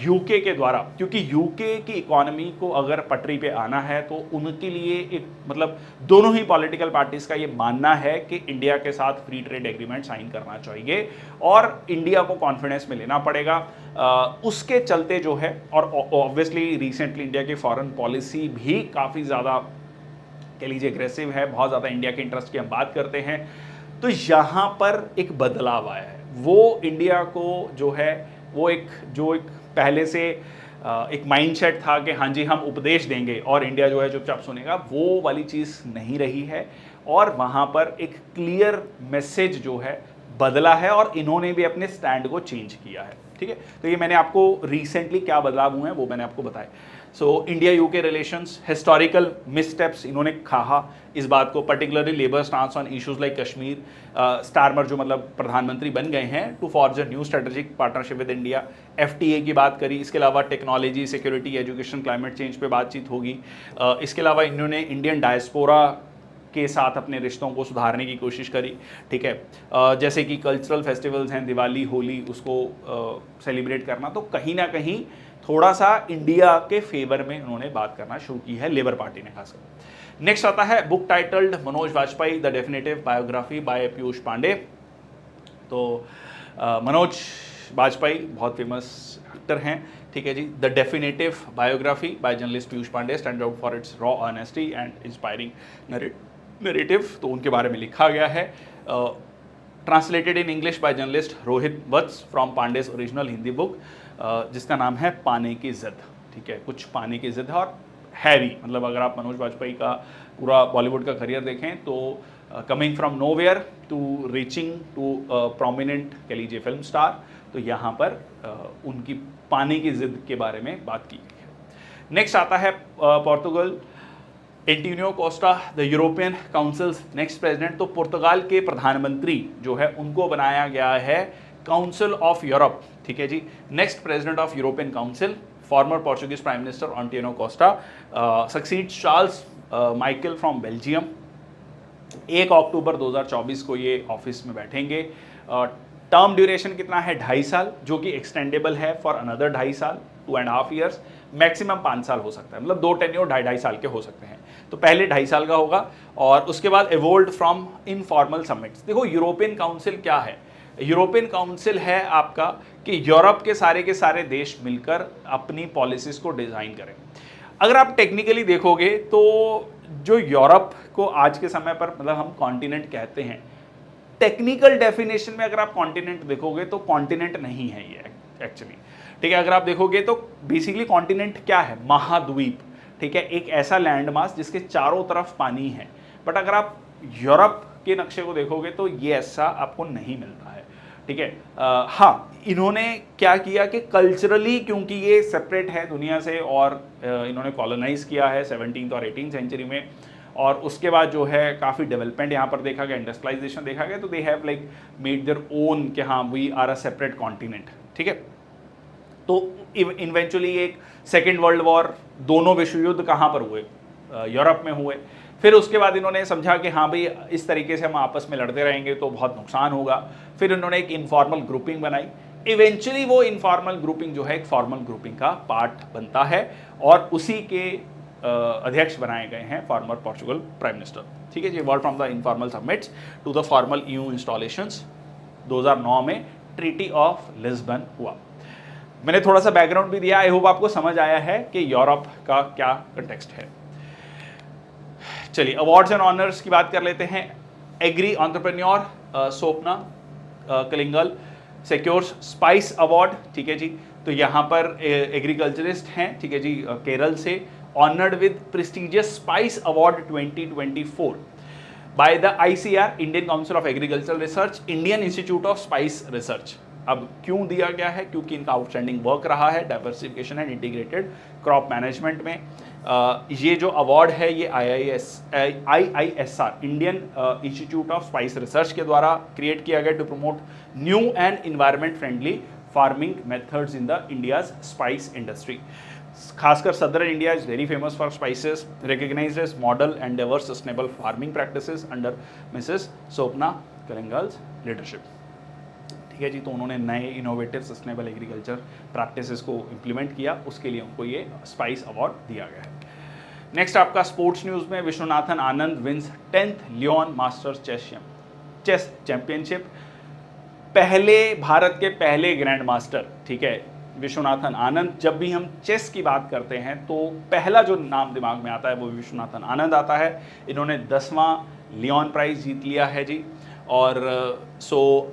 Speaker 1: यूके के द्वारा, क्योंकि यूके की इकोनॉमी को अगर पटरी पे आना है तो उनके लिए एक, मतलब दोनों ही पॉलिटिकल पार्टीज का ये मानना है कि इंडिया के साथ फ्री ट्रेड एग्रीमेंट साइन करना चाहिए और इंडिया को कॉन्फिडेंस में लेना पड़ेगा। उसके चलते जो है, और ऑब्वियसली रिसेंटली इंडिया की फॉरेन पॉलिसी भी काफ़ी ज़्यादा कह लीजिए एग्रेसिव है, बहुत ज़्यादा इंडिया के इंटरेस्ट की हम बात करते हैं, तो यहाँ पर एक बदलाव आया है। वो इंडिया को जो है वो एक पहले से एक माइंडसेट था कि हाँ जी हम उपदेश देंगे और इंडिया जो है चुपचाप सुनेगा, वो वाली चीज़ नहीं रही है और वहाँ पर एक क्लियर मैसेज जो है बदला है और इन्होंने भी अपने स्टैंड को चेंज किया है, ठीक है। तो ये मैंने आपको रिसेंटली क्या बदलाव हुए हैं वो मैंने आपको बताया। So India UK relations, historical missteps इन्होंने कहा इस बात को, particularly labour stance on issues like Kashmir. Starmer जो मतलब प्रधानमंत्री बन गए हैं, to forge a new strategic partnership with India. FTA की बात करी, इसके अलावा technology, security, education, climate change पे बातचीत होगी। इसके अलावा इन्होंने इंडियन डायस्पोरा के साथ अपने रिश्तों को सुधारने की कोशिश करी, ठीक है। जैसे कि कल्चरल फेस्टिवल्स हैं, दिवाली, होली, उसको सेलिब्रेट करना, तो कहीं ना कहीं थोड़ा सा इंडिया के फेवर में उन्होंने बात करना शुरू की है लेबर पार्टी ने खासकर। नेक्स्ट आता है book titled Manoj Vajpayee the definitive biography by Piyush Pandey. तो मनोज वाजपेयी बहुत फेमस एक्टर हैं, ठीक है जी। The definitive biography by journalist Piyush Pandey stand out for its raw honesty and inspiring narrative, तो उनके बारे में लिखा गया है। Translated in English by journalist Rohit Vats from Pandey's original Hindi book, जिसका नाम है पाने की जिद, ठीक है। कुछ पाने की जिद है और है भी, मतलब अगर आप मनोज वाजपेयी का पूरा बॉलीवुड का करियर देखें तो coming from nowhere to reaching to prominent कह लीजिए फिल्म स्टार, तो यहाँ पर उनकी पाने की जिद के बारे में बात की गई है। नेक्स्ट आता है Portugal, Antonio Costa the European councils next president. तो पुर्तगाल के प्रधानमंत्री जो है उनको बनाया गया है काउंसिल ऑफ यूरोप, ठीक है जी, next president of European council, former Portuguese prime minister Antonio Costa, succeeds Charles Michel from Belgium. 1 अक्टूबर 2024 को ये ऑफिस में बैठेंगे। टर्म ड्यूरेशन कितना है? 2.5 साल, जो कि एक्सटेंडेबल है फॉर अनदर 2.5 साल, 2.5 ईयर्स, मैक्सिमम 5 साल हो सकता है, मतलब 2 टेन्योर 2.5 साल के हो सकते हैं। तो पहले 2.5 साल का होगा और उसके बाद एवोल्ड फ्रॉम इनफॉर्मल समिट्स। देखो यूरोपियन काउंसिल क्या है? यूरोपियन काउंसिल है आपका कि यूरोप के सारे देश मिलकर अपनी पॉलिसीज को डिजाइन करें। अगर आप टेक्निकली देखोगे तो जो यूरोप को आज के समय पर मतलब हम कॉन्टिनेंट कहते हैं, टेक्निकल डेफिनेशन में अगर आप कॉन्टिनेंट देखोगे तो कॉन्टिनेंट नहीं है ये एक्चुअली, ठीक है। अगर आप देखोगे तो बेसिकली कॉन्टिनेंट क्या है? महाद्वीप, ठीक है, एक ऐसा लैंड मास जिसके चारों तरफ पानी है। बट अगर आप यूरोप के नक्शे को देखोगे तो ये ऐसा आपको नहीं मिलता है, ठीक है। हाँ, इन्होंने क्या किया कि कल्चरली, क्योंकि ये सेपरेट है दुनिया से और इन्होंने कॉलोनाइज किया है 17th और 18th सेंचुरी में, और उसके बाद जो है काफ़ी डेवलपमेंट यहाँ पर देखा गया, इंडस्ट्रियलाइजेशन देखा गया, तो they have like made their own कि हाँ we are a separate continent, ठीक है। तो इवेंचुअली एक सेकेंड वर्ल्ड वॉर, दोनों विश्व युद्ध कहाँ पर हुए? यूरोप में हुए। फिर उसके बाद इन्होंने समझा कि हाँ भाई इस तरीके से हम आपस में लड़ते रहेंगे तो बहुत नुकसान होगा। फिर इन्होंने एक इनफॉर्मल ग्रुपिंग बनाई। इवेंचुअली वो इनफॉर्मल ग्रुपिंग जो है एक फॉर्मल ग्रुपिंग का पार्ट बनता है और उसी के अध्यक्ष बनाए गए हैं फॉर्मर पोर्चुगल प्राइम मिनिस्टर, ठीक है जी। World from the informal summits to the formal EU installations 2009 में ट्रीटी ऑफ लिस्बन हुआ। मैंने थोड़ा सा बैकग्राउंड भी दिया, आई होप आपको समझ आया है कि यूरोप का क्या कंटेक्स्ट है। चलिए अवार्ड्स एंड ऑनर्स की बात कर लेते हैं। Agri entrepreneur Swapna Kalingal secures spice award, ठीक है जी। तो यहाँ पर एग्रीकल्चरिस्ट हैं, ठीक है जी, केरल से, honoured with prestigious spice award 2024 by the ICR, Indian council of agricultural research, Indian institute of spice research. अब क्यों दिया गया है? क्योंकि इनका आउटस्टैंडिंग वर्क रहा है diversification and integrated crop management में। ये जो अवार्ड है ये IISR, Indian institute of spice research के द्वारा क्रिएट किया गया to promote new and environment friendly farming methods in the India's spice industry. खासकर southern India is very famous for spices, recognised as model and diverse sustainable farming practices under Mrs Swapna Kalingal's leadership, ठीक है जी। तो उन्होंने नए innovative sustainable agriculture practices को implement किया, उसके लिए उनको ये स्पाइस अवार्ड दिया गया है। नेक्स्ट आपका स्पोर्ट्स न्यूज़ में Viswanathan Anand wins 10th Leon masters chess championship. पहले भारत के पहले ग्रैंड मास्टर, ठीक है, विश्वनाथन आनंद। जब भी हम चेस की बात करते हैं तो पहला जो नाम दिमाग में आता है वो विश्वनाथन आनंद आता है। इन्होंने 10वां लियोन प्राइज जीत लिया है जी। और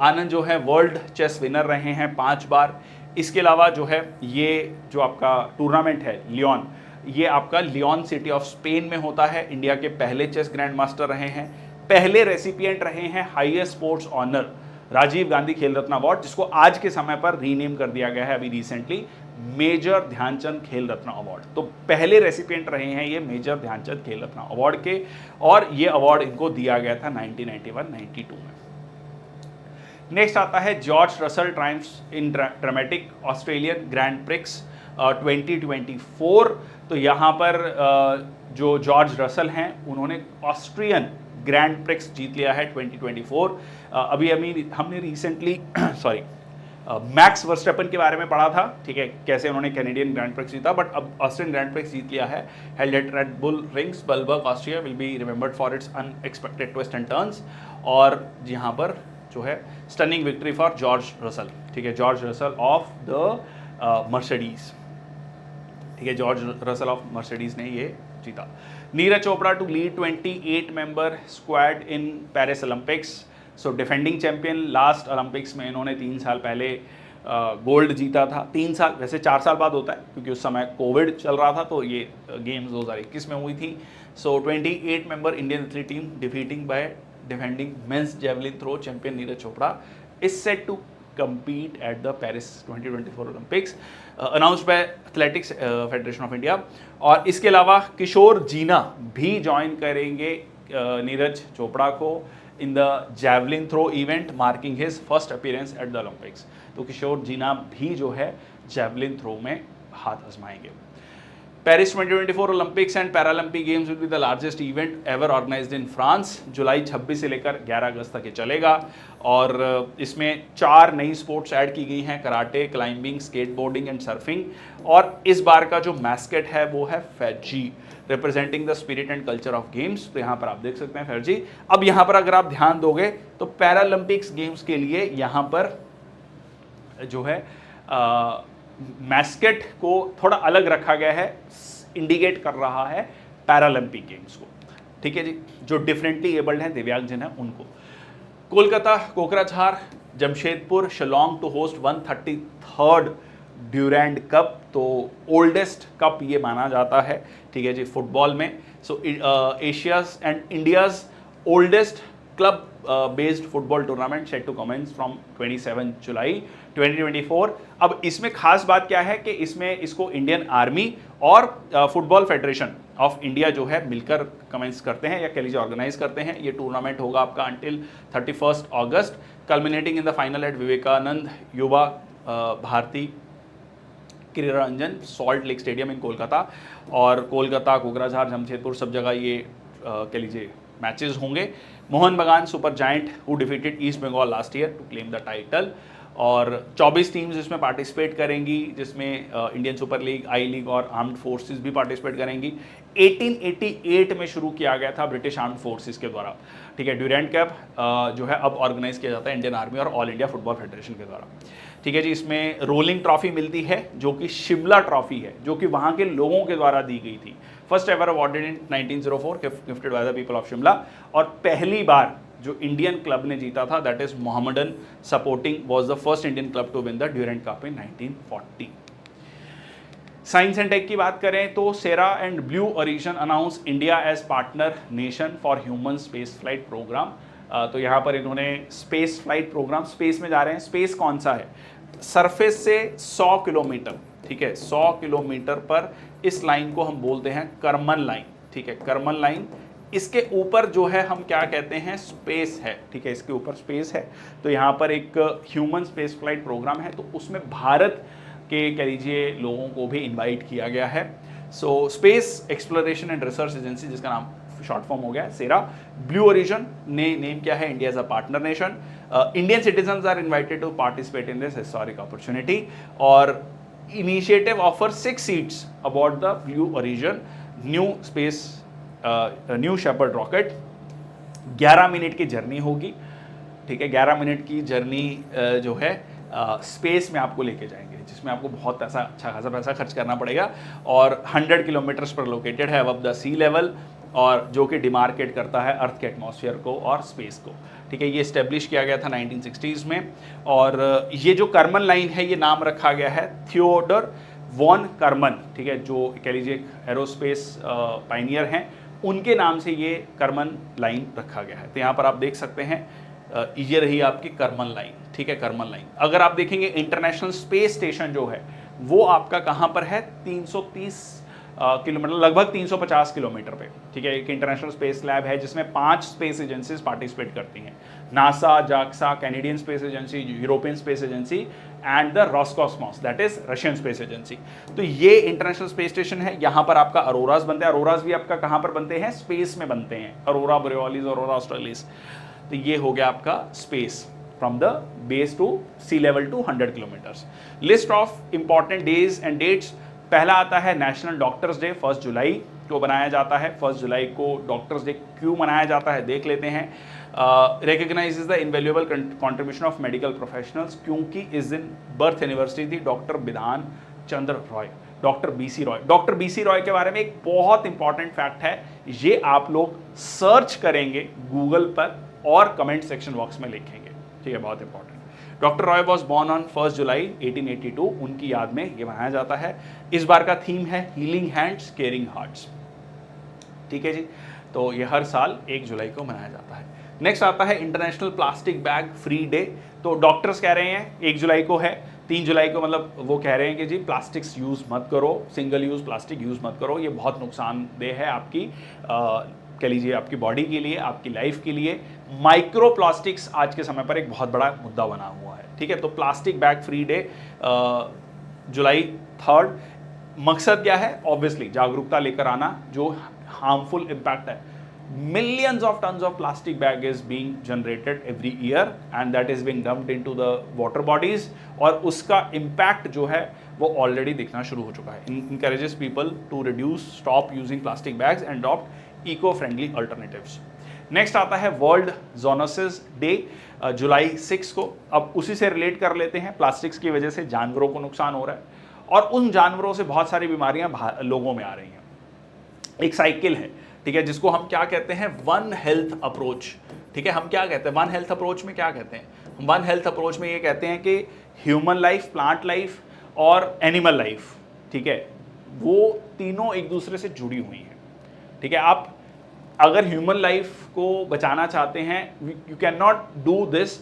Speaker 1: आनंद जो है वर्ल्ड चेस विनर रहे हैं 5 बार। इसके अलावा जो है ये जो आपका टूर्नामेंट है लियोन, ये आपका लियोन सिटी ऑफ स्पेन में होता है। इंडिया के पहले चेस ग्रैंड मास्टर रहे हैं, पहले रेसिपिएंट रहे हैं highest sports honour Rajiv Gandhi Khel Ratna award, जिसको आज के समय पर रीनेम कर दिया गया है अभी रिसेंटली मेजर ध्यानचंद खेल रत्न अवार्ड। तो पहले रेसिपिएंट रहे हैं ये मेजर ध्यानचंद खेल रत्न अवार्ड के, और ये अवार्ड इनको दिया गया था 1991-92 में। नेक्स्ट आता है जॉर्ज रसल ट्रायम्फ्स इन ड्रामेटिक ऑस्ट्रेलियन ग्रैंड प्रिक्स 2024। तो यहाँ पर जो जॉर्ज रसल हैं उन्होंने ऑस्ट्रियन ग्रैंड प्रिक्स जीत लिया है 2024। अभी हमने रिसेंटली मैक्स वर्स्टेपन के बारे में पढ़ा था, ठीक है, कैसे उन्होंने कैनेडियन ग्रैंड प्रिक्स जीता, बट अब ऑस्ट्रियन ग्रैंड प्रिक्स जीत लिया है। Held at Red Bull rings Bulberg Austria, will be remembered for its unexpected twist and turns. और यहाँ पर जो है stunning victory for George Russell, ठीक है, George Russell of the Mercedes, ठीक है, जॉर्ज रसल ऑफ मर्सिडीज ने ये जीता। Neeraj Chopra to lead 28 member squad in Paris Olympics. So defending champion, last Olympics में इन्होंने 3 साल पहले गोल्ड जीता था। 3 साल, वैसे 4 साल बाद होता है क्योंकि उस समय कोविड चल रहा था, तो ये गेम्स 2021 में हुई थी। So 28 member Indian athlete team defeating by defending men's javelin throw champion Neeraj Chopra is set to compete at the Paris 2024 Olympics announced by Athletics Federation of India। और इसके अलावा किशोर जीना भी ज्वाइन करेंगे नीरज चोपड़ा को in the javelin throw event, marking his first appearance at the Olympics. तो किशोर जीना भी जो है javelin throw में हाथ आजमाएंगे. Paris 2024 Olympics and Paralympic Games will be the largest event ever organized in France. जुलाई 26 से लेकर 11 अगस्त तक ये चलेगा और इसमें 4 नई स्पोर्ट्स ऐड की गई हैं, karate, climbing, skateboarding and surfing. और इस बार का जो मैस्केट है वो है Faizi, representing the spirit and culture of games. तो यहाँ पर आप देख सकते हैं फैजी. अब यहाँ पर अगर आप ध्यान दोगे तो पैरालंपिक्स गेम्स के लिए यहाँ पर जो है मैस्केट को थोड़ा अलग रखा गया है, इंडिकेट कर रहा है पैरालंपिक गेम्स को. ठीक है जी, जो डिफरेंटली एबल्ड हैं, दिव्यांगजन हैं उनको. Kolkata, Kokrajhar, Jamshedpur, Shillong to host 133rd Durand cup. तो ओल्डेस्ट कप ये माना जाता है. ठीक है जी, फुटबॉल में. So Asia's and India's oldest club based football tournament set to commence from 27 July 2024. अब इसमें खास बात क्या है कि इसमें इसको इंडियन आर्मी और फुटबॉल फेडरेशन ऑफ इंडिया जो है मिलकर कमेंस करते हैं या कह लीजिए ऑर्गेनाइज करते हैं. ये टूर्नामेंट होगा आपका अंटिल 31 अगस्त, culminating in the final at Vivekananda Yuva Bharati Krirangan salt lake stadium in Kolkata. और कोलकाता, कोकराझार, जमशेदपुर सब जगह ये कह लीजिए मैचेस होंगे. Mohun Bagan super giant who defeated East Bengal last year to claim the title. और 24 टीम्स इसमें पार्टिसिपेट करेंगी, जिसमें Indian super league, I league और आर्म्ड फोर्सेस भी पार्टिसिपेट करेंगी. 1888 में शुरू किया गया था ब्रिटिश आर्म्ड फोर्सेस के द्वारा. ठीक है, ड्यूरेंट कप जो है अब ऑर्गेनाइज किया जाता है इंडियन आर्मी और ऑल इंडिया फुटबॉल फेडरेशन के द्वारा. ठीक है जी, इसमें रोलिंग ट्रॉफी मिलती है जो कि शिमला ट्रॉफी है, जो कि वहाँ के लोगों के द्वारा दी गई थी. First ever awarded in 1904, gifted by the people of Shimla. और पहली बार जो इंडियन क्लब ने जीता था, that is Mohammedan Sporting was the first Indian club to win the Durand cup in 1940. Science and tech की बात करें तो SERA and Blue Origin announce India as partner nation for human space flight programme. तो यहाँ पर इन्होंने स्पेस फ्लाइट प्रोग्राम, स्पेस में जा रहे हैं. स्पेस कौन सा है? सरफेस से 100 किलोमीटर. ठीक है, 100 किलोमीटर पर इस लाइन को हम बोलते हैं करमन लाइन. ठीक है, करमन लाइन. इसके ऊपर जो है हम क्या कहते हैं, स्पेस है. ठीक है, इसके ऊपर स्पेस है. तो यहाँ पर एक ह्यूमन स्पेस फ्लाइट प्रोग्राम है, तो उसमें भारत के कह लीजिए लोगों को भी इनवाइट किया गया है. So space exploration and research agency, जिसका नाम शॉर्ट फॉर्म हो गया सेरा. ब्लू ओरिजिन ने नेम किया है India as a partner nation. Indian citizens are invited to participate in this historic opportunity. और initiative offer 6 seats about the Blue Origin new space New Shepard rocket. 11 minute की journey होगी. ठीक है, 11 minute की journey जो है space में आपको लेके जाएंगे, जिसमें आपको बहुत पैसा, अच्छा खासा पैसा खर्च करना पड़ेगा. और 100 किलोमीटर्स पर लोकेटेड है अबव द सी लेवल, और जो कि डिमार्केट करता है अर्थ के एटमॉस्फेयर को और स्पेस को. ठीक है, ये इस्टेब्लिश किया गया था 1960s में. और ये जो करमन लाइन है, ये नाम रखा गया है थियोडर वॉन करमन. ठीक है, जो कह लीजिए एरोस्पेस पाइनियर हैं, उनके नाम से ये करमन लाइन रखा गया है. तो यहाँ पर आप देख सकते हैं ये रही आपकी करमन लाइन. ठीक है, करमन लाइन. अगर आप देखेंगे इंटरनेशनल स्पेस स्टेशन जो है वो आपका कहाँ पर है, 330 किलोमीटर, लगभग 350 किलोमीटर पे. ठीक है, एक इंटरनेशनल स्पेस लैब है जिसमें 5 स्पेस एजेंसीज पार्टिसिपेट करती हैं. NASA, JAXA, Canadian space agency, European space agency and the Roscosmos, that is Russian space agency. तो ये इंटरनेशनल स्पेस स्टेशन है. यहाँ पर आपका अरोराज बनते हैं. अरोराज भी आपका कहाँ पर बनते हैं, स्पेस में बनते हैं. Aurora borealis, aurora australis. तो ये हो गया आपका space from the base to sea level to 100 kilometres. List of important days and dates. पहला आता है नेशनल डॉक्टर्स डे. 1 जुलाई को बनाया जाता है. 1 जुलाई को डॉक्टर्स डे क्यों मनाया जाता है देख लेते हैं. Recognises the invaluable contribution of medical professionals, क्योंकि इस दिन बर्थ एनिवर्सरी थी doctor Bidhan Chandra Roy, doctor BC Roy. Doctor BC Roy के बारे में एक बहुत इंपॉर्टेंट फैक्ट है, ये आप लोग सर्च करेंगे गूगल पर और कमेंट सेक्शन बॉक्स में लिखेंगे. ठीक है, बहुत important. Doctor Roy was born on 1 जुलाई 1882. उनकी याद में ये मनाया जाता है. इस बार का थीम है हीलिंग हैंड्स केयरिंग हार्ट्स. ठीक है जी, तो ये हर साल 1 जुलाई को मनाया जाता है. नेक्स्ट आता है international plastic bag free day. तो डॉक्टर्स कह रहे हैं 1 जुलाई को है, 3 जुलाई को मतलब वो कह रहे हैं कि जी प्लास्टिक्स यूज़ मत करो, सिंगल यूज़ प्लास्टिक यूज़ मत करो, ये बहुत नुकसानदेह है आपकी कह लीजिए आपकी बॉडी के लिए, आपकी लाइफ के लिए माइक्रो प्लास्टिक्स आज के समय पर एक बहुत बड़ा मुद्दा बना हुआ है। ठीक है, तो प्लास्टिक बैग फ्री डे जुलाई 3 मकसद क्या है? ऑब्वियसली जागरूकता लेकर आना, जो हार्मफुल इम्पैक्ट है। Millions of tons of plastic bag is being generated every year and that is being dumped into the water bodies और उसका impact जो है वो ऑलरेडी दिखना शुरू हो चुका है। Encourages people to reduce, stop using plastic bags and adopt eco-friendly alternatives. Next आता है वर्ल्ड ज़ोनोसिस डे जुलाई 6 को। अब उसी से रिलेट कर लेते हैं, प्लास्टिक्स की वजह से जानवरों को नुकसान हो रहा है और उन जानवरों से बहुत सारी बीमारियां लोगों में आ रही हैं। एक साइकिल है, ठीक है, जिसको हम क्या कहते हैं? One health approach. ठीक है, हम क्या कहते हैं वन हेल्थ अप्रोच में? क्या कहते हैं वन हेल्थ अप्रोच में? ये कहते हैं कि ह्यूमन लाइफ, प्लांट लाइफ और एनिमल लाइफ, ठीक है, वो तीनों एक दूसरे से जुड़ी हुई हैं। ठीक है, आप अगर ह्यूमन लाइफ को बचाना चाहते हैं, you can not do this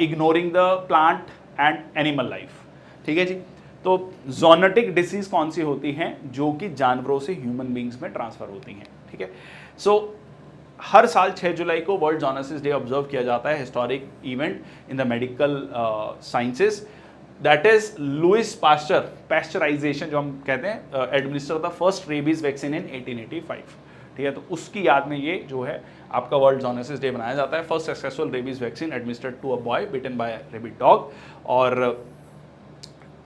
Speaker 1: ignoring the plant and animal life. ठीक है जी, तो ज़ोनोटिक डिसीज कौन सी होती हैं? जो कि जानवरों से ह्यूमन बींग्स में ट्रांसफर होती हैं। ठीक है, सो हर साल 6 जुलाई को वर्ल्ड ज़ोनोसिस डे ऑब्जर्व किया जाता है, historic event in the medical sciences. That is Louis Pasteur pasteurisation, जो हम कहते हैं, administer the first rabies vaccine in 1885। ठीक है, तो उसकी याद में ये जो है आपका वर्ल्ड ज़ोनोसिस डे मनाया जाता है। First successful rabies vaccine administered to a boy bitten by rabid dog. और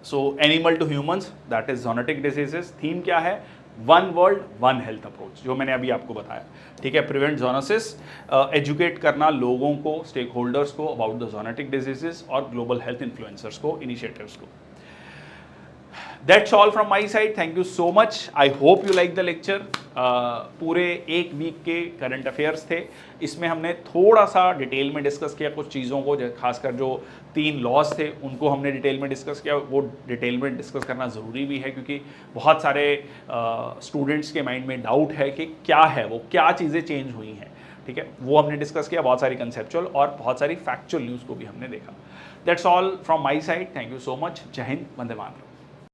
Speaker 1: so animal to humans, that is zoonotic diseases. Theme क्या है? One world one health approach, जो मैंने अभी आपको बताया। ठीक है, प्रिवेंट ज़ोनोसिस, एजुकेट करना लोगों को, स्टेक होल्डर्स को अबाउट द ज़ोनोटिक डिजीजेस और ग्लोबल हेल्थ इन्फ्लुएंसर्स को, इनिशिएटिव्स को। That's all from my side. Thank you so much. I hope you like the lecture. पूरे एक वीक के करंट अफेयर्स थे। इसमें हमने थोड़ा सा डिटेल में डिस्कस किया कुछ चीज़ों को, खासकर जो 3 लॉज थे उनको हमने डिटेल में डिस्कस किया। वो डिटेल में डिस्कस करना ज़रूरी भी है, क्योंकि बहुत सारे स्टूडेंट्स के माइंड में डाउट है कि क्या है वो, क्या चीज़ें चेंज हुई हैं। ठीक है, वो हमने डिस्कस किया। बहुत सारी कंसेप्चुअल और बहुत सारी फैक्चुअल न्यूज़ को भी हमने देखा। That's all from my side. Thank you so much. जय हिंद, वंदे मातरम।